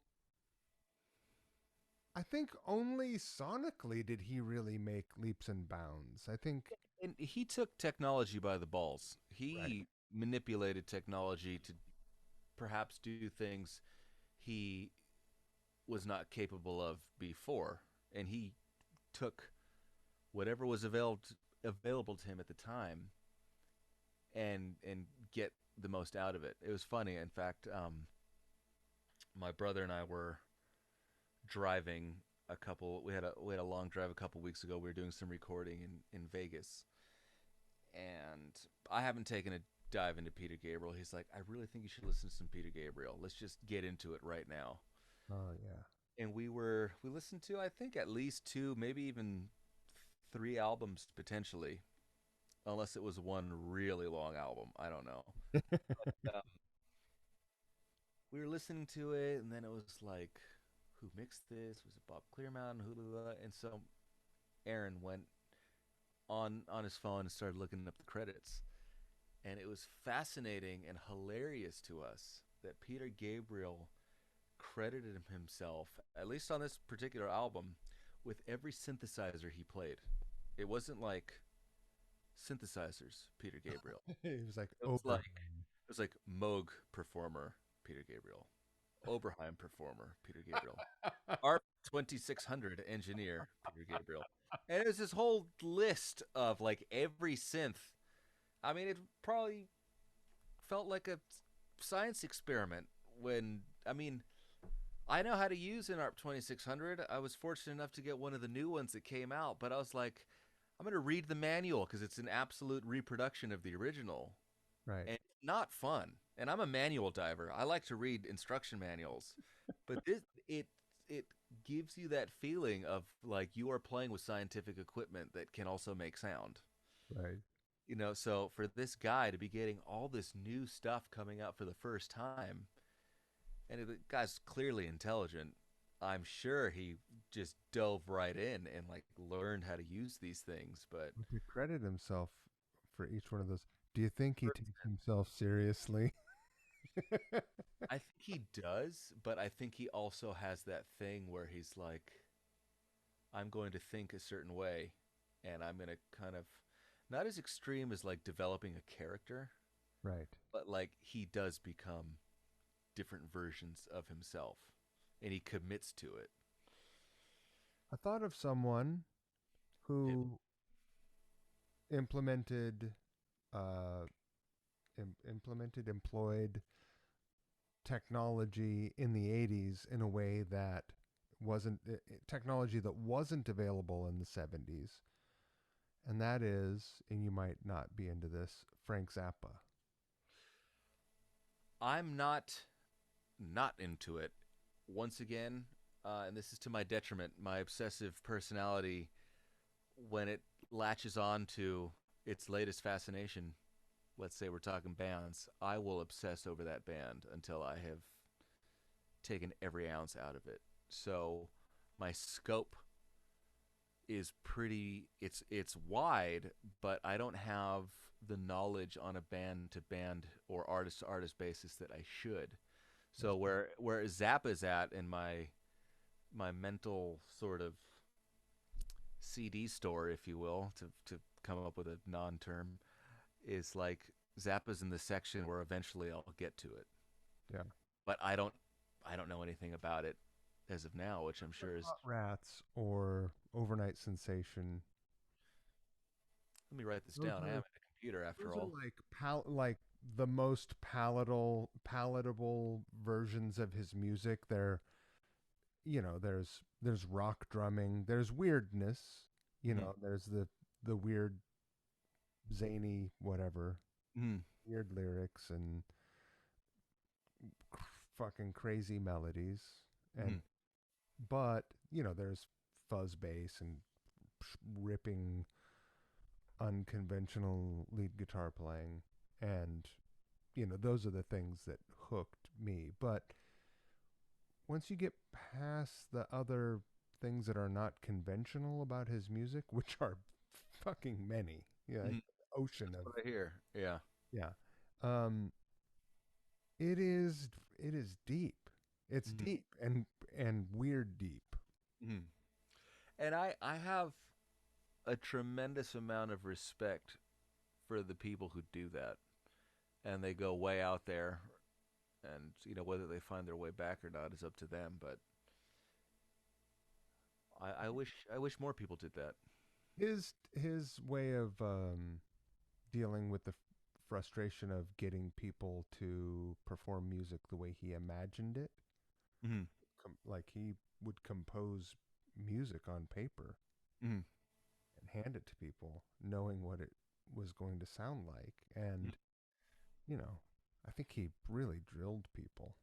I think only sonically did he really make leaps and bounds. I think. And he took technology by the balls. Right. He manipulated technology to perhaps do things he was not capable of before. And he took whatever was available to him at the time and get the most out of it. It was funny. In fact, my brother and I were driving we had a long drive a couple weeks ago. We were doing some recording in Vegas, and I haven't taken a dive into Peter Gabriel. He's like, I really think you should listen to some Peter Gabriel. Let's just get into it right now. Oh yeah. And we listened to I think at least two, maybe even three albums potentially, unless it was one really long album. I don't know. Um, we were listening to it, and then it was like, who mixed this? Was it Bob Clearmountain? Who? And so Aaron went on his phone and started looking up the credits, and it was fascinating and hilarious to us that Peter Gabriel credited himself, at least on this particular album, with every synthesizer he played. It wasn't like synthesizers, Peter Gabriel. He was like It was like it was like Moog performer, Peter Gabriel. Oberheim performer, Peter Gabriel. ARP 2600 engineer, Peter Gabriel. And it was this whole list of like every synth. I mean, it probably felt like a science experiment when, I mean, I know how to use an ARP 2600. I was fortunate enough to get one of the new ones that came out, but I was like, I'm going to read the manual because it's an absolute reproduction of the original. right. And not fun. And I'm a manual diver. I like to read instruction manuals. But it gives you that feeling of like you are playing with scientific equipment that can also make sound. Right. So for this guy to be getting all this new stuff coming out for the first time, and the guy's clearly intelligent. I'm sure he just dove right in and like learned how to use these things. But To credit himself for each one of those, do you think he takes himself seriously? I think he does, but I think he also has that thing where he's like, I'm going to think a certain way, and I'm going to kind of, not as extreme as like developing a character, Right. but like he does become different versions of himself, and he commits to it. I thought of someone Hit- who implemented uh, employed technology in the 80s in a way that wasn't technology that wasn't available in the 70s. And that is, and you might not be into this, Frank Zappa. I'm not into it. Once again, and this is to my detriment, my obsessive personality, when it latches on to its latest fascination, let's say we're talking bands, I will obsess over that band until I have taken every ounce out of it. So my scope is pretty, it's wide, but I don't have the knowledge on a band to band or artist to artist basis that I should. So where Zappa's at in my mental sort of CD store, if you will, to come up with a non term, is like Zappa's in the section where eventually I'll get to it. Yeah. But I don't know anything about it as of now, which I'm Like sure is. Hot Rats or Overnight Sensation. Let me write this Those down. I am are at a computer after those all. are like the most palatable versions of his music. They're, there's rock drumming, there's weirdness, Mm-hmm. there's the weird zany whatever, Mm-hmm. weird lyrics and fucking crazy melodies, and Mm-hmm. but there's fuzz bass and ripping unconventional lead guitar playing, and those are the things that hooked me. But once you get past the other things that are not conventional about his music, which are fucking many, yeah, like Mm-hmm. ocean That's of, what I hear. Yeah. yeah, um, it is deep. It's Mm-hmm. deep and weird deep. Mm-hmm. And I have a tremendous amount of respect for the people who do that, and they go way out there, and whether they find their way back or not is up to them. But I wish more people did that. His way of dealing with the frustration of getting people to perform music the way he imagined it, Mm-hmm. like he would compose music on paper Mm-hmm. and hand it to people, knowing what it was going to sound like. And, you know, I think he really drilled people.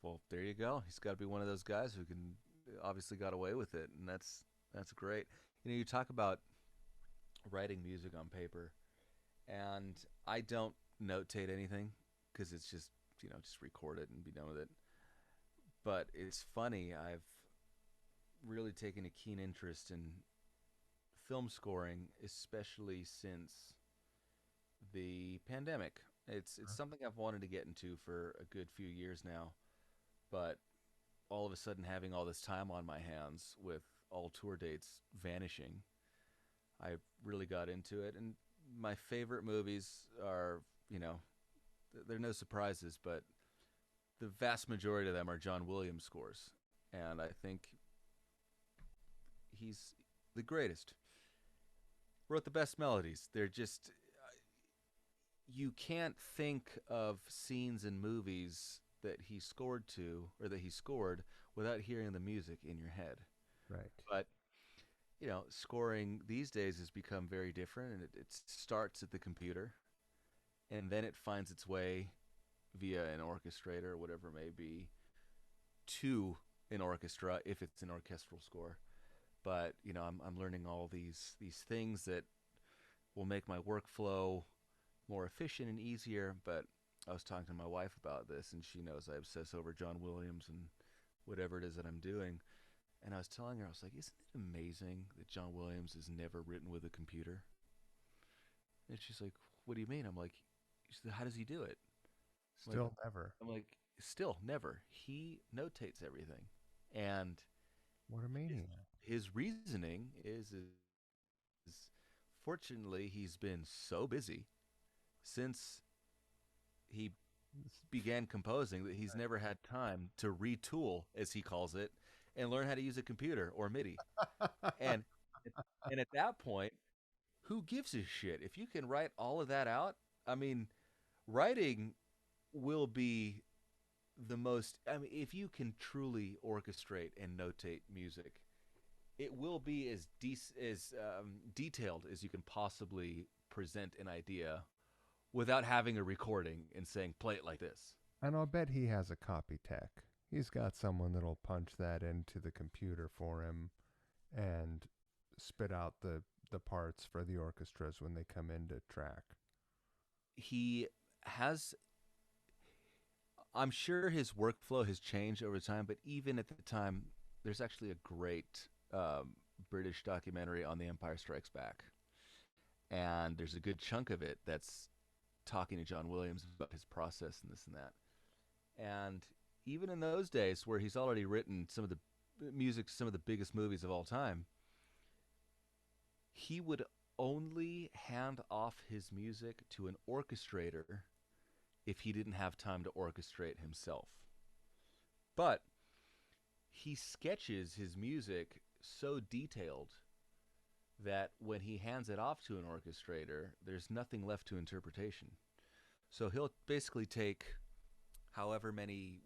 Well, there you go. He's got to be one of those guys who can obviously got away with it, and that's great. You talk about writing music on paper, and I don't notate anything because it's just record it and be done with it. But it's funny. I've really taken a keen interest in film scoring, especially since the pandemic. It's something I've wanted to get into for a good few years now, but all of a sudden having all this time on my hands with all tour dates vanishing, I really got into it. And my favorite movies are, you know, they're no surprises, but the vast majority of them are John Williams scores. And I think he's the greatest. Wrote the best melodies. They're just, you can't think of scenes in movies that he scored to or that he scored without hearing the music in your head. Right. But scoring these days has become very different, and it starts at the computer, and then it finds its way via an orchestrator or whatever it may be to an orchestra if it's an orchestral score. But I'm learning all these things that will make my workflow more efficient and easier. But I was talking to my wife about this, and she knows I obsess over John Williams and whatever it is that I'm doing. And I was telling her, I was like, isn't it amazing that John Williams is never written with a computer? And she's like, what do you mean? I'm like, how does he do it? I'm like, Still never. I'm like, still never. He notates everything, and What a his maniac. his reasoning is fortunately he's been so busy since he began composing that he's never had time to retool, as he calls it, and learn how to use a computer or MIDI. And and at that point, who gives a shit? If you can write all of that out, I mean, writing will be the most. I mean, if you can truly orchestrate and notate music, it will be as detailed as you can possibly present an idea without having a recording and saying play it like this. And I'll bet he has a copy tech. He's got someone that'll punch that into the computer for him and spit out the parts for the orchestras when they come into track. He has, I'm sure his workflow has changed over time, but even at the time, there's actually a great British documentary on The Empire Strikes Back. And there's a good chunk of it that's talking to John Williams about his process and this and that. And even in those days where he's already written some of the music, some of the biggest movies of all time, he would only hand off his music to an orchestrator if he didn't have time to orchestrate himself. But he sketches his music so detailed that when he hands it off to an orchestrator, there's nothing left to interpretation. So he'll basically take however many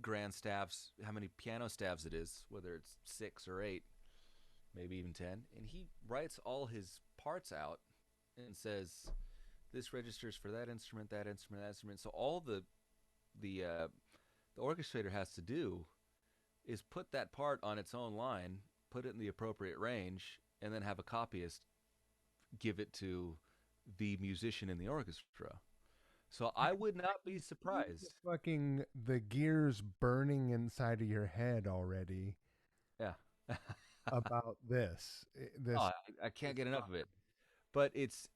grand staves, how many piano staves it is, whether it's 6 or 8, maybe even 10, and he writes all his parts out and says, this registers for that instrument, that instrument, that instrument. So all the orchestrator has to do is put that part on its own line, put it in the appropriate range, and then have a copyist give it to the musician in the orchestra. So I would not be surprised. Fucking the gears burning inside of your head already Yeah. about this. Oh, This I can't get enough of it. But it's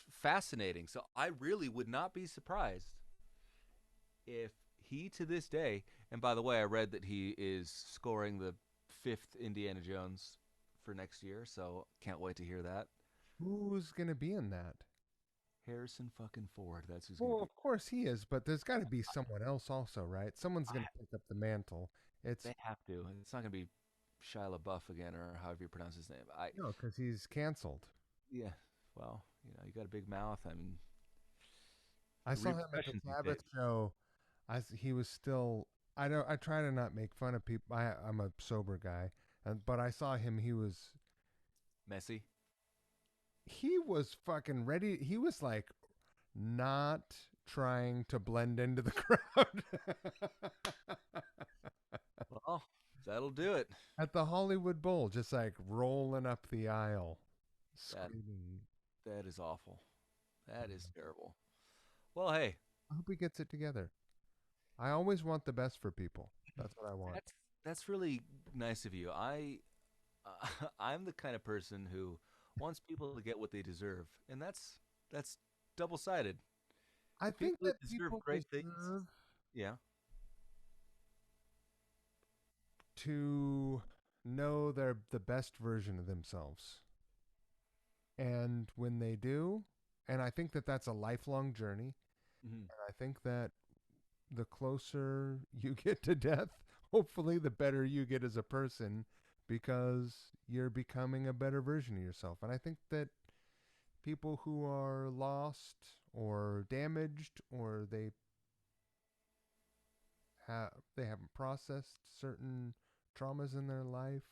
fascinating. So I really would not be surprised if he to this day, and by the way, I read that he is scoring the 5th Indiana Jones for next year, so can't wait to hear that. who's gonna be in that? Harrison fucking Ford. That's who's going to Well, be. of course he is, but there's got to be someone else also, right? Someone's gonna pick up the mantle. It's They have to. It's not going to be Shia LaBeouf again, or however you pronounce his name. no, because he's canceled. Yeah. Well, you got a big mouth. I mean, I saw him at the repercussions these days. Sabbath show. He was still. I don't. I try to not make fun of people. I'm a sober guy, but I saw him. Messy. He was fucking ready. He was like not trying to blend into the crowd Well, that'll do it. at the Hollywood Bowl, just like rolling up the aisle, That screaming. that is awful. That is terrible. Well, hey, I hope he gets it together. I always want the best for people. That's what I want. that's really nice of you. I'm the kind of person who wants people to get what they deserve, and that's double-sided. I The think people that that deserve people great things, deserve yeah. to know they're the best version of themselves. And when they do, and I think that that's a lifelong journey, Mhm. and I think that the closer you get to death, hopefully the better you get as a person because you're becoming a better version of yourself. And I think that people who are lost or damaged or they haven't processed certain traumas in their life.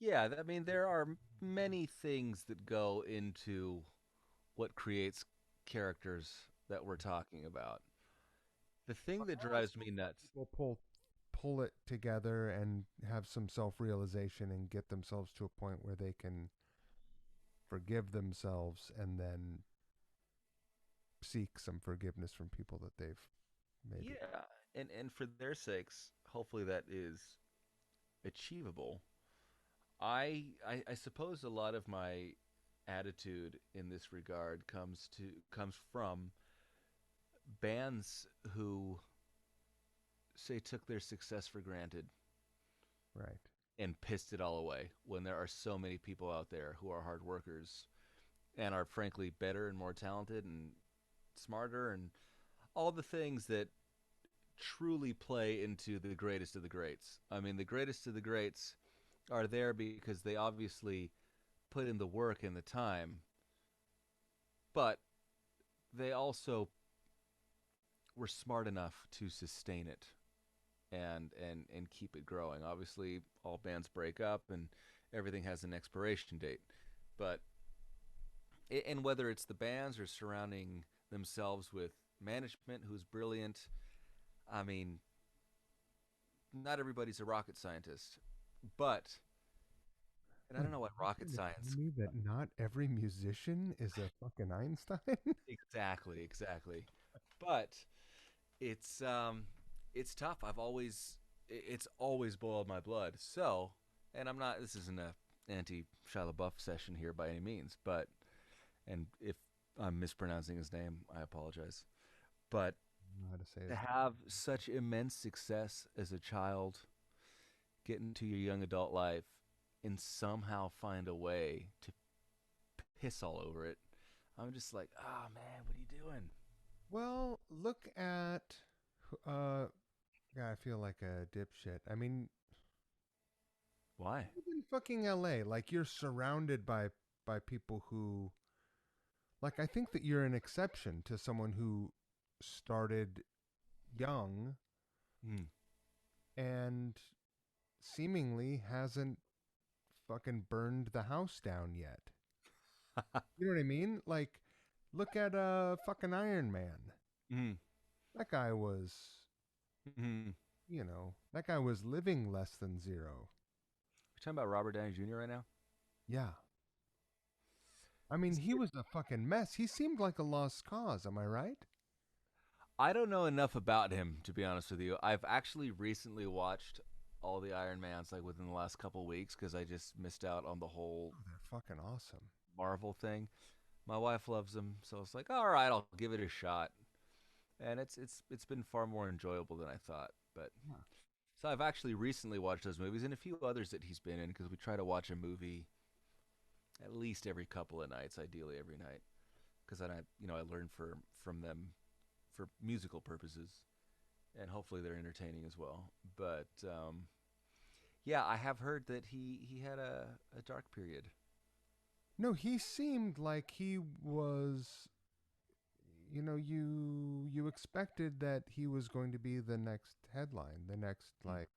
Yeah, I mean, there are many things that go into what creates characters that we're talking about. The thing But that I also drives me nuts. people pull it together and have some self-realization and get themselves to a point where they can forgive themselves and then seek some forgiveness from people that they've maybe. Yeah, and for their sakes, hopefully that is achievable. I suppose a lot of my attitude in this regard comes from bands who say took their success for granted Right. and pissed it all away when there are so many people out there who are hard workers and are frankly better and more talented and smarter and all the things that truly play into the greatest of the greats. I mean, the greatest of the greats are there because they obviously put in the work and the time, but they also were smart enough to sustain it and keep it growing. Obviously, all bands break up and everything has an expiration date, but and whether it's the bands or surrounding themselves with management who's brilliant, I mean, not everybody's a rocket scientist, but and I Wait, don't know what you rocket trying to tell science. me that not every musician is a fucking Einstein? Exactly, exactly. But it's tough. It's always boiled my blood. So, and I'm not. This isn't a anti Shia LaBeouf session here by any means. But and if I'm mispronouncing his name, I apologize. But I don't know how to say to his have such immense success as a child, get into your young adult life, and somehow find a way to piss all over it, I'm just like, oh man, what are you doing? Well, look at uh yeah, I feel like a dipshit. I mean, Why? you live in fucking LA. Like you're surrounded by people who like I think that you're an exception to someone who started young Mm. and seemingly hasn't fucking burned the house down yet. You know what I mean? Like look at fucking Iron Man. Mm. That guy was, Mm. that guy was living less than zero. You're talking about Robert Downey Jr. right now? Yeah. I mean, This he kid, was a fucking mess. He seemed like a lost cause. Am I right? I don't know enough about him to be honest with you. I've actually recently watched all the Iron Mans like within the last couple weeks because I just missed out on the whole Oh, they're fucking awesome. Marvel thing. My wife loves them, so it's like, all right, I'll give it a shot. And it's been far more enjoyable than I thought. But Yeah. so I've actually recently watched those movies and a few others that he's been in because we try to watch a movie at least every couple of nights, ideally every night, because then I learn from them for musical purposes, and hopefully they're entertaining as well. But yeah, I have heard that he had a dark period. No, he seemed like he was, you expected that he was going to be the next headline, the next Mm. like,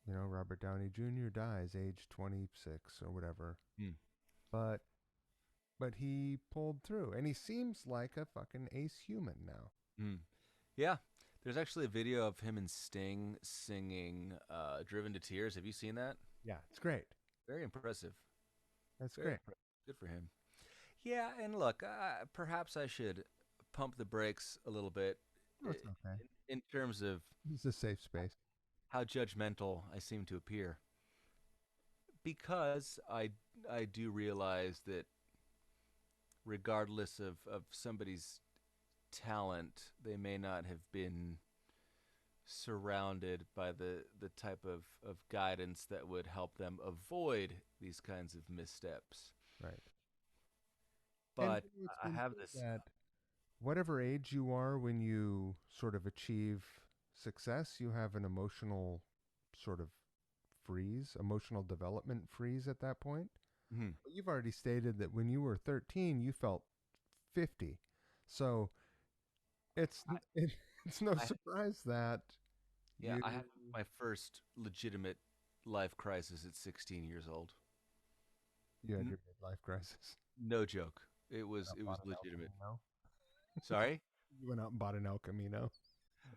Robert Downey Jr. dies age 26 or whatever. Mm. But but he pulled through and he seems like a fucking ace human now. Mm. Yeah, there's actually a video of him and Sting singing "Driven to Tears." Have you seen that? Yeah, it's great. Very impressive. That's Very great. impressive. Good for him. Yeah, and look, perhaps I should pump the brakes a little bit Oh, it's okay. in terms of It's a safe space. how judgmental I seem to appear, because I do realize that regardless of somebody's talent, they may not have been surrounded by the type of guidance that would help them avoid these kinds of missteps. Right. And But it's I been have said this. that whatever age you are when you sort of achieve success, you have an emotional sort of freeze, emotional development freeze at that point. Mhm. But you've already stated that when you were 13, you felt 50. So it's I, it's no I surprise that yeah, you I had my first legitimate life crisis at 16 years old. you had N- your midlife crisis. no joke. It You went was out it and was bought an El legitimate. Camino. Sorry? You went out and bought an El Camino.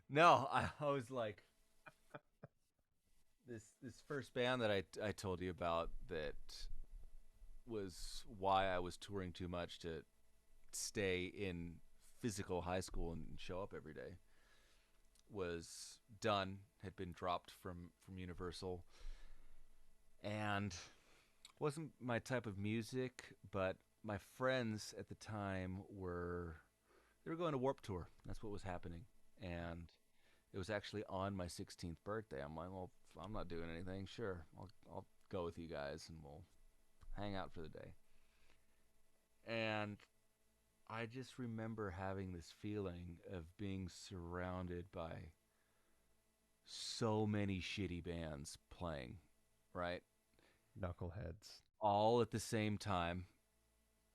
No, I was like this first band that I told you about that was why I was touring too much to stay in physical high school and show up every day was done, had been dropped from Universal, and wasn't my type of music, but my friends at the time were going to Warp Tour. That's what was happening. And it was actually on my 16th birthday. I'm like, well, if I'm not doing anything, sure. I'll go with you guys and we'll hang out for the day. And I just remember having this feeling of being surrounded by so many shitty bands playing, right? Knuckleheads. all at the same time.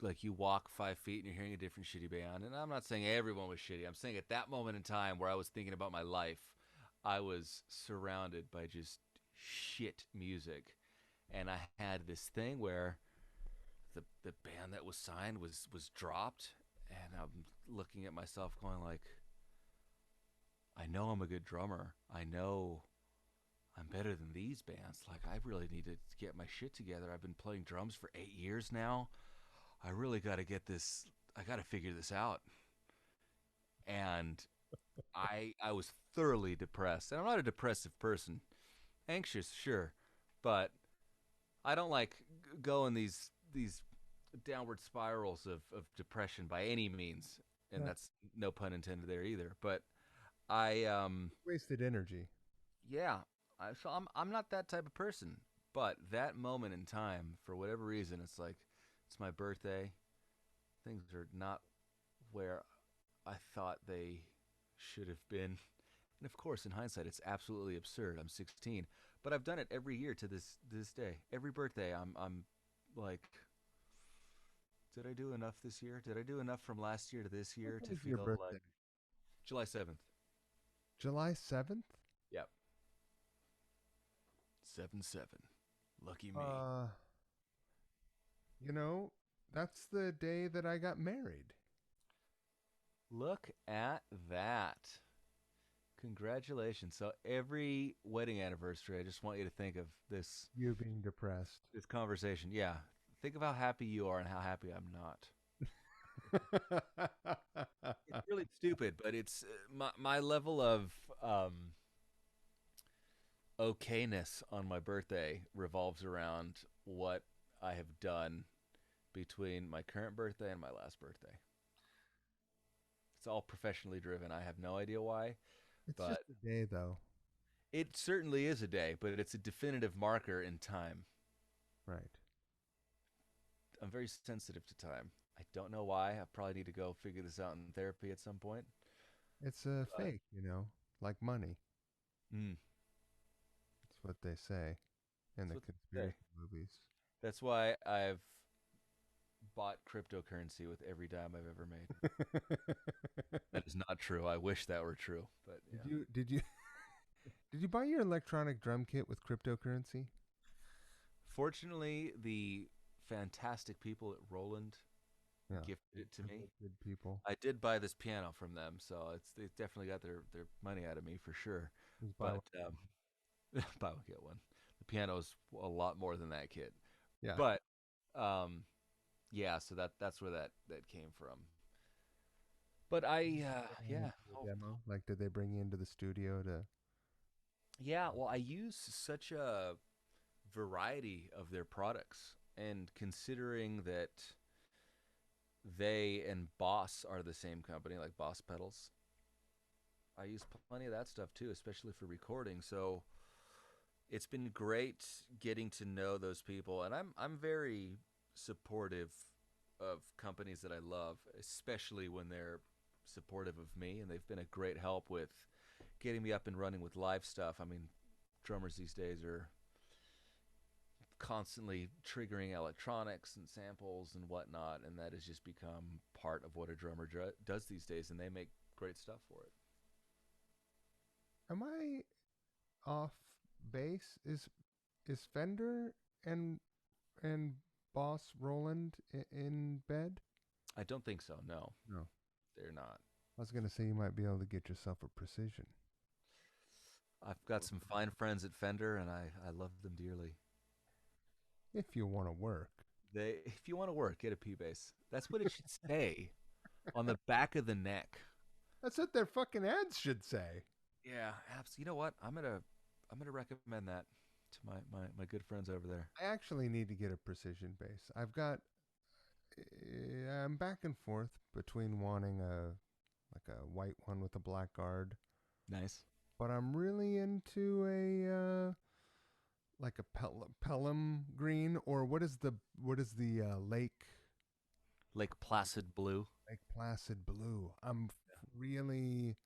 Like you walk 5 feet and you're hearing a different shitty band. And I'm not saying everyone was shitty. I'm saying at that moment in time where I was thinking about my life, I was surrounded by just shit music. And I had this thing where the band that was signed was dropped, and I'm looking at myself going like, I know I'm a good drummer. I know I'm better than these bands. Like I really need to get my shit together. I've been playing drums for 8 years now. I really got to get this. I got to figure this out. And I was thoroughly depressed. And I'm not a depressive person. Anxious, sure, but I don't like go in these downward spirals of depression by any means. And No, that's no pun intended there either. But I wasted energy. yeah, I'm not that type of person. But that moment in time, for whatever reason, it's like it's my birthday. Things are not where I thought they should have been. And of course, in hindsight, it's absolutely absurd. I'm 16, but I've done it every year to this day. Every birthday, I'm like, did I do enough this year? Did I do enough from last year to this What year to is your feel like birthday? July 7th? July 7th? Yep, 7-7. Lucky me. Uh, you know, that's the day that I got married. Look at that. Congratulations. So every wedding anniversary, I just want you to think of You being depressed. this conversation. Yeah. Think of how happy you are and how happy I'm not. It's really stupid, but it's my level of um, okayness on my birthday revolves around what I have done between my current birthday and my last birthday. It's all professionally driven. I have no idea why, It's just but a day, though. it certainly is a day, but it's a definitive marker in time. Right. I'm very sensitive to time. I don't know why. I probably need to go figure this out in therapy at some point. It's a But fake, like money. mm, That's what they say in that's the what they say. conspiracy movies. That's why I've bought cryptocurrency with every dime I've ever made. That is not true. I wish that were true, but Did yeah. you did you did you buy your electronic drum kit with cryptocurrency? Fortunately, the fantastic people at Roland Yeah. gifted it to me. Good people. I did buy this piano from them, so it's they definitely got their money out of me for sure. Just buy But one, get one. buy one get one. The piano's a lot more than that kit. Yeah. But um, yeah, so that's where that came from. But I yeah, Do a demo? Like, did they bring you into the studio to? yeah. Well, I use such a variety of their products, and considering that they and Boss are the same company, like Boss pedals, I use plenty of that stuff too, especially for recording. So it's been great getting to know those people, and I'm very supportive of companies that I love, especially when they're supportive of me, and they've been a great help with getting me up and running with live stuff. I mean, drummers these days are constantly triggering electronics and samples and whatnot, and that has just become part of what a drummer does these days, and they make great stuff for it. Am I off base? Is Fender and and Boss Roland in bed? I don't think so. No, No. they're not. I was gonna say you might be able to get yourself a precision. I've got some fine friends at Fender, and I love them dearly. If you want to work. If you want to work, get a P bass. That's what it should say on the back of the neck. That's what their fucking ads should say. Yeah, You know what? I'm gonna recommend that to my good friends over there. I actually need to get a precision bass. I'm back and forth between wanting a like a white one with a black guard, Nice. but I'm really into a like a Pelham green, or what is the Lake Placid blue. Lake Placid blue. Really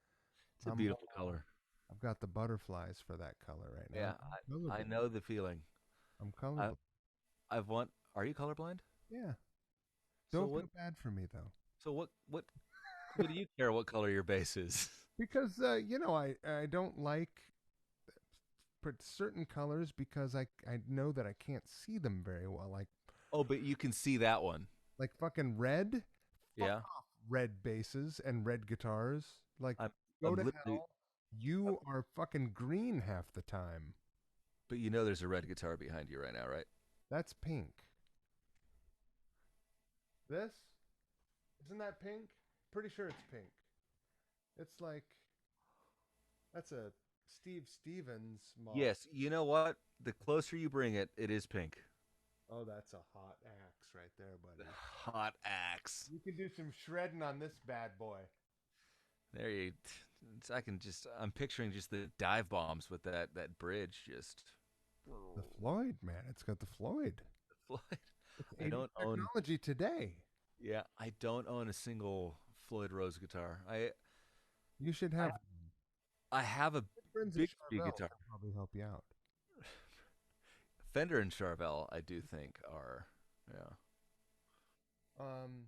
It's a I'm beautiful color. I've got the butterflies for that color right now. Yeah, I'm I colorblind. know the feeling. I'm I colorblind. I've want. Are you colorblind? Yeah. So Don't what? feel bad for me though. So what do you care what color your base is? Because I don't like certain colors because I know that I can't see them very well. Oh, but you can see that one. Fucking red. Fuck Yeah. off, red basses and red guitars. Like, I'm go I'm to literally. hell. You are fucking green half the time. But you know, there's a red guitar behind you right now, right? That's pink. This isn't that pink? Pretty sure it's pink. It's like that's a Steve Stevens model. Yes. You know what? The closer you bring it, it is pink. Oh, that's a hot axe right there, buddy. Hot axe. You can do some shredding on this bad boy. There you. I can just. I'm picturing just the dive bombs with that bridge. Just. The Floyd, man. It's got the Floyd. Floyd. It's I 80s don't own. technology today. Yeah, I don't own a single Floyd Rose guitar. You should I have I have a friends at Bixby Charvel guitar. can probably help you out. Fender and Charvel, I do think are. Yeah. Um,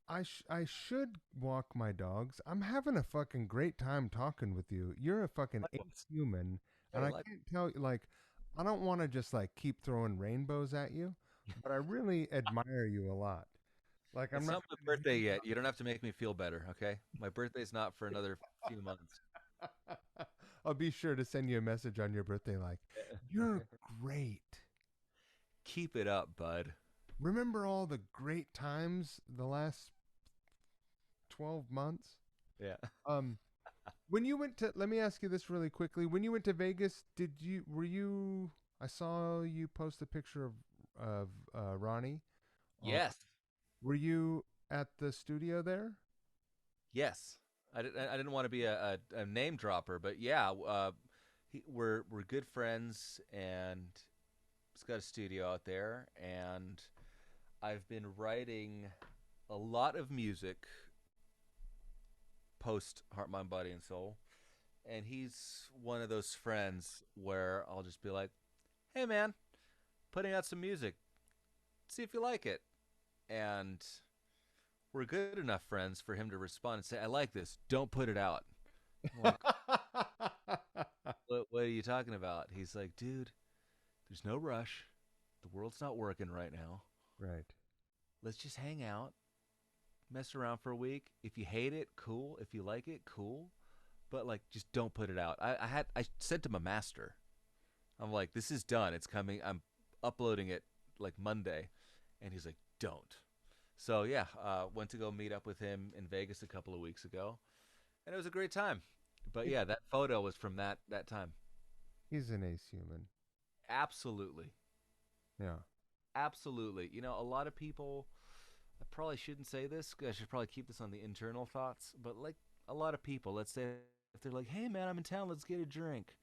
I should walk my dogs. I'm having a fucking great time talking with you. You're a fucking Likewise. human, and Hey, I like can't tell you like I don't want to just like keep throwing rainbows at you, but I really admire you a lot. Like I'm it's not not my trying to birthday yet. You don't have to make me feel better, okay? My birthday's not for another few months. I'll be sure to send you a message on your birthday like, "You're great." Keep it up, bud. Remember all the great times the last 12 months? Yeah. Um when you went to let me ask you this really quickly. When you went to Vegas, were you I saw you post a picture of Ronnie. Uh, Yes. were you at the studio there? Yes. I didn't want to be a name dropper, but yeah, we're good friends, and he's got a studio out there, and I've been writing a lot of music post Heart, Mind, Body, and Soul, and he's one of those friends where I'll just be like, "Hey, man, putting out some music. See if you like it," and we're good enough friends for him to respond and say, "I like this. Don't put it out." I'm like, what are you talking about? He's like, "Dude, there's no rush. The world's not working right now. Right. Let's just hang out, mess around for a week. If you hate it, cool. If you like it, cool. But like, just don't put it out." I sent him a master. I'm like, "This is done. It's coming. I'm uploading it like Monday," and he's like, "Don't." So yeah, went to go meet up with him in Vegas a couple of weeks ago, and it was a great time. But yeah, that photo was from that time. He's an ace human. Absolutely, Yeah. absolutely. You know, a lot of people. I probably shouldn't say this. I should probably keep this on the internal thoughts. But like a lot of people, let's say if they're like, "Hey man, I'm in town. Let's get a drink,"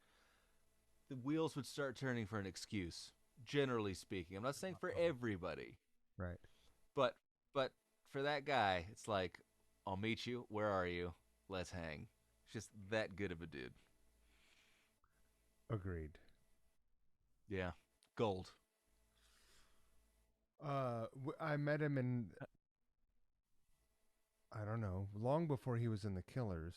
the wheels would start turning for an excuse. Generally speaking, I'm not saying for everybody, Right. but but for that guy, it's like, "I'll meet you. Where are you? Let's hang." It's just that good of a dude. Agreed. Yeah, gold. I met him in I don't know, long before he was in the Killers.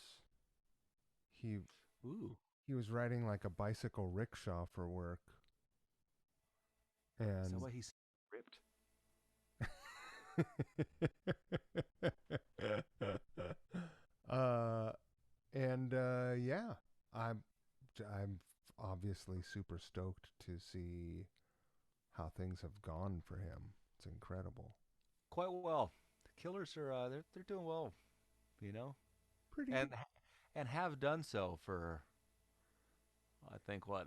He Ooh, he was riding like a bicycle rickshaw for work, is that and why he's ripped? uh, yeah, I'm obviously super stoked to see how things have gone for him. It's incredible. Quite well. The Killers are they're doing well, you know, Pretty and and have done so for I think what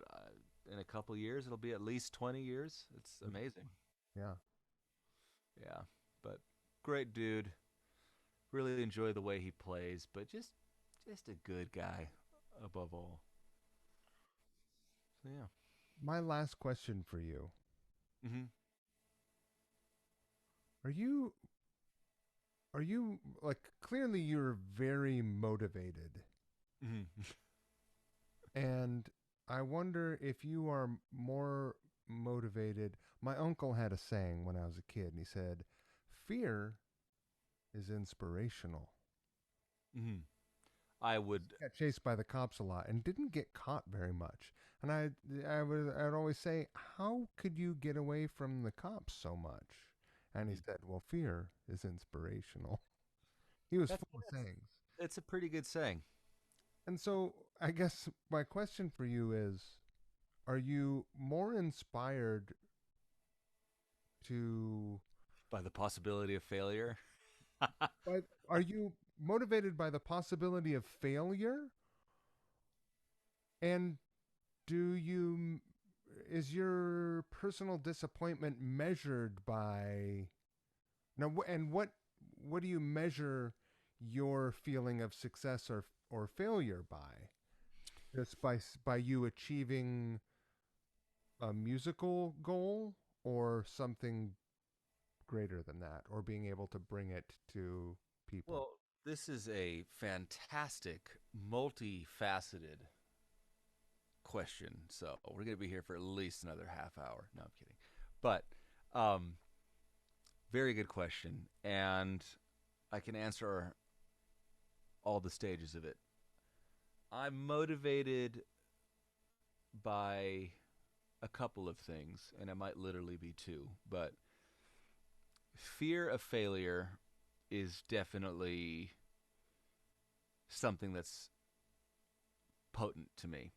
in a couple years it'll be at least 20 years. It's amazing. yeah. Yeah, but great dude. Really enjoy the way he plays, but just a good guy above all. So yeah. My last question for you: Hmm. Are you like clearly you're very motivated, Hmm. and I wonder if you are more motivated motivated. My uncle had a saying when I was a kid, and he said, "Fear is inspirational." Hmm. I would. Got chased by the cops a lot and didn't get caught very much. And I'd always say, "How could you get away from the cops so much?" And he Mhm. said, "Well, fear is inspirational." He was That's full of sayings. it's a pretty good saying. And so I guess my question for you is, are you more inspired to By the possibility of failure. are you motivated by the possibility of failure? And do you is your personal disappointment measured by now and what do you measure your feeling of success or failure by? Just by you achieving a musical goal or something greater than that or being able to bring it to people? Well, this is a fantastic, multifaceted question. So we're going to be here for at least another half hour. No, I'm kidding. But um, very good question, and I can answer all the stages of it. I'm motivated by a couple of things, and it might literally be two, but fear of failure is definitely something that's potent to me.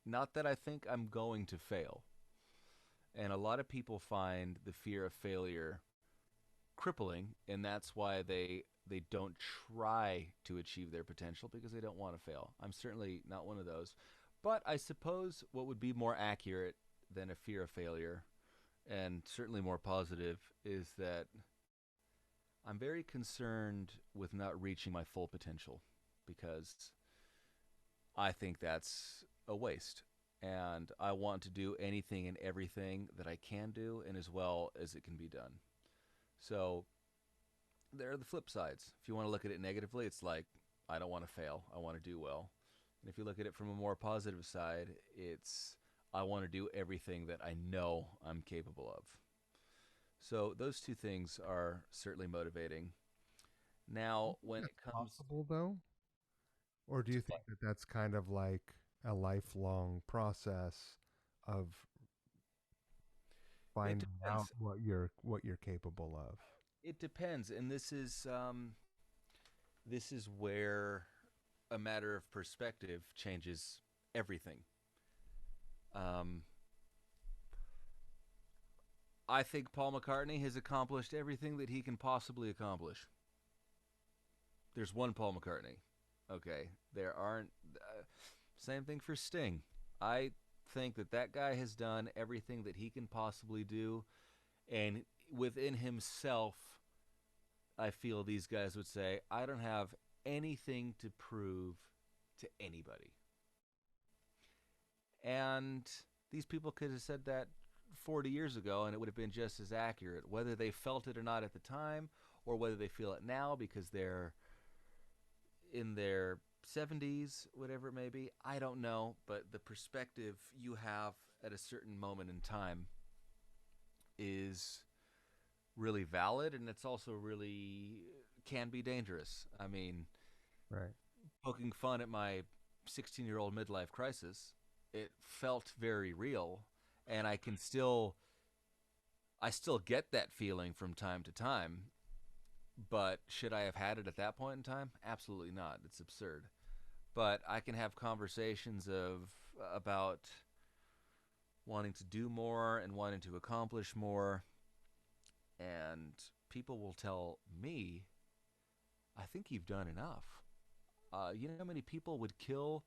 Not that I think I'm going to fail. And a lot of people find the fear of failure crippling, and that's why they don't try to achieve their potential because they don't want to fail. I'm certainly not one of those. But I suppose what would be more accurate than a fear of failure, and certainly more positive, is that I'm very concerned with not reaching my full potential because I think that's a waste. And I want to do anything and everything that I can do and as well as it can be done. So there are the flip sides. If you want to look at it negatively, it's like, I don't want to fail. I want to do well. And if you look at it from a more positive side, it's, I want to do everything that I know I'm capable of. So those two things are certainly motivating. Do you Now, think when that's it comes possible though? Or do to you think that that's kind of like a lifelong process of it finding out depends. what you're capable of? It depends, and this is where a matter of perspective changes everything. Um, I think Paul McCartney has accomplished everything that he can possibly accomplish. There's one Paul McCartney. Okay, there aren't. Same thing for Sting. I think that that guy has done everything that he can possibly do, and within himself, I feel these guys would say, I don't have anything to prove to anybody. And these people could have said that 40 years ago and it would have been just as accurate, whether they felt it or not at the time, or whether they feel it now because they're in their 70s, whatever it may be. I don't know. But the perspective you have at a certain moment in time is really valid, and it's also really can be dangerous. I mean, Right. poking fun at my 16-year-old midlife crisis, it felt very real, and I still get that feeling from time to time. But should I have had it at that point in time? Absolutely not. It's absurd. But I can have conversations of about wanting to do more and wanting to accomplish more, and people will tell me, "I think you've done enough." You know how many people would kill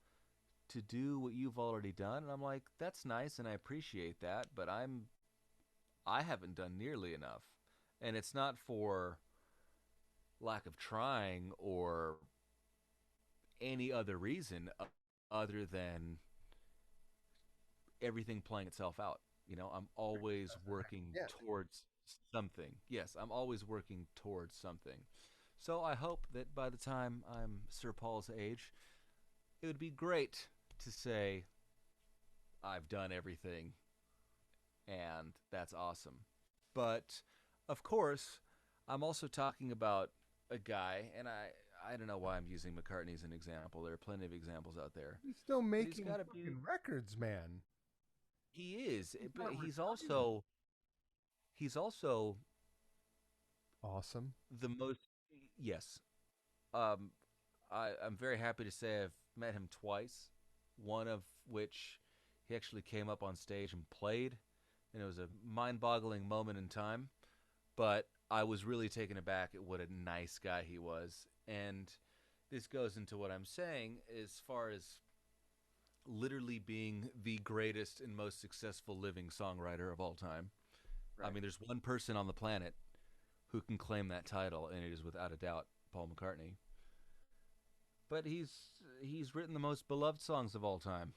to do what you've already done? And I'm like, that's nice and I appreciate that, but I haven't done nearly enough. And it's not for lack of trying or any other reason other than everything playing itself out. You know, I'm always working Yeah. towards something. Yes, I'm always working towards something. So I hope that by the time I'm Sir Paul's age, it would be great to say I've done everything and and that's awesome. But of course, I'm also talking about a guy, and I don't know why I'm using McCartney as an example. There are plenty of examples out there, He's still but he's making got to be. fucking records, man. He is, He's but not retired. he's also Awesome. the most. Yes, um, I'm very happy to say I've met him twice. One of which he actually came up on stage and played, and it was a mind-boggling moment in time. But I was really taken aback at what a nice guy he was. And this goes into what I'm saying as far as literally being the greatest and most successful living songwriter of all time. I Right. mean, there's one person on the planet who can claim that title, and it is without a doubt Paul McCartney. But he's written the most beloved songs of all time,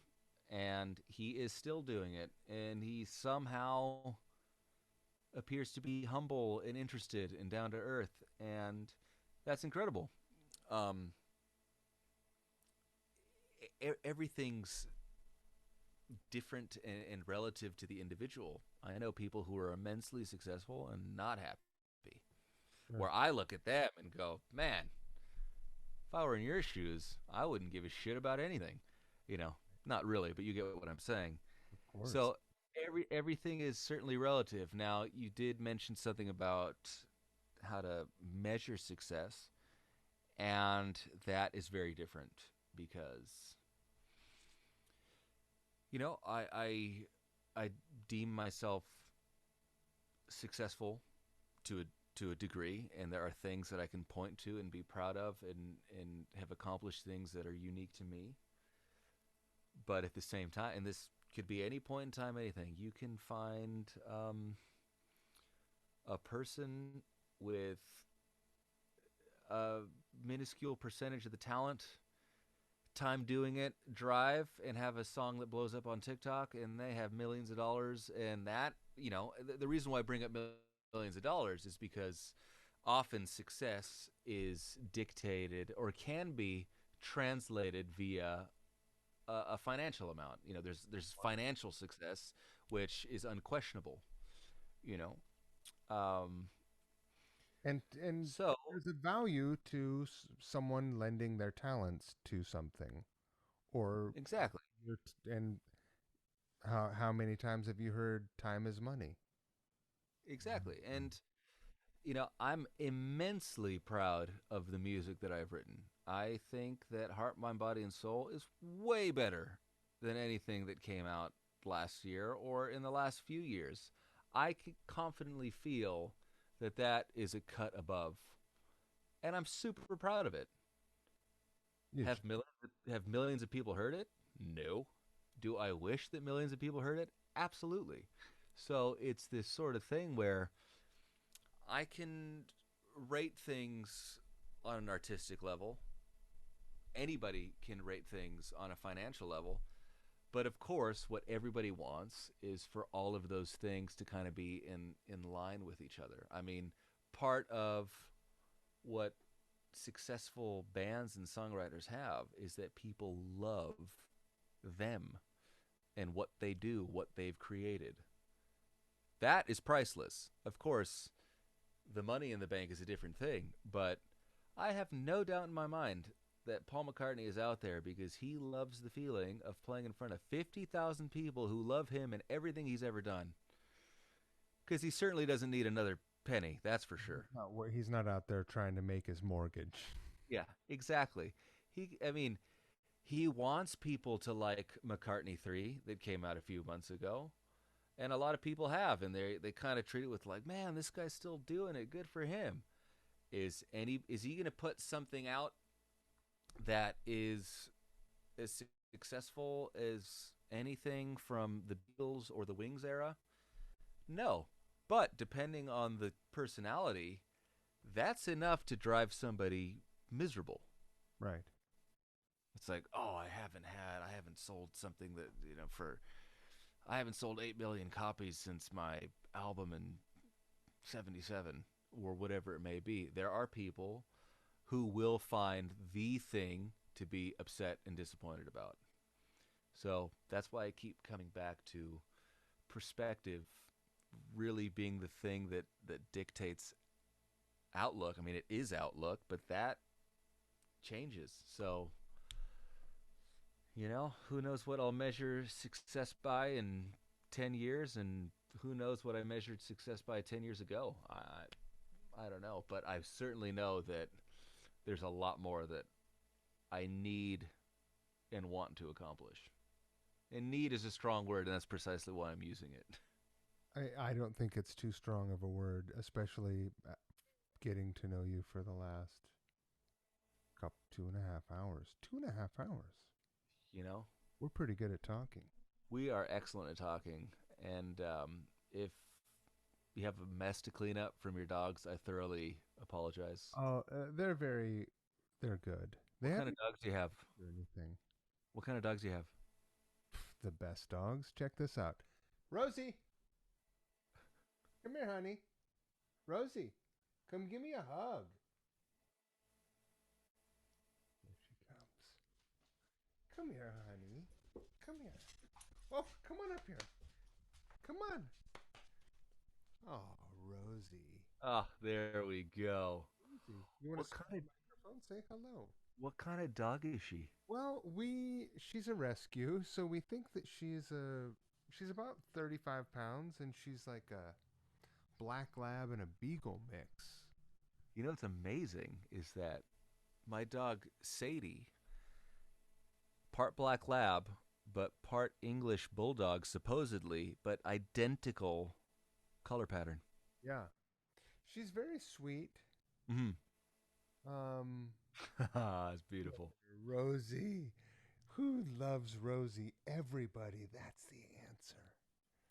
and he is still doing it, and he somehow appears to be humble and interested and down to earth, and that's incredible. Um, Everything's different and relative to the individual. I know people who are immensely successful and not happy, Sure. where I look at them and go, man, if I were in your shoes, I wouldn't give a shit about anything. You know, not really, but you get what I'm saying. Of course. So everything is certainly relative. Now, you did mention something about how to measure success, and that is very different because I deem myself successful to a degree, and there are things that I can point to and be proud of, and have accomplished things that are unique to me. But at the same time, and this could be any point in time, anything, you can find a person with a minuscule percentage of the talent, time doing it, drive and have a song that blows up on TikTok, and they have millions of dollars. And that, the reason why I bring up millions of dollars is because often success is dictated or can be translated via a financial amount. There's financial success, which is unquestionable. You know, um, And so there's a value to someone lending their talents to something, or exactly, and how many times have you heard time is money? exactly, and I'm immensely proud of the music that I've written. I think that Heart, Mind, Body, and Soul is way better than anything that came out last year or in the last few years. I can confidently feel that that is a cut above, and I'm super proud of it. You sh- Have millions of people heard it? No. Do I wish that millions of people heard it? Absolutely. So it's this sort of thing where I can rate things on an artistic level. Anybody can rate things on a financial level. But of course, what everybody wants is for all of those things to kind of be in line with each other. I mean, part of what successful bands and songwriters have is that people love them and what they do, what they've created. That is priceless. Of course, the money in the bank is a different thing, but I have no doubt in my mind that Paul McCartney is out there because he loves the feeling of playing in front of 50,000 people who love him and everything he's ever done. Because he certainly doesn't need another penny, that's for sure. he's not out there trying to make his mortgage. Yeah, exactly. I mean, he wants people to like McCartney 3 that came out a few months ago. And a lot of people have, and they kind of treat it with like, man, this guy's still doing it. Good for him. Is he going to put something out that is as successful as anything from the Beatles or the Wings era? No. But depending on the personality, that's enough to drive somebody miserable. Right. It's like, oh, I haven't sold something that, I haven't sold 8 million copies since my album in 77 or whatever it may be. There are people who will find the thing to be upset and disappointed about. So that's why I keep coming back to perspective really being the thing that dictates outlook. I mean, it is outlook, but that changes. So, who knows what I'll measure success by in 10 years, and who knows what I measured success by 10 years ago. I don't know, but I certainly know that there's a lot more that I need and want to accomplish. And need is a strong word, and that's precisely why I'm using it. I don't think it's too strong of a word, especially getting to know you for the last couple 2.5 hours. 2.5 hours. You know, We're pretty good at talking. we are excellent at talking, and if you have a mess to clean up from your dogs, I thoroughly apologize. Oh, they're good. They What kind haven't of dogs do you have? done anything. What kind of dogs do you have? The best dogs. Check this out. Rosie, come here, honey. Rosie, come give me a hug. Here she comes. Come here, honey. Come here. Oh, come on up here. Come on. Oh, Rosie. Ah, there we go. Rosie, you want What to sit kind on of the microphone? Say hello. what kind of dog is she? Well, she's a rescue, so we think that she's about 35 pounds, and she's like a black lab and a beagle mix. You know what's amazing is that my dog Sadie, part black lab, but part English bulldog, supposedly, but identical color pattern. Yeah, she's very sweet. Mm-hmm. Um, It's beautiful. Rosie, who loves Rosie? Everybody. That's the answer.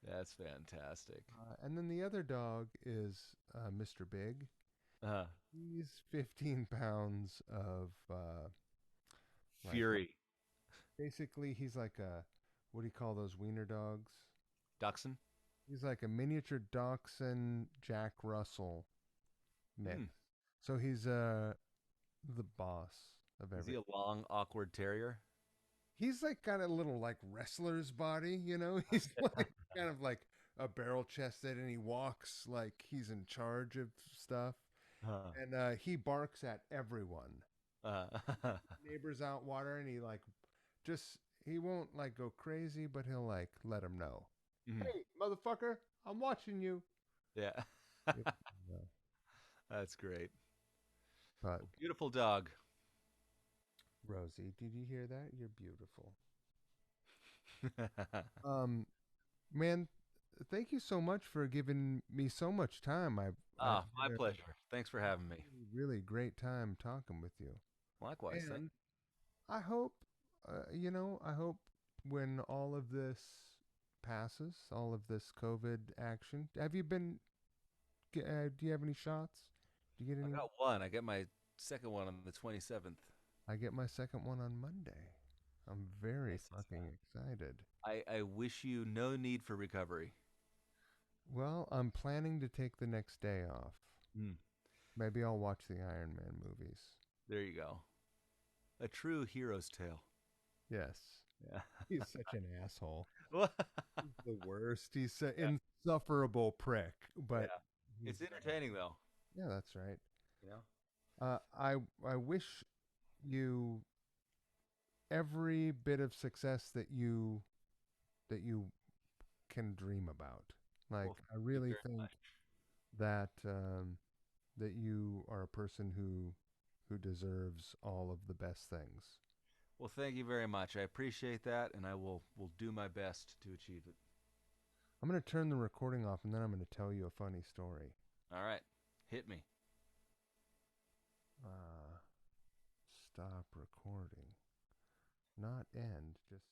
That's fantastic. And then the other dog is Mr. Big. Uh, He's 15 pounds of like Fury. basically he's like a what do you call those wiener dogs? Dachshund. He's like a miniature dachshund Jack Russell mix. Hmm. So he's the boss of Is he everything. a long, awkward terrier? He's like got a little like wrestler's body, you know? He's like kind of like a barrel chested and he walks like he's in charge of stuff. Uh, And he barks at everyone. uh, Neighbors out watering, he like just he won't like go crazy, but he'll like let them know. mhm. Hey, motherfucker, I'm watching you. Yeah. Yeah. That's great. But Well, beautiful dog. Rosie, did you hear that? You're beautiful. Um, man, thank you so much for giving me so much time. I've My had a pleasure. Thanks for having me. really great time talking with you. Likewise. And I hope, I hope when all of this passes, all of this COVID action, do you have any shots? Do you get I any? got one. I get my second one on the 27th. I get my second one on Monday. I'm very Nice. fucking excited. I wish you no need for recovery. Well, I'm planning to take the next day off. Mm. Maybe I'll watch the Iron Man movies. There you go. A true hero's tale. Yes. Yeah. He's such an asshole. Well, He's the worst. He's an yeah. insufferable prick. But Yeah. he's, It's entertaining though. yeah, that's right. You know. I wish you every bit of success that you can dream about. Like Well, I thank you really very think much. that that you are a person who deserves all of the best things. Well, thank you very much. I appreciate that, and I will do my best to achieve it. I'm going to turn the recording off and then I'm going to tell you a funny story. All right, hit me. Uh, stop recording. Not end, just